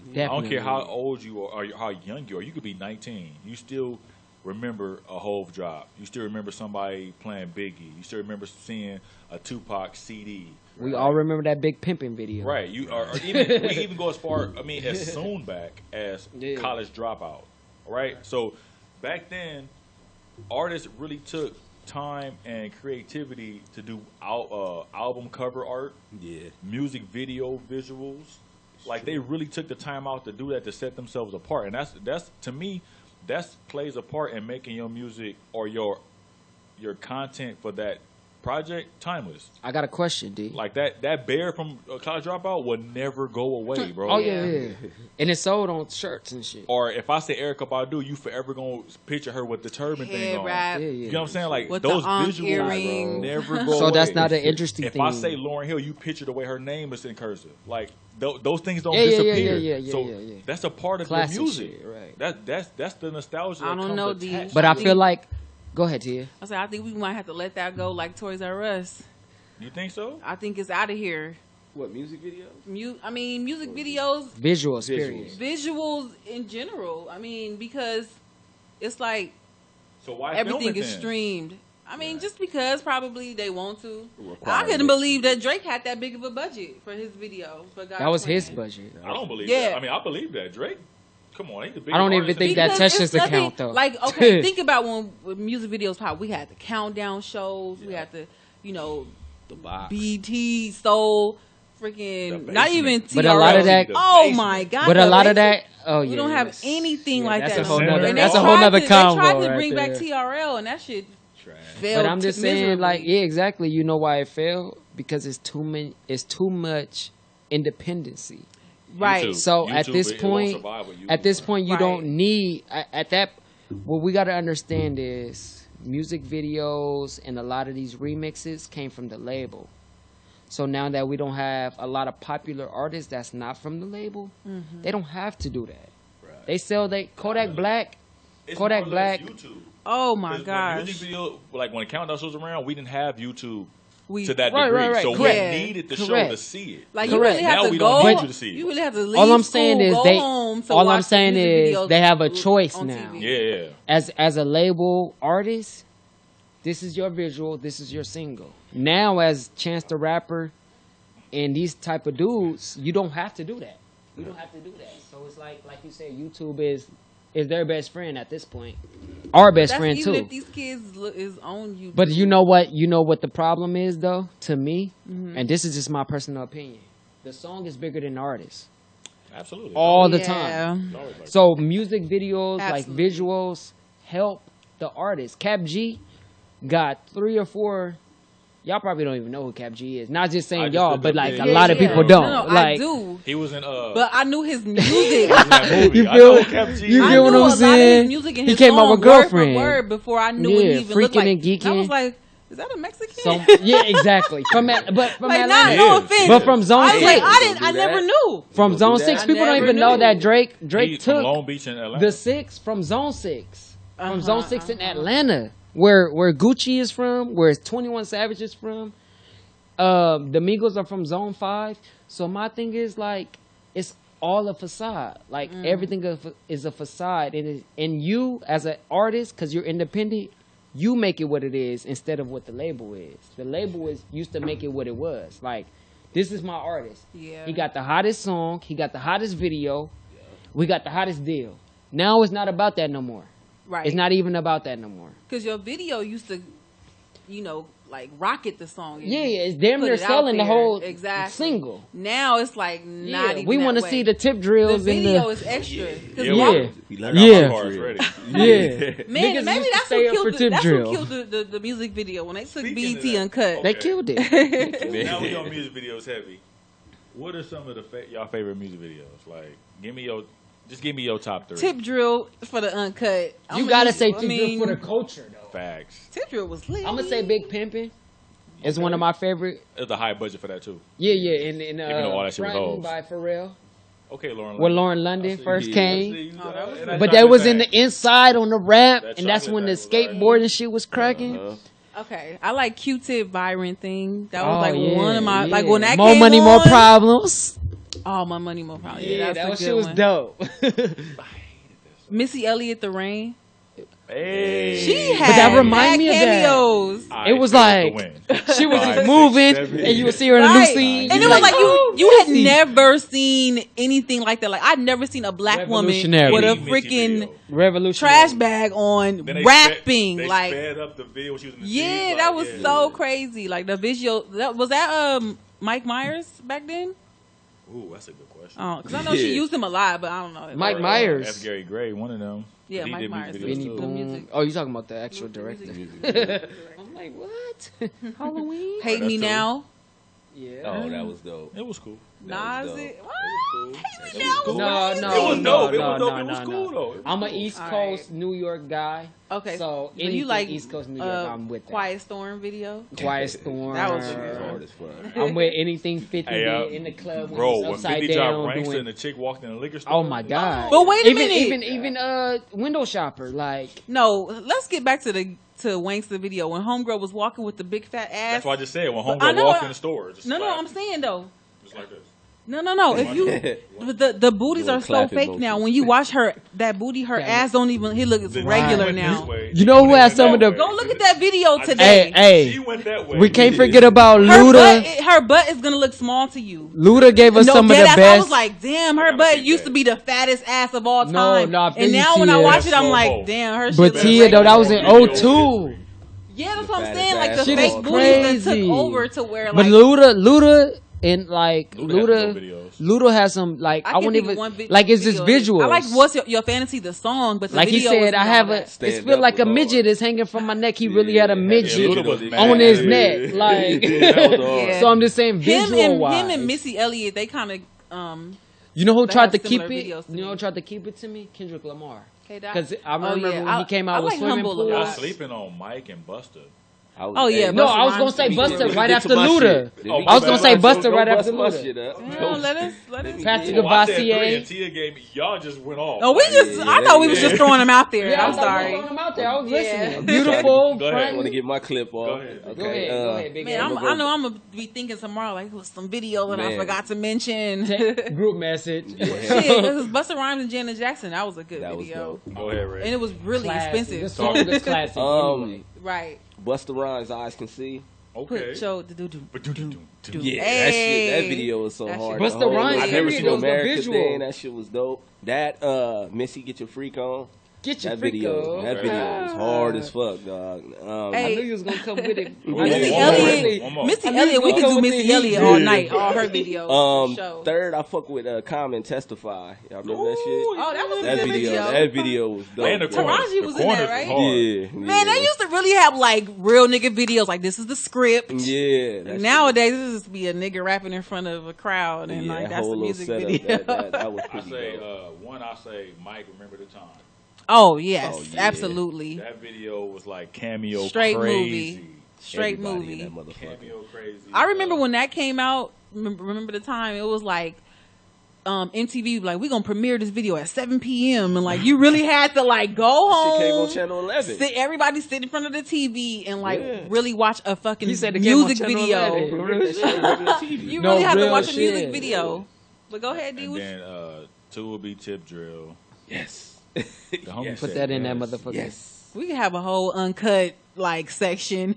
Definitely. I don't care how old you are or how young you are. You could be 19. You still remember a Hove drop. You still remember somebody playing Biggie. You still remember seeing a Tupac CD. We all remember that Big Pimpin' video. Right. You or even we even go as far. I mean, as soon back as College Dropout. Right. So back then, artists really took time and creativity to do album cover art, music video visuals. Like they really took the time out to do that to set themselves apart, and that's to me, that plays a part in making your music or your content for that project timeless. I got a question, D. Like that bear from College Dropout would never go away, bro. Oh yeah. And it's sold on shirts and shit. Or if I say Erykah Badu, you forever gonna picture her with the turban thing on. wrap. You know what I'm saying? Like With those the Ankh visuals earring. never go So away. that's not an interesting if thing. I say Lauryn Hill, you picture the way her name is in cursive. Like those things don't Yeah, disappear. yeah. So that's a part of Classic the music. shit, right. That's the nostalgia. I that don't comes know, attached. D. But I feel like go ahead, Tia. I think we might have to let that go like Toys R Us. You think so? I think it's out of here. What, music videos? Music videos, Visuals, period. visuals in general. I mean, because it's like So why everything film it is then? streamed. I mean, just because probably they want to. I Requirements. couldn't believe that Drake had that big of a budget for his video. For God's That was Plan. his budget. I don't believe Yeah. that. I mean, I believe that Drake. Come on, he's the biggest I don't even artist think in that Because touches it's the nothing- count though. Like, okay, think about when music videos pop. We had the countdown shows. We had the, The box. BT Soul, freaking, The not basement. even TRL. But a lot of that- Oh my God! But a the lot of basement. that, oh yeah, We don't have yes. anything Yeah, like that's that. a whole no more. nother- And that's they a whole tried nother to- combo They tried to right bring back there. TRL, and that shit failed. But I'm just saying, miserably. like, yeah, exactly. You know why it failed? Because it's too many. It's too much independency. Right. YouTube. So at YouTube, this it won't point, survive with YouTube, at this man. point, you Right. don't need at that. What we got to understand is music videos and a lot of these remixes came from the label. So now that we don't have a lot of popular artists that's not from the label, they don't have to do that. Right. They sell Kodak Black. It's Kodak more or less Black. YouTube. Oh my 'Cause gosh. when music video, like when Countdown shows around, we didn't have YouTube We to that Right, degree, right, right. so Correct. we needed the show Correct. to see it. like Correct. you really have Now to we go. don't need you to see it. You really have to leave All I'm school, saying is go they. home to All I'm watch the saying music is videos they have a choice on now. TV. Yeah. As a label artist, this is your visual, this is your single. Now as Chance the Rapper and these type of dudes, you don't have to do that. You don't have to do that. So it's like you said, YouTube is is their best friend at this point. Our best friend even too. if these kids is on YouTube. But you know what? You know what the problem is though, to me? And this is just my personal opinion. The song is bigger than the artist. Absolutely. All the time. So music videos, like Absolutely. visuals, help the artist. Cap G got 3 or 4. Y'all probably don't even know who Cap G is. Not just saying y'all, but like a lot of people don't. No, like, I do. He was in But I knew his music. that movie. You I know feel- Cap G. you I get knew what a I'm lot of saying? his music and He his came out song with word for Girlfriend. word before I knew Yeah, what he even looked Freaking like. and Geeking. I was like, is that a Mexican? So yeah, exactly. From like, Atlanta. not no offense. But from Zone I was like, 6. I never knew. From Don't Zone do 6, that. people I don't never even know knew. that Drake He's from took Long Beach in Atlanta. the 6 from Zone 6. From Zone 6 in uh-huh. Atlanta. Where Gucci is from, where 21 Savage is from. The Migos are from Zone 5. So my thing is like, it's all a facade. Like everything is a facade. And you as an artist, because you're independent, you make it what it is instead of what the label is. The label used to make it what it was. Like, this is my artist. Yeah. He got the hottest song. He got the hottest video. We got the hottest deal. Now it's not about that no more. Right. It's not even about that no more. Because your video used to, like rocket the song. and Yeah, it's damn put near it out selling the there. whole Exactly. single. Now it's like not even we that want to way. see the tip The drills in video the. is extra. 'Cause Yeah, Rock- We I learned got Yeah. my cards ready. Yeah. Man, Niggas maybe used to that's stay what up for killed, tip that's drill. what killed the music video when they took Speaking of BET that, Uncut. They okay. killed it. Now we on music videos heavy. What are some of y'all favorite music videos? Like, give me your top 3. Tip drill for the uncut. You gotta say tip drill for the culture though. Facts. Tip drill was lit. I'm gonna say Big Pimpin'. It's one of my favorite. It's a high budget for that too. Yeah, and Even though all that shit was Frontin' hoes. by Pharrell. Okay, Lauren. When Lauren London first came. that But that was in the inside on the rap, That and that's chocolate when the bag was skateboard and shit was cracking. Okay, I like Q-Tip Byron thing. That Oh, was like yeah, one of my yeah. like when that More came money, on, more problems. Oh, my money, more problems. Yeah, that's that a was, good shit was one. dope. Missy Elliott, The Rain. Hey. She had that remind mad me of that. cameos. I It was expect like to win. she was 5, just 6, moving, 7. and you would see her in a new Right. scene. And you'd it be was like "Oh, you had Missy." never seen anything like that. Like I'd never seen a black woman Revolutionary. with a Any Missy freaking video. revolutionary trash bag on Then they rapping. They like sped up the video when she was in the yeah, scenes, that like, was yeah. so crazy. Like the visual. Was that Mike Myers back then? Ooh, that's a good question. Oh, because I know she Yeah. used him a lot, but I don't know. Mike Or, Myers. F. Gary Gray, one of them. Yeah, He Mike did music Myers. videos, Benny too. The Boom. music. Oh, you talking about the actual director? Music. I'm like, what? Halloween? Hate Me That's Now. Yeah. Oh, that was dope. It was cool. That was Nas. dope. It- That What? was Hate cool. Me Now. cool. No, was no, It was no, dope. It no, was dope. no, It was no, cool, no. though. It was I'm an cool. East All Coast New York guy. Okay, So you anything like East Coast New York, I'm with that. Quiet Storm video. Quiet Storm. That was It was good. hard as fuck. I'm with anything 50 Hey, did in the club when Bro, he's when upside 50 down dropped Rankster doing. and the chick walked in the liquor store. Oh my god! But wait a even, minute. even window shopper like No, let's get back to Wankster video when Homegirl was walking with the big fat ass. That's what I just said. When But I Homegirl know walked I- in the store. Just No, clap. I'm saying though. Just like this. No. If you the booties Doing are so clapping fake motions. now. When you watch that booty, her ass don't even. He looks Then regular she went now. this way. You know who She has went some that of the- way. Go look at that video I today. hey She went that way. we can't forget about Her Luda. butt is gonna look small to you. Luda gave us No, some of the deadass, I best. was like, damn, her gotta butt see used that. to be the fattest ass of all No, time. no, I feel and you, now when I Tia. watch it, I'm Slow-mo. like, damn, her shit But looks Tia though, that was in Video 02. Yeah, that's what I'm fattest saying. Like the ass Shit fake is booties that crazy. took over to where But like Luda and like Luda has Luda, no videos. Luda has some like I can't won't think of even one like it's just video. visuals. I like What's Your Fantasy, the song, but the Like he video said, wasn't I all have a. that. It Stand feel up like a was midget hard. is hanging from my neck. He really had a midget Luda was mad. on his Yeah. neck. Like, That was hard. Yeah. so I'm just saying him visual wise. and Missy Elliott, they kind of You know who they tried have to keep similar it? videos to You know me. who tried to keep it to me? Kendrick Lamar. K-Dot. Because I remember yeah. when he came out I with like Swimming Humble a Pool. lot. Y'all sleeping on Mike and Buster. Oh, yeah, No, Busta I was gonna Rhymes say to me. Buster Let right me after get to my Luda. shit. I was gonna say Buster Don't right bust after my Luda. shit up. Yeah, let us. Patrick Oh, I said Gavassier. 3 and Tia gave me. Y'all just went off. Oh, we just. Yeah, I thought we was yeah. just throwing them out there. Yeah, I I'm thought we sorry. throwing him out there. I was Yeah. listening. Beautiful. Go ahead. I Frank. want to get my clip off. Go ahead. Go ahead, big Man, man. I know I'm gonna be thinking tomorrow like it was some video that I Man. forgot to mention. Group message. Yeah. Shit, it was Busta Rhymes and Janet Jackson. That was a good That was video, dope. Go ahead, Ray. and it was really Classic. The expensive. song is classic. Anyway. Right. Busta Rhymes' Eyes Can See. Okay. Put your Yeah, Hey. that video was so hard. What's the whole rhyme? little I never seen the America visual. thing, that shit was dope. That Missy Get Your Freak On. Get your That freak video, on. that video was hard as fuck, dog. Hey. I knew you was gonna come with it. Missy One Elliott. more. Missy I knew Elliott. you We gonna can come do with Missy the Elliott heat. all night. All her videos. for sure. Third, I fuck with Common Testify. Y'all remember that shit? Oh, that was a That good video. That video was dope. And the bro. corners. Taraji The was in that, corners right? hard. Yeah, Man, they used to really have like real nigga videos. Like this is the script. Yeah. that Nowadays, this is just be a nigga rapping in front of a crowd, and like that that's whole the little music setup, video. That was I pretty say dope. I say Mike, remember the time. Oh yes, Oh, yeah. absolutely. That video was like cameo Straight crazy. movie. Straight Everybody in movie. that motherfucker. Cameo crazy. I remember when that came out. Remember the time? It was like MTV like we gonna premiere this video at 7 p.m. and like you really had to like go home. Shit came on Channel 11. Everybody sit in front of the TV and like Yeah. really watch a fucking You said it came on music Channel video. 11. That shit was on TV. You No, really have to real watch a shit. music video. But go ahead, D. And What then two will be Tip Drill. Yes. The homie Yes. Put said that in that yes. motherfucker. Yes. we can have a whole uncut like section.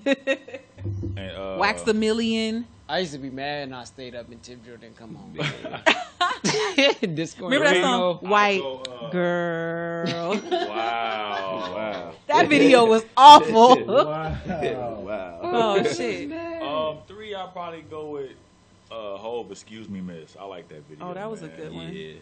And, Wax a Million. I used to be mad and I stayed up and Tip Drill didn't come home. Discord. Remember that you song, know? White Also, Girl? Wow. Wow. That video was awful. Wow. Oh shit. Three, I'll probably go with Hove, Excuse Me Miss. I like that video. Oh, that was a man. good one. Yeah.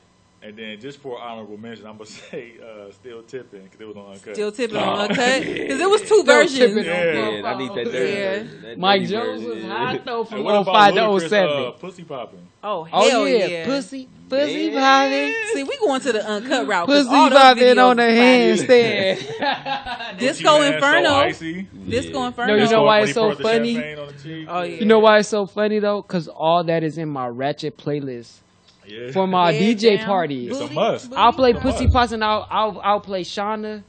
And then just for honorable mention, I'm gonna say Still Tipping because it was on Uncut. Still tipping on uncut because it was two versions. tipping Yeah. Yeah, I need that Yeah. third version. That Mike dirty Jones was version. hot though And from what about 05 to Ludacris, 07. Pussy Popping. Oh hell Oh yeah, yeah. pussy Yeah. popping. See, we going to the uncut route. 'cause Pussy all those popping videos on the is fire. handstand. Disco Man, Inferno. So icy. Disco Yeah. Inferno. No, you know why it's so When he poured the funny? champagne on the cheek. Oh yeah. You know why it's so funny though? Cause all that is in my ratchet playlist Yeah. for my Yeah, DJ damn. parties. It's a Booty, must. booty. I'll play It's a Pussy must. Pots and I'll play Shauna.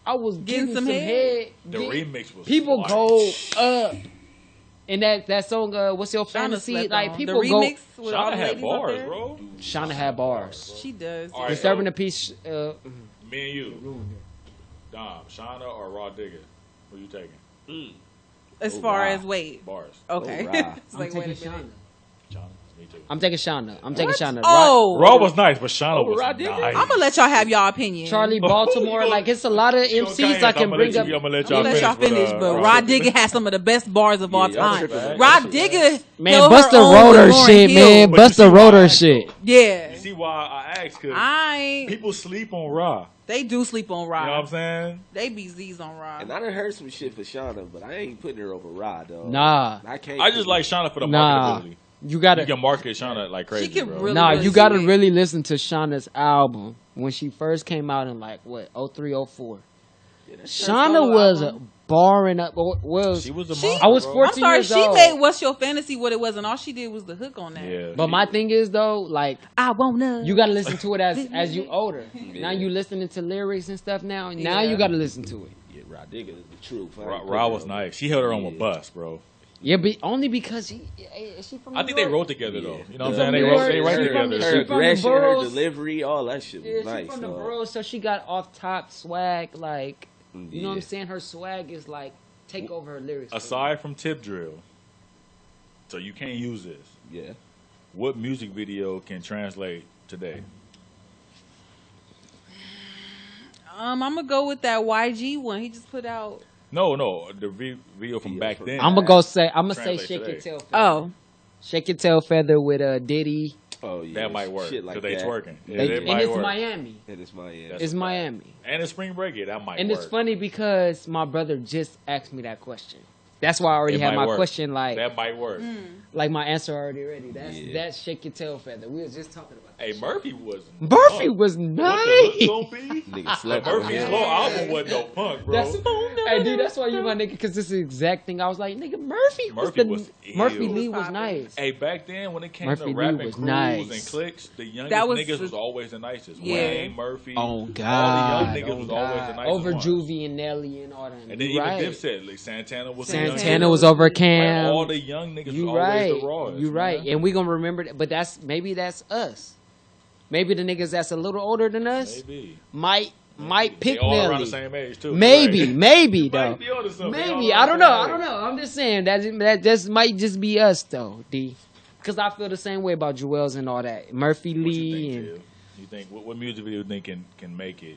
I was getting some head. The remix was People fire. go up. And that song, What's Your Shauna Fantasy? slept Like on. people the go. remix with all Shauna the had ladies up bars, there. bro. Shauna had bars. She does. All right, Disturbing so the Peace. Me and you, Dom, Shauna or Raw Digger? Who you taking? As Oh, far wow. as weight. Bars. Okay. Oh, wow. It's like, wait a minute. Shauna. Me too. I'm taking Shauna. I'm taking Shauna. Oh, Raw was nice, but Shauna was Raw Digger? nice. I'm gonna let y'all have y'all opinion. Charlie Baltimore. Like it's a lot of MCs I can bring up. I'm gonna let I'm gonna let y'all finish, but Rod Digger has some of the best bars of all Yeah, y'all time. tripping. Rod Digger, Man, held bust her the own with rotor Lauryn shit, Hill. man. But Bust you the see why rotor I- shit. Yeah, You see why I asked? Cause I ain't. people sleep on Raw. They do sleep on Rod. You know what I'm saying? They be Z's on Rod. And I done heard some shit for Shauna, but I ain't putting her over Rod, though. Nah, I can't. I just like Shauna for the nah. marketability. You gotta. You can market Shauna like crazy, She can bro. really- Nah, really you gotta sweet. really listen to Shauna's album when she first came out in like what 03, 04. Shauna solo was album. barring up. Well, She was a She- monster, I was bro. 14 I'm sorry, years she old. made "What's Your Fantasy" what it was, and all she did was the hook on that. Yeah. But my thing is though, like I wanna. you gotta listen to it as you older. Now you listening to lyrics and stuff. Now Yeah. you gotta listen to it. Yeah, Rod Digger is the truth. I ain't Raw putting her was over. nice. She held her own with Bus, bro. Yeah, but only because is she from? I New think they York? wrote together though. You know what I'm Yeah. saying? They New wrote York, they write she from- together. Her she from the aggression, her boroughs. delivery, all that shit was Yeah, nice. she's from the dog. borough, so she got off top swag. Like you know what I'm Yeah. saying? Her swag is like take over her lyrics. Aside from Tip Drill, so you can't use this. Yeah. What music video can translate today? I'm gonna go with that YG one he just put out. No, the video from back then. I'm gonna say Translate shake today. your tail. Feather. Oh, Shake your tail feather with Oh Diddy. yeah. That might work. Shit like Cause they that. twerking. Yeah, They- that and might it's work. Miami. That is my yeah. That's It's a fact. Miami. And a spring break, yeah, that might And work. it's funny because my brother just asked me that question. That's why I already It had might my work. question like That might work. like my answer already ready. That's Yeah. that's shake your tail feather. We was just talking about that. Hey, Murphy was Murphy punk. was What nice. the hook gonna be? Nigga slept on Murphy's him. slow album wasn't no punk, bro. That's hey dude, that's why you my nigga because this is the exact thing I was like, nigga, Murphy was Murphy was ill. Murphy Lee was Poppin'. nice. Hey, back then when it came Murphy to Lee rapping was crews nice. and cliques, the youngest That was niggas the- was always the nicest. Yeah. Wayne, Murphy, Oh all God, the young niggas oh, was always the God. nicest Over ones. Juvie and Nelly and all that. And then You even right. Dipset, like Santana was the Santana Santana youngest. was over Like, Cam. all the young niggas You was right. always the rawest. You right. man. And we gonna remember that. But that's maybe that's us. Maybe the niggas that's a little older than us Maybe. might might pick They all around the Nelly. same age too. Maybe though. Might be onto something. Maybe I don't know. I'm just saying that just might just be us though, D. Because I feel the same way about Jewels and all that. Murphy What Lee you think, and Jill? You think what music video you think can make it?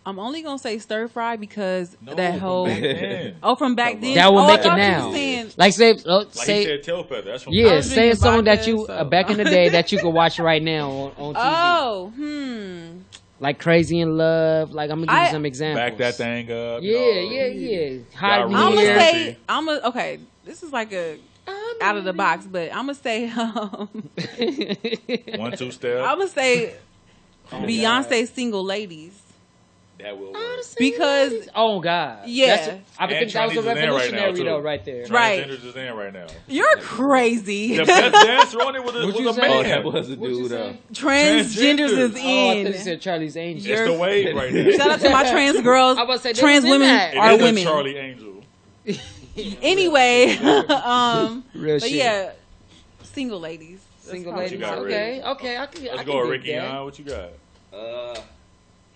I'm only gonna say stir fry because No, that from whole back then. from back then. that will I make it thought you now. were saying- Like say Like he said, Tail Feather. That's from yeah, was say a drinking song that vodka, you so- back in the day that you could watch right now on TV. Oh, Like Crazy in Love. Like I'm gonna give you some examples. Back that thing up. Yeah. Hot in I'm gonna here. say okay. This is like a out of the box, but I'm gonna say 1 2 step. I'm gonna say Beyonce Single Ladies That will work. because Oh God. Yeah. I And think that was a Chinese is in right now, revolutionary too. though, right there. Right. Transgenders is in right now. you're crazy. The best dancer on it was What'd a you say? man. Oh, that was a What'd you dude. say? Transgenders is Oh, I in. thought you said Charlie's Angel. It's the wave right now. Shout out to my trans girls. I was about to say, they Trans was in women that. are It is a women. Charlie Angel. Anyway, Real but shit. yeah, single ladies. That's Single probably ladies. you got, Okay. I can. Let's I go can with dig Ricky that. on. What you got?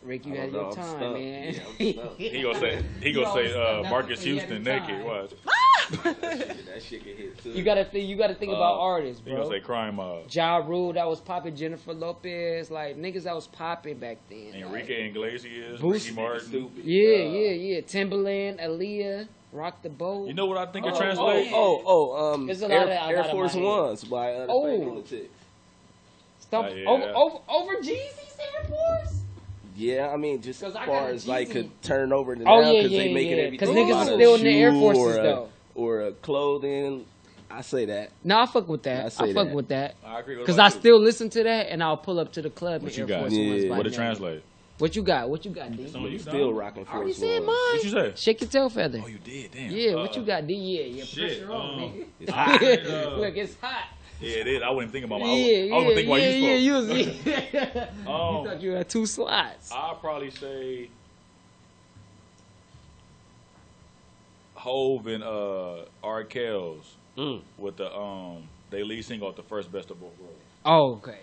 Rick, you I had don't know, your I'm time, stumped. man. Yeah, I'm stumped. He gonna say always stuck. Marcus That's what Houston he had in naked. time. Watch. That shit can hit too. You gotta think about artists, He gonna bro. say crime mob. Ja Rule, that was popping. Jennifer Lopez, like niggas that was popping back then. Enrique Iglesias, Boosie. Ricky Martin. Stupid. Yeah. Timberland, Aaliyah, Rock the Boat. You know what I think it Oh, translates? There's a lot of- Air a lot of Force my head. Ones by the Oh. Fake Lunatics. Stuff yeah. over Jeezy's Air Force. Yeah, I mean, just 'Cause as I far got a as like Jeezy. could turn over to Oh, now yeah, because they yeah, making yeah. everything 'Cause niggas out is of still in the Air shoe Forces, or though. or clothing. I say that. No, I fuck with I that. say I fuck that. with that. I agree with Because that I too. still listen to that, and I'll pull up to the club What in you Air got? Force Ones. Yeah. by What it now. translate? What you got? What you got, D? Some of you Still don't. rocking I already Force said Ones. mine. What you say? Shake your tail feather. Oh, you did. Damn. Yeah, what you got, D? Yeah, Shit. pressure on, nigga. It's hot. Look, it's hot. Yeah, it is. I wouldn't think about my. Yeah, I would think while you spoke. you was. You Um, thought you had two slots. I'll probably say Hove and R. Kells with the they lead single off the first Best of Both Worlds. Oh, okay.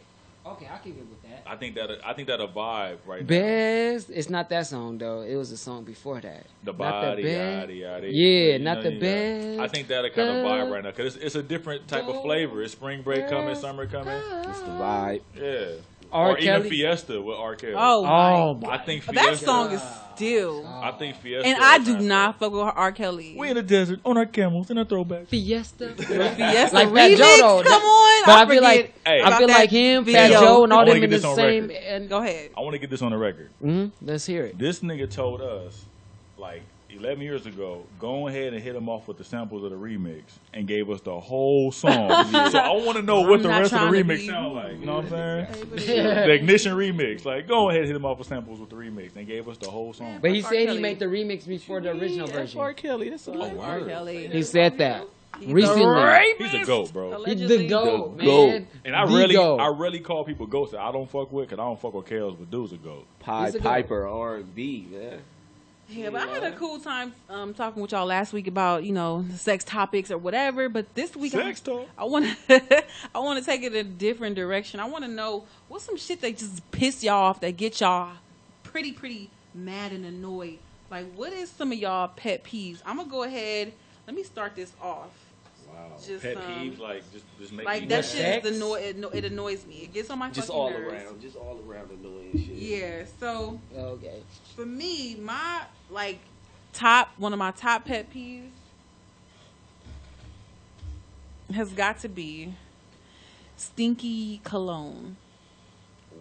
Okay, I can get with that. I think that a vibe right now. Best. It's not that song though. It was a song before that. The Not body, best. yada, yada. Yeah, You not know, the yeah. best. I think that'll kind of vibe right now because it's a different type of flavor. It's spring break coming, summer coming. It's the vibe. Yeah. R. Or even Kelly? Fiesta with R. Kelly. Oh, Oh, my. I think But Fiesta. that song is still. I think Fiesta. And I is do not not fuck with R. Kelly. We in the desert on our camels in a throwback. Fiesta. Fiesta Like Fat remix? Joe, though. Come on. But I feel like Hey. I feel about like that him, video. Fat Joe, and I all wanna them get in the this on same. record. And Go ahead. I want to get this on the record. let's hear it. This nigga told us, like 11 years ago, go ahead and hit him off with the samples of the remix and gave us the whole song. So I want to know what I'm the not rest of the trying to remix be sound like. You know what I'm saying? Yeah. The Ignition remix. Like, go ahead and hit him off with samples with the remix and gave us the whole song. But he R. said he Kelly. made the remix before the original That's version. R. Kelly. That's all. R. Kelly. He said that recently. He's a goat, bro. He's Allegedly. the GOAT, The GOAT. man. And I The GOAT. really call people goats that I don't fuck with because I don't fuck with Kels, but dude's a goat. Pied He's a Piper R&B, man. Yeah, but I had a cool time talking with y'all last week about, sex topics or whatever. But this week, Sex talk. I want to take it a different direction. I want to know what's some shit that just piss y'all off, that get y'all pretty mad and annoyed. Like, what is some of y'all pet peeves? I'm gonna go ahead. Let me start this off. Wow. Just, Pet peeves, like, just make Like me that mad. shit is it annoys me. It gets on my Just fucking all nerves. around. Just all around annoying shit. Yeah. So Okay. for me, my one of my top pet peeves has got to be stinky cologne.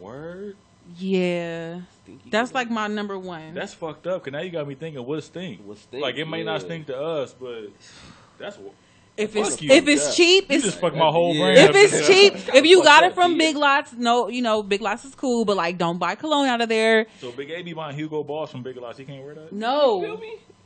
Word? Yeah. Stinky That's cologne. like my number one. That's fucked up, because now you got me thinking, what stink? What stink? Like, it may not Yeah. stink to us, but that's what... if fuck it's you. if it's cheap, You it's just fucked my whole Yeah. brain. if up. it's cheap, if you got it from Yeah. Big Lots, no, Big Lots is cool, but like don't buy cologne out of there. So Big A be buying Hugo Boss from Big Lots, he can't wear that? No.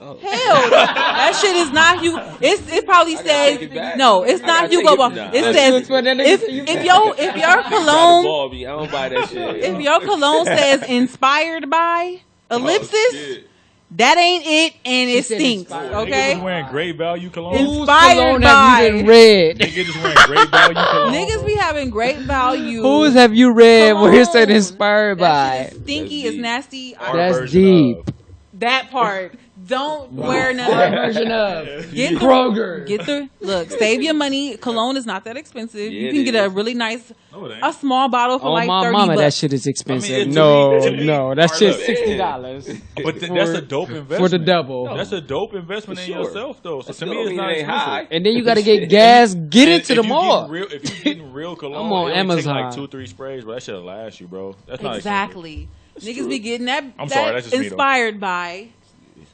Oh. Hell, that shit is not Hugo. It probably I gotta take it says back. no. It's I not gotta Hugo take it Boss. back. It Nah. says That's what that nigga if said, you if can't. your cologne Ball me. I don't buy that shit. if your cologne says inspired by ellipsis, shit. That ain't it, and it stinks. inspired. Okay. Niggas wearing great value cologne. Inspired cologne by. have you been read? Niggas just wearing great value cologne. Niggas be having great value. Whose have you read where it said cologne. inspired That by? shit is stinky. It's nasty. Our That's version deep. of- That part. Don't wear none Our of that. version of Get the, Kroger. get the look. Save your money. Cologne is not that expensive. Yeah, you it can get a is. really nice, No, it ain't. a small bottle for Oh like my 30 mama, that bucks. shit is expensive. I mean, no, to me, that shit look, $60 But that's a dope investment. for the double. That's a dope investment in sure. yourself, though. So That to still me, don't it's mean not it ain't expensive. high. And then you got to get gas. Get into the mall. If you're getting real cologne, I'm on it only take Amazon. like 2-3 sprays, but that shit'll last you, bro. That's not Exactly. Niggas be getting that. I'm that sorry, that's just me, though. inspired by,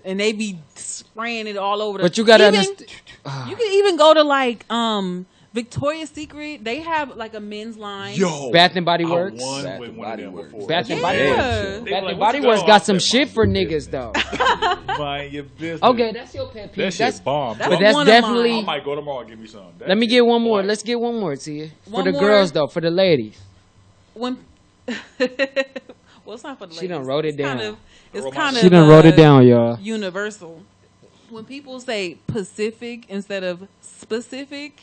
and they be spraying it all over. But you got to Even- understand. You can even go to like Victoria's Secret. They have like a men's line. Yo, Bath and Body Works. I won Bath with and one of Body them Works. before. Bath and Yeah. Body They Works. be Bath like, and what Body you Works got got off some that shit for mind? niggas though. Mind your business. Okay, that's your pet peeve. That shit That's bomb. That's but that's one of definitely. I might go tomorrow and give me some. That Let me shit get one more. boy. Let's get one more to you. For One the more. girls though, for the ladies. When well, it's not for the ladies. She done wrote it It's kind down. of- It's Wrote kind my- of. She done wrote it down, y'all. Universal. When people say Pacific instead of specific,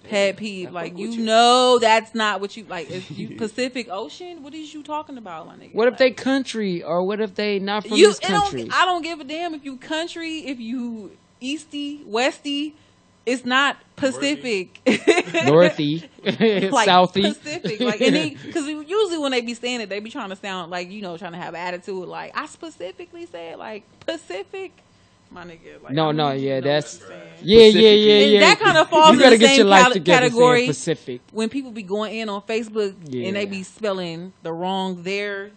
pet peeve. Like you know that's not what you like. If you Pacific Ocean, what is you talking about, my nigga? What if Like, they country or what if they not from you? this country? I don't give a damn if you country, if you easty, westy. It's not Pacific. Northy, like Southie. Pacific, like, and because usually when they be saying it, they be trying to sound like trying to have attitude. Like I specifically said, like Pacific, my nigga. Like, No, I no, need you yeah, to know that's what I'm saying. yeah. And that kind of falls You gotta in the get same your life together. category. Saying Pacific. When people be going in on Facebook Yeah. and they be spelling the wrong there,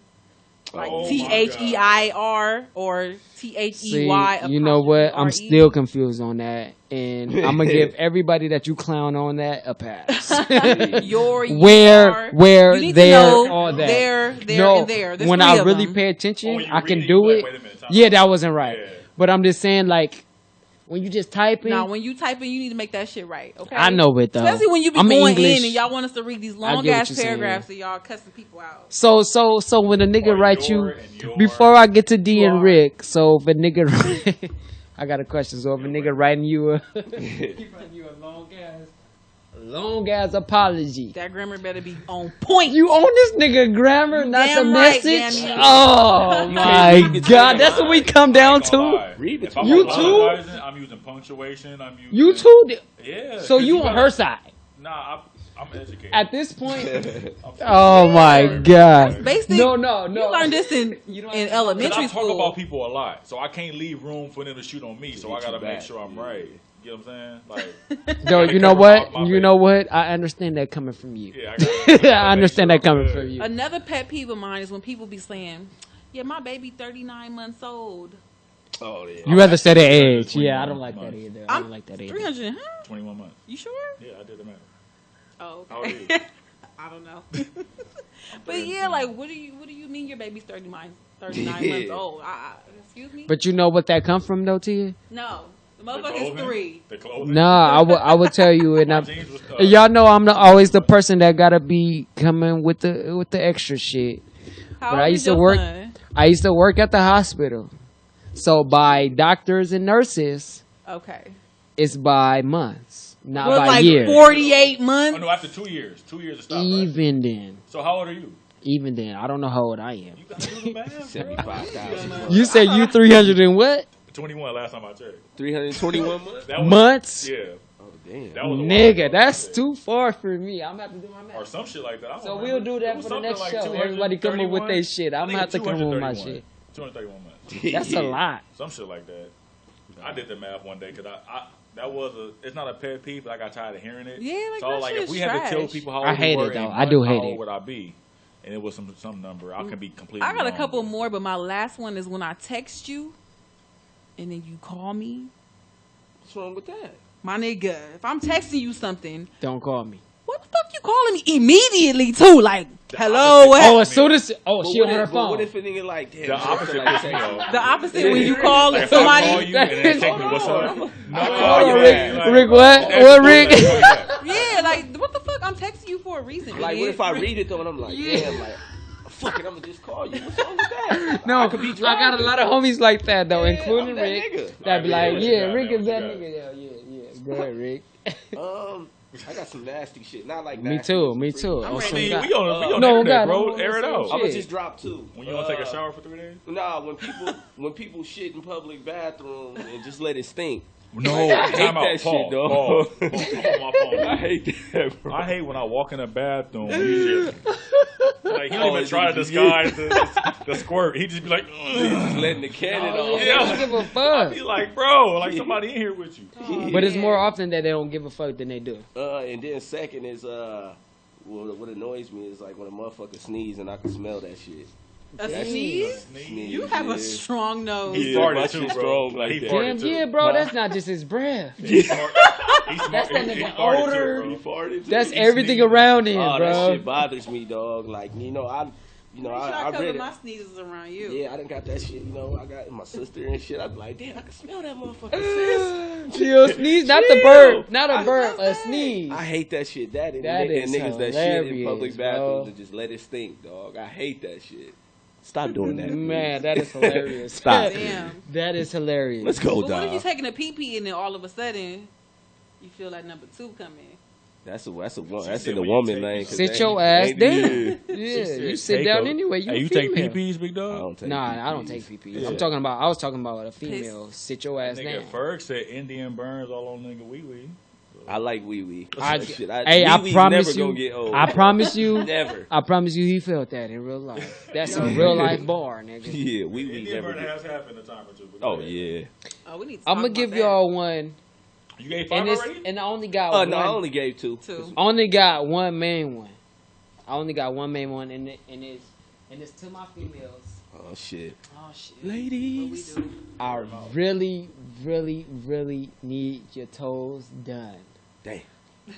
like Oh my THEIR or See, THEY. you know what? I'm RE. still confused on that, and I'm gonna give everybody that you clown on that a pass. Your where, you need there, to know all that. there, no, and there. There's when three I of really them. pay attention, Oh, you I can read it, do you it. like, wait a minute, time Yeah, out. that wasn't right. Yeah. But I'm just saying, like, when you just type in, Now, when you type in, you need to make that shit right. Okay, I know it though. Especially when you be I'm going English. in and y'all want us to read these I long get what ass you're saying. paragraphs and y'all cussing people out. So when a nigga Or writes you, your and your. before I get to D and Your. Rick, so if a nigga, I got a question. So if a nigga writing you a, you a long ass apology. That grammar better be on point. You own this nigga grammar, not the damn right, message. Danny. Oh my god, that's what we come down to. Read If between I'm You the too? lines. apologizing, I'm using punctuation. I'm using. You too. Yeah. So 'cause you on gotta- her side Nah, I'm educated. at this point. I'm Oh my god. Basic. No. You learned this in Because elementary I talk school. about people a lot, so I can't leave room for them to shoot on me. So I Get you gotta make back. sure I'm right. You know what I'm saying? Like, No, you know cover what? my You base. know what? I understand that coming from you. yeah, I gotta I understand make that coming sure I'm from good. you. Another pet peeve of mine is when people be saying, "Yeah, my baby 39 months old." Oh yeah. You rather say the age. 21 Yeah, I don't like that months. either. I don't like that either. 300, huh? 21 months. You sure? Yeah, I did the math. Oh, How old are okay. you? I don't know. But yeah, like, what do you mean your baby's 39 months old? Excuse me? But you know what that come from though, Tia? No, the The motherfucker's clothing? 3. The clothing. Nah, I would tell you, and My I'm, jeans was, y'all know I'm always the person that gotta be coming with the extra shit. How But I old used is to your work- son? I used to work at the hospital, so by doctors and nurses, Okay. it's by months, not Well, by like years. 48 Oh months. no, after 2 years. 2 years to stop. Right? Even then, So how old are you? I don't know how old I am. You gotta do the math. 75,000. You said you 300 and what 21 last time I checked. 321 months. That was, months? Yeah. Oh damn. That was a Nigga, while ago. that's too far for me. I'm gonna have to do my Or math. some shit like that. I don't So remember. we'll do It that was for the something next like show. Everybody come up with 231. their shit. I'm I gonna think have to come up with my 231. shit. 231 months. That's a lot. Some shit like that. I did the math one day because it's not a pet peeve, but I got tired of hearing it. Yeah, like, so that like shit if we is had to tell trash. people how old I hate we it, were though. in I do months, hate how it. old would I be? And it was some number. I can be completely. I got a wrong, couple but- more, but my last one is when I text you and then you call me. What's wrong with that? My nigga, if I'm texting you something, Don't call me. what the fuck you calling me immediately too? Like, hello, opposite. what? Oh, as soon as But she on her But phone. what if a nigga like damn? The opposite like pissed me off. The opposite when you call Like, if somebody. I call you and then text me what's up. Hold I on, call you Rick. back, like, Rick, what? that's What, the Rick? point of that. Yeah, like what the fuck? I'm texting you for a reason. Like, what idiot. if I read it though and I'm like, Yeah. damn, like, fuck it, I'm gonna just call you. What's wrong with that? No, I got a lot of homies like that though, including that Rick. nigga. That'd be like, yeah, Rick is that Yeah. nigga. Yeah. Go ahead, Rick. I got some nasty shit. Not like Me nasty. too. Me too. I'm Oh, ready. some I mean, guy- we on No, the internet, God, bro. I'm Air it on out. some I'm gonna shit. just drop two. When you want to take a shower for 3 days? Nah, when people shit in public bathrooms and just let it stink. No, I hate time out. that shit, Pause, dog. pause, my phone. I hate that, bro. I hate when I walk in the bathroom. And you just, like, he don't even try to it's disguise the squirt. He just be like, Just letting the cannon Oh, off. yeah, they don't give a I fuck. be like, bro, like somebody in here with you. But it's more often that they don't give a fuck than they do. And then second is what annoys me is like when a motherfucker sneeze and I can smell that shit. A sneeze? Sneeze, You have yeah. a strong nose. He Yeah, my farted too, shit's bro. strong like He that. farted Damn, too. yeah, bro. That's not just his breath. He's smart. He's smart. That's that He nigga farted odor. too, He bro. farted too. That's He everything sneezed. around him, Oh, bro. that shit bothers me, dog. Like, I Make sure I I cover read it. my sneezes around you. Yeah, I done got that shit, I got my sister and shit. I be like, damn, I can smell that motherfucker, sis. Chill, sneeze, not the burp, not a burp, a sneeze. I hate that shit. That and That is niggas that shit in hilarious, public bro. bathrooms and just let it stink, dog. I hate that shit. Stop doing that. Man, that is hilarious. Stop. Damn. That is hilarious. Let's go, But what if you dog. taking a pee and then all of a sudden you feel like number 2 coming? That's in said the when you woman take- lane. 'cause Sit they your ain't- ass down. yeah. Yeah, you sit down anyway. You Hey, a you take female. PPs, big I dog? don't take Nah, I don't take PPs. I was talking about a female. Sit your ass Nigga, down. Ferg said Indian burns all on nigga wee wee. I like wee wee. I Wee-wee's promise never you. gonna get old. I promise you. Never. I promise you, he felt that in real life. That's a real life bar, nigga. Yeah, wee wee Indian never burn get. has happened a time or two. but Oh go ahead. yeah. Oh, we need to I'm talk gonna about give that. y'all one, You gave 5 and already? and I only got Oh one. no, I only gave 2. 2. Only got one main one. I only got one main one, and it's to my females. Oh shit. Oh shit. What we Ladies. do? I really, really, really need your toes done. Damn.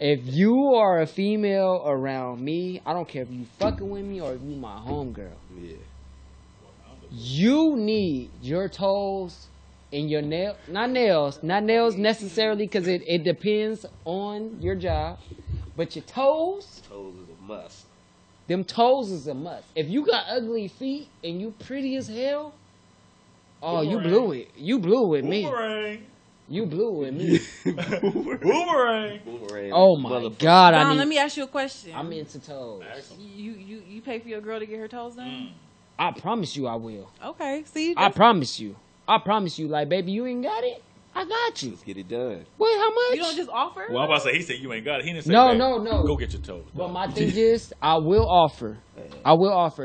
If you are a female around me, I don't care if you fucking with me or if you my homegirl. Yeah. You need your toes and your not nails necessarily, because it depends on your job, but your toes, Toes is a must. them toes is a must. If you got ugly feet and you pretty as hell, oh, you Boomerang. blew it. You blew it with me. Boomerang. You blew it with me. Boomerang. Boomerang. Oh my Motherfucker. God, Dom, let I need. me ask you a question. I'm into toes. You pay for your girl to get her toes done? I promise you, I will. Okay, see, I that's- promise you. I promise you. Like, baby, you ain't got it. I got you. Let's get it done. Wait, how much? you don't just offer. Well, I'm about to say, he said you ain't got it. He didn't say No, that. no, no. Go get your toes. But done. my thing is, I will offer.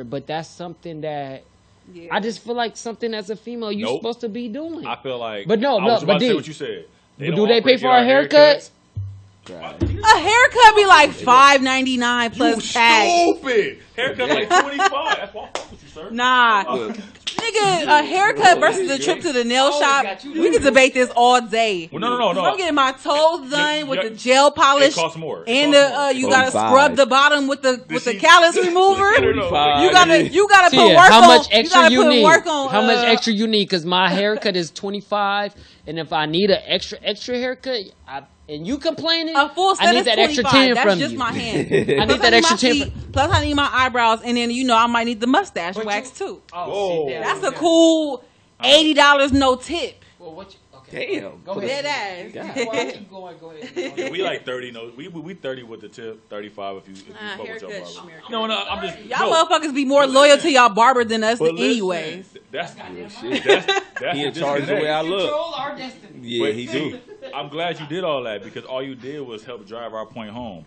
But that's something that Yeah. I just feel like something as a female you're Nope. supposed to be doing. I feel like. But no, I no, was about but to say D, what you said. but don't do they offer pay to for get our haircuts? Right. A haircut be like $5.99 You plus tax. stupid. Haircut like 25. That's why I fuck with you, sir. Nah, Look, nigga, a haircut versus a trip to the nail shop. got you We can debate this all day. Well, no. I'm getting my toes done with yeah, the gel polish. It costs more. It And costs more. you gotta 45. scrub the bottom with the she- callus remover. I don't know. 45. You gotta put Tia, work how on. much extra gotta you put need? work on. How much extra you need? Because my haircut is 25, and if I need an extra haircut, and you complaining, A full set I need is that 25. extra 10 That's from just you. my hand. I need Plus that extra my 10. feet, plus I need my eyebrows, and then I might need the mustache wax too. Whoa. sit down. That's a cool $80 no tip. Well, what you, okay. Damn. Go Dead ahead. ass. Go ahead. Go ahead. Yeah, we like 30. No, we 30 with the tip. 35 if you fuck with your haircut, barber. schmear. No, I'm just. Y'all no. motherfuckers be more loyal to y'all barber than us But listen, anyways. That's Shit. that's He in the charge of the way I disconnect. look. Control our destiny. Yeah, But he see, do. I'm glad you did all that because all you did was help drive our point home.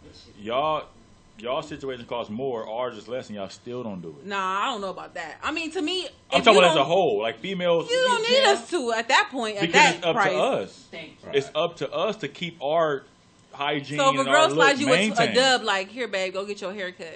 Y'all situation costs more, ours is less, and y'all still don't do it. Nah, I don't know about that. I mean, to me, I'm if talking you about as a don't- whole. Like females, You don't need us to at that point. At because that it's up price. to us. Thank you. It's up to us to keep our hygiene So if a and girl our look slides you a maintained. dub, like, here, babe, go get your hair cut.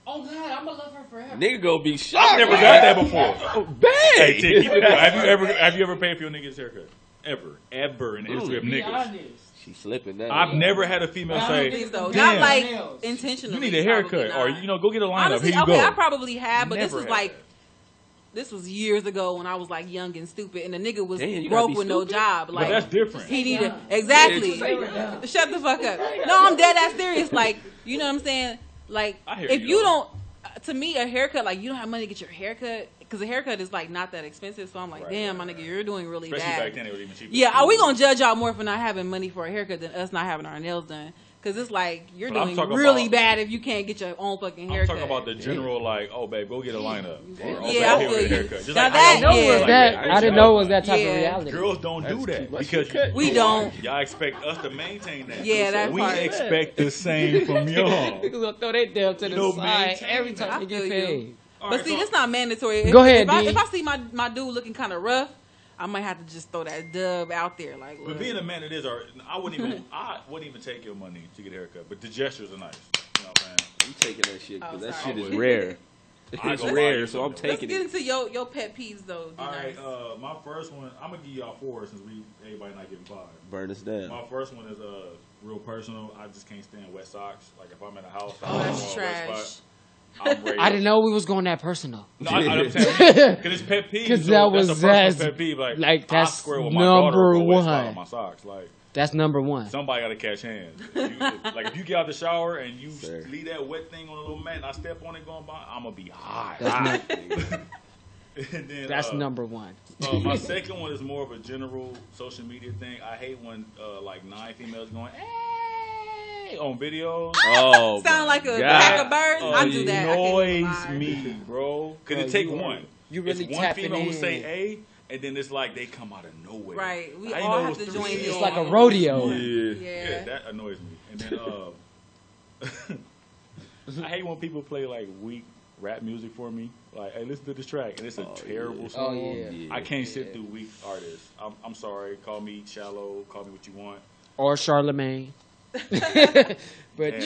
Oh God, I'm gonna love her forever. Nigga gonna be shocked. I've never got that before. Oh, bang. Hey, T, keep it real. Have you ever paid for your nigga's haircut? Ever in the history of Be niggas? honest. She slipping now. I've never had a female I say, don't think so. Not "Damn, like Nails. intentionally. you need a haircut," probably or not. go get a lineup. Honestly, Here you okay, go. I probably have, but this Never was had like that. this was years ago when I was like young and stupid, and the nigga was Damn, you gotta broke be with no stupid? job. But Like that's different. he needed exactly. Yeah, Shut the fuck up. No, I'm dead ass serious. Like you know what I'm saying. Like I hear if you, you though. don't, to me, a haircut, like, you don't have money to get your haircut, because a haircut is, like, not that expensive. So I'm like, damn, my nigga, you're doing really Especially bad. back then, it was even cheaper. Yeah, are we going to judge y'all more for not having money for a haircut than us not having our nails done? Because it's like, you're doing really bad if you can't get your own fucking haircut. I'm talking about the general, like, oh, babe, go get a lineup. Or, yeah, I feel you. Haircut. Now that, I didn't know it was that type of reality. Girls don't do that. Because we don't. Y'all expect us to maintain that. Yeah, that's we expect the same from y'all. Niggas gonna throw that damn to the side every time they get paid. But see, it's not mandatory. Go ahead, if I see my dude looking kind of rough, I might have to just throw that dub out there. Like, but being a man, it is. I wouldn't even take your money to get a haircut. But the gestures are nice. You know what I'm saying? You taking that shit because that shit is rare. It's rare, so I'm taking it. Let's get into your pet peeves though. All right, my first one. I'm gonna give y'all 4 since everybody not giving 5. Burn us down. My first one is real personal. I just can't stand wet socks. Like if I'm in a house, that's trash. I didn't know we was going that personal. No, I understand. Because it's pet peeve. Because that was that's pet peeve. Like that's I swear with my number one. On my socks. Like that's number one. Somebody got to catch hands. Like if you get out the shower and you leave that wet thing on a little mat and I step on it going by, I'm gonna be hot. That's number one. My second one is more of a general social media thing. I hate when like 9 females going, hey, on videos. Oh, sound like a pack of birds. I do that. It annoys me, bro. Because it take one. You really it's one female who say hey, and then it's like they come out of nowhere. Right. We all have to join. It's like a rodeo. Yeah, that annoys me. And then I hate when people play like weak rap music for me. Like, hey, listen to this track, and it's a terrible song. I can't sit through weak artists. I'm sorry. Call me shallow. Call me what you want. Or Charlemagne. But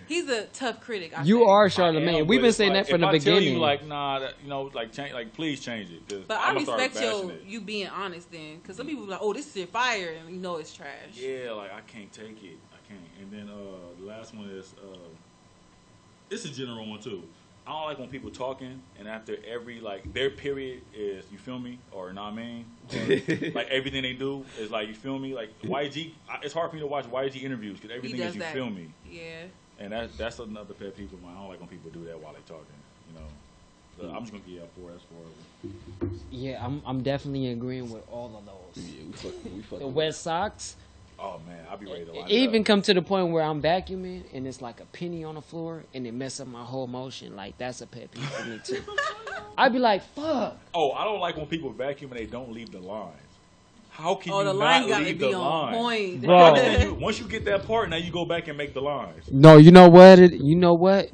he's a tough critic. You are Charlemagne. We've been saying that from the beginning. Tell you like, nah, like change, like please change it. But I respect you being honest then, because some people be like, oh, this shit fire, and you know it's trash. Yeah, like I can't take it. I can't. And then the last one is it's a general one too. I don't like when people talking and after every like their period is, you feel me, or not mean, like everything they do is like, you feel me, like YG. It's hard for me to watch YG interviews because everything is you feel me. Yeah. And that's another pet peeve of mine. I don't like when people do that while they talking. You know. So I'm just gonna give y'all 4. That's 4 of them. Yeah, I'm definitely agreeing with all of those. Yeah, we fucking the wet socks. Oh man, I'll be ready to line it even come to the point where I'm vacuuming and it's like a penny on the floor and it mess up my whole motion. Like that's a pet peeve for me too. I'd be like, fuck. Oh, I don't like when people vacuum and they don't leave the lines. How can you the not line leave the line? Point. Bro. Once you get that part, now you go back and make the lines. No, you know what?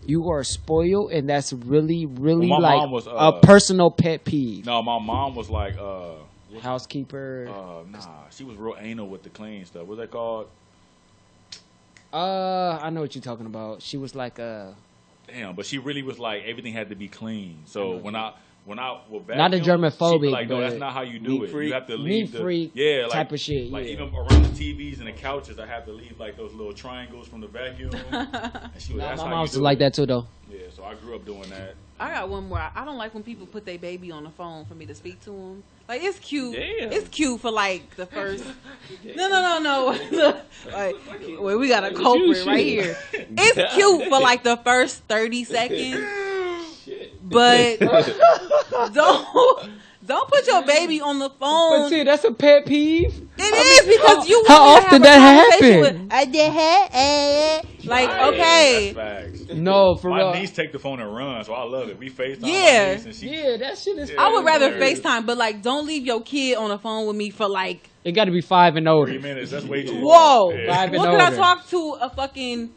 You are spoiled, and that's really, really like was, a personal pet peeve. No, my mom was like, housekeeper. Nah, she was real anal with the clean stuff. What's that called? I know what you're talking about. She was like damn, but she really was like everything had to be clean. So when I would vacuum, not a germophobic, like, no, that's not how you do it. You have to leave the type of shit. Like even around the TVs and the couches, I have to leave like those little triangles from the vacuum. And she was, my mom was like that too, though. Yeah, so I grew up doing that. I got one more. I don't like when people put their baby on the phone for me to speak to them. Like, it's cute. Damn. It's cute for like the first. No. Like, well, we got a culprit right here. It's cute for like the first 30 seconds. But don't put your baby on the phone. But see, that's a pet peeve. It is because you. How often that happen? Like, okay. That's facts. No, for real. My niece take the phone and run, so I love it. We FaceTime. Yeah. My niece and that shit is. I would rather FaceTime, but like, don't leave your kid on the phone with me for like. It got to be 5 and older. 3 minutes. That's way too long. Whoa. Yeah. 5 and What older. could I talk to a fucking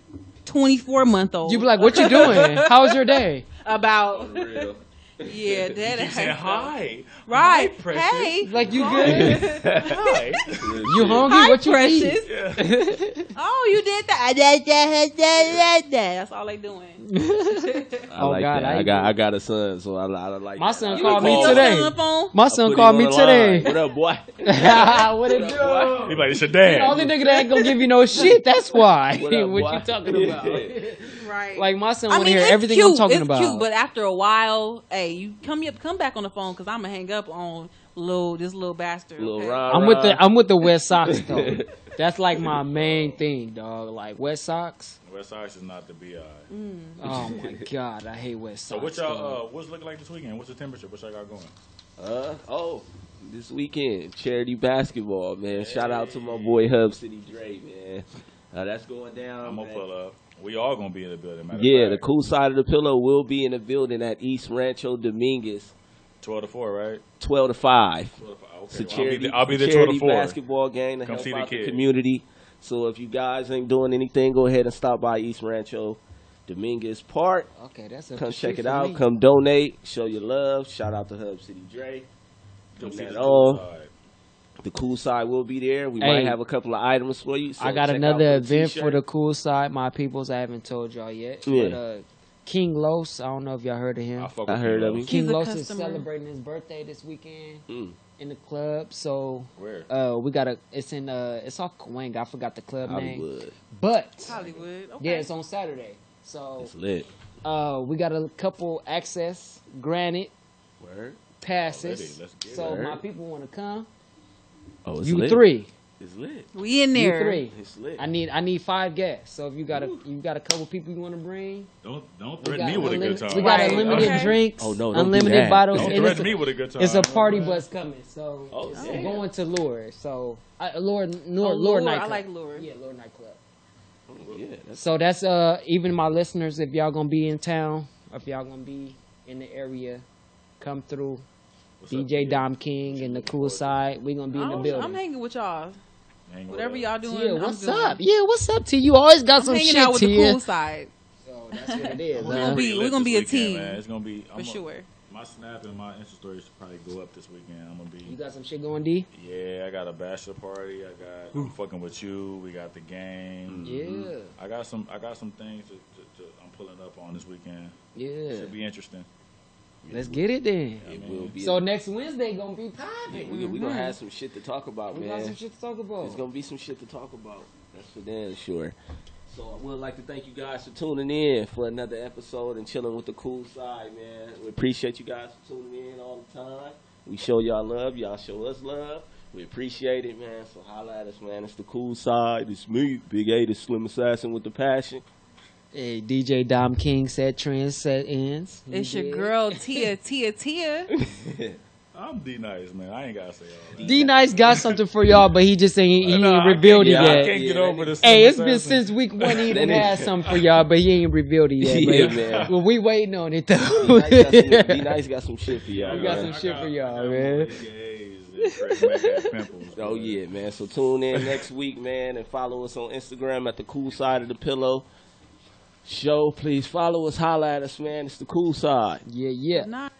24-month-old? You be like, what you doing? How was your day? About. For real. Yeah, that you saying hi. Right. Hi, precious. Hey. Like, you good? Hi. You hungry? Hi, What you precious. eat? Yeah. Oh, you did that. That's all they doing. I like God, that. I got a son, so I like. My son You called would me call today. your son on the phone? My son called me today. What up, boy? What it do? He like, it's your dad. The only nigga that ain't gonna give you no shit. That's why. What up, What boy? you talking about? Right. Like, my son I want to mean, hear it's everything cute. I'm talking it's about. Cute, but after a while, hey, you come back on the phone because I'm gonna hang up on this little bastard. Little okay? rah, I'm with the wet socks though. That's like my main thing, dog. Like wet socks. Wet Sox is not the BI. Oh my god, I hate wet So socks. what y'all? What's looking like this weekend? What's the temperature? What y'all got going? This weekend, charity basketball, man. Shout out to my boy Hub City Dre, man. That's going down. I'm gonna pull up. We all gonna be in the building. Yeah, the cool side of the pillow will be in the building at East Rancho Dominguez. 12 to 4, right? 12 to 5. 12 to 5. Okay. It's a charity, I'll be there 12 charity to 4. basketball game to Come help see out the the kids. community. So if you guys ain't doing anything, go ahead and stop by East Rancho Dominguez Park. Okay, that's a Come shoot check it for out. me. Come donate. Show your love. Shout out to Hub City Dre. Come see that the on. cool side. The cool side will be there. We Hey, might have a couple of items for you. So I got check another out the event for t-shirt. the cool side, my peoples. I haven't told y'all yet. Yeah. But King Los, I don't know if y'all heard of him. I heard of him. He's King a Los is customer. celebrating his birthday this weekend Mm. in the club. So Where? we got it's off Cahuenga. I forgot the club name. Hollywood. But Hollywood. Okay. yeah, it's on Saturday. So It's lit. we got a couple access granted Word. passes. Already, let's get So it. my people want to come. Oh, it's You lit. 3. It's lit. We in You there. 3. It's lit. I need 5 guests. So if you got a couple people you want to bring, Don't we threaten got me with a good unlimited- time. we got Right, unlimited okay. drinks. Oh, no, don't do unlimited that. bottles. Don't and threaten it's me with a good time. It's a party bus coming. So Oh, we're yeah. going to Lure. So Lure Lure. nightclub. I like Lure. Yeah, Lure nightclub. Yeah, that's So that's even my listeners. If y'all gonna be in town, or if y'all gonna be in the area, come through. What's up, DJ kid? Dom King and the cool side. We gonna be in the building. I'm hanging with y'all. Hang with Whatever us. y'all doing, Yeah, I'm what's doing. up? Yeah, what's up to you? Always got I'm some hanging shit out with to the you. cool side So that's what it is. We're gonna be- Lit gonna this be a weekend, team. Man. It's gonna be for sure. My snap and my Insta stories should probably go up this weekend. I'm gonna You be. got some shit going, D? Yeah, I got a bachelor party. I'm fucking with you. We got the game. Yeah, I got some things I'm pulling up on this weekend. yeah. Should be interesting. Let's get it then. it will be. So next Wednesday gonna be popping. we gonna have some shit to talk about, We man. got some shit to talk about. There's gonna be some shit to talk about. That's for damn sure. So I would like to thank you guys for tuning in for another episode and chilling with the cool side, man. We appreciate you guys for tuning in all the time. We show y'all love, y'all show us love. We appreciate it, man. So holla at us, man. It's the cool side. It's me, Big A, the Slim Assassin with the passion. Hey, DJ Dom King said trends set ends. It's You your dig? girl Tia. I'm D Nice, man. I ain't gotta say all that. D Nice got something for y'all, but he just ain't Nah, I revealed it can't- I yet. can't get Yeah, over this. Hey, it's been since week 1 he done had something for y'all, but he ain't revealed it yet. Yeah, but- man. Well, we waiting on it though. D-Nice got some shit for y'all, We got man. some shit for y'all, man. Oh yeah, man. So tune in next week, man, and follow us on Instagram at the Cool Side of the Pillow Show. Please follow us, holla at us, man. It's the Cool Side. Yeah, yeah. Nice.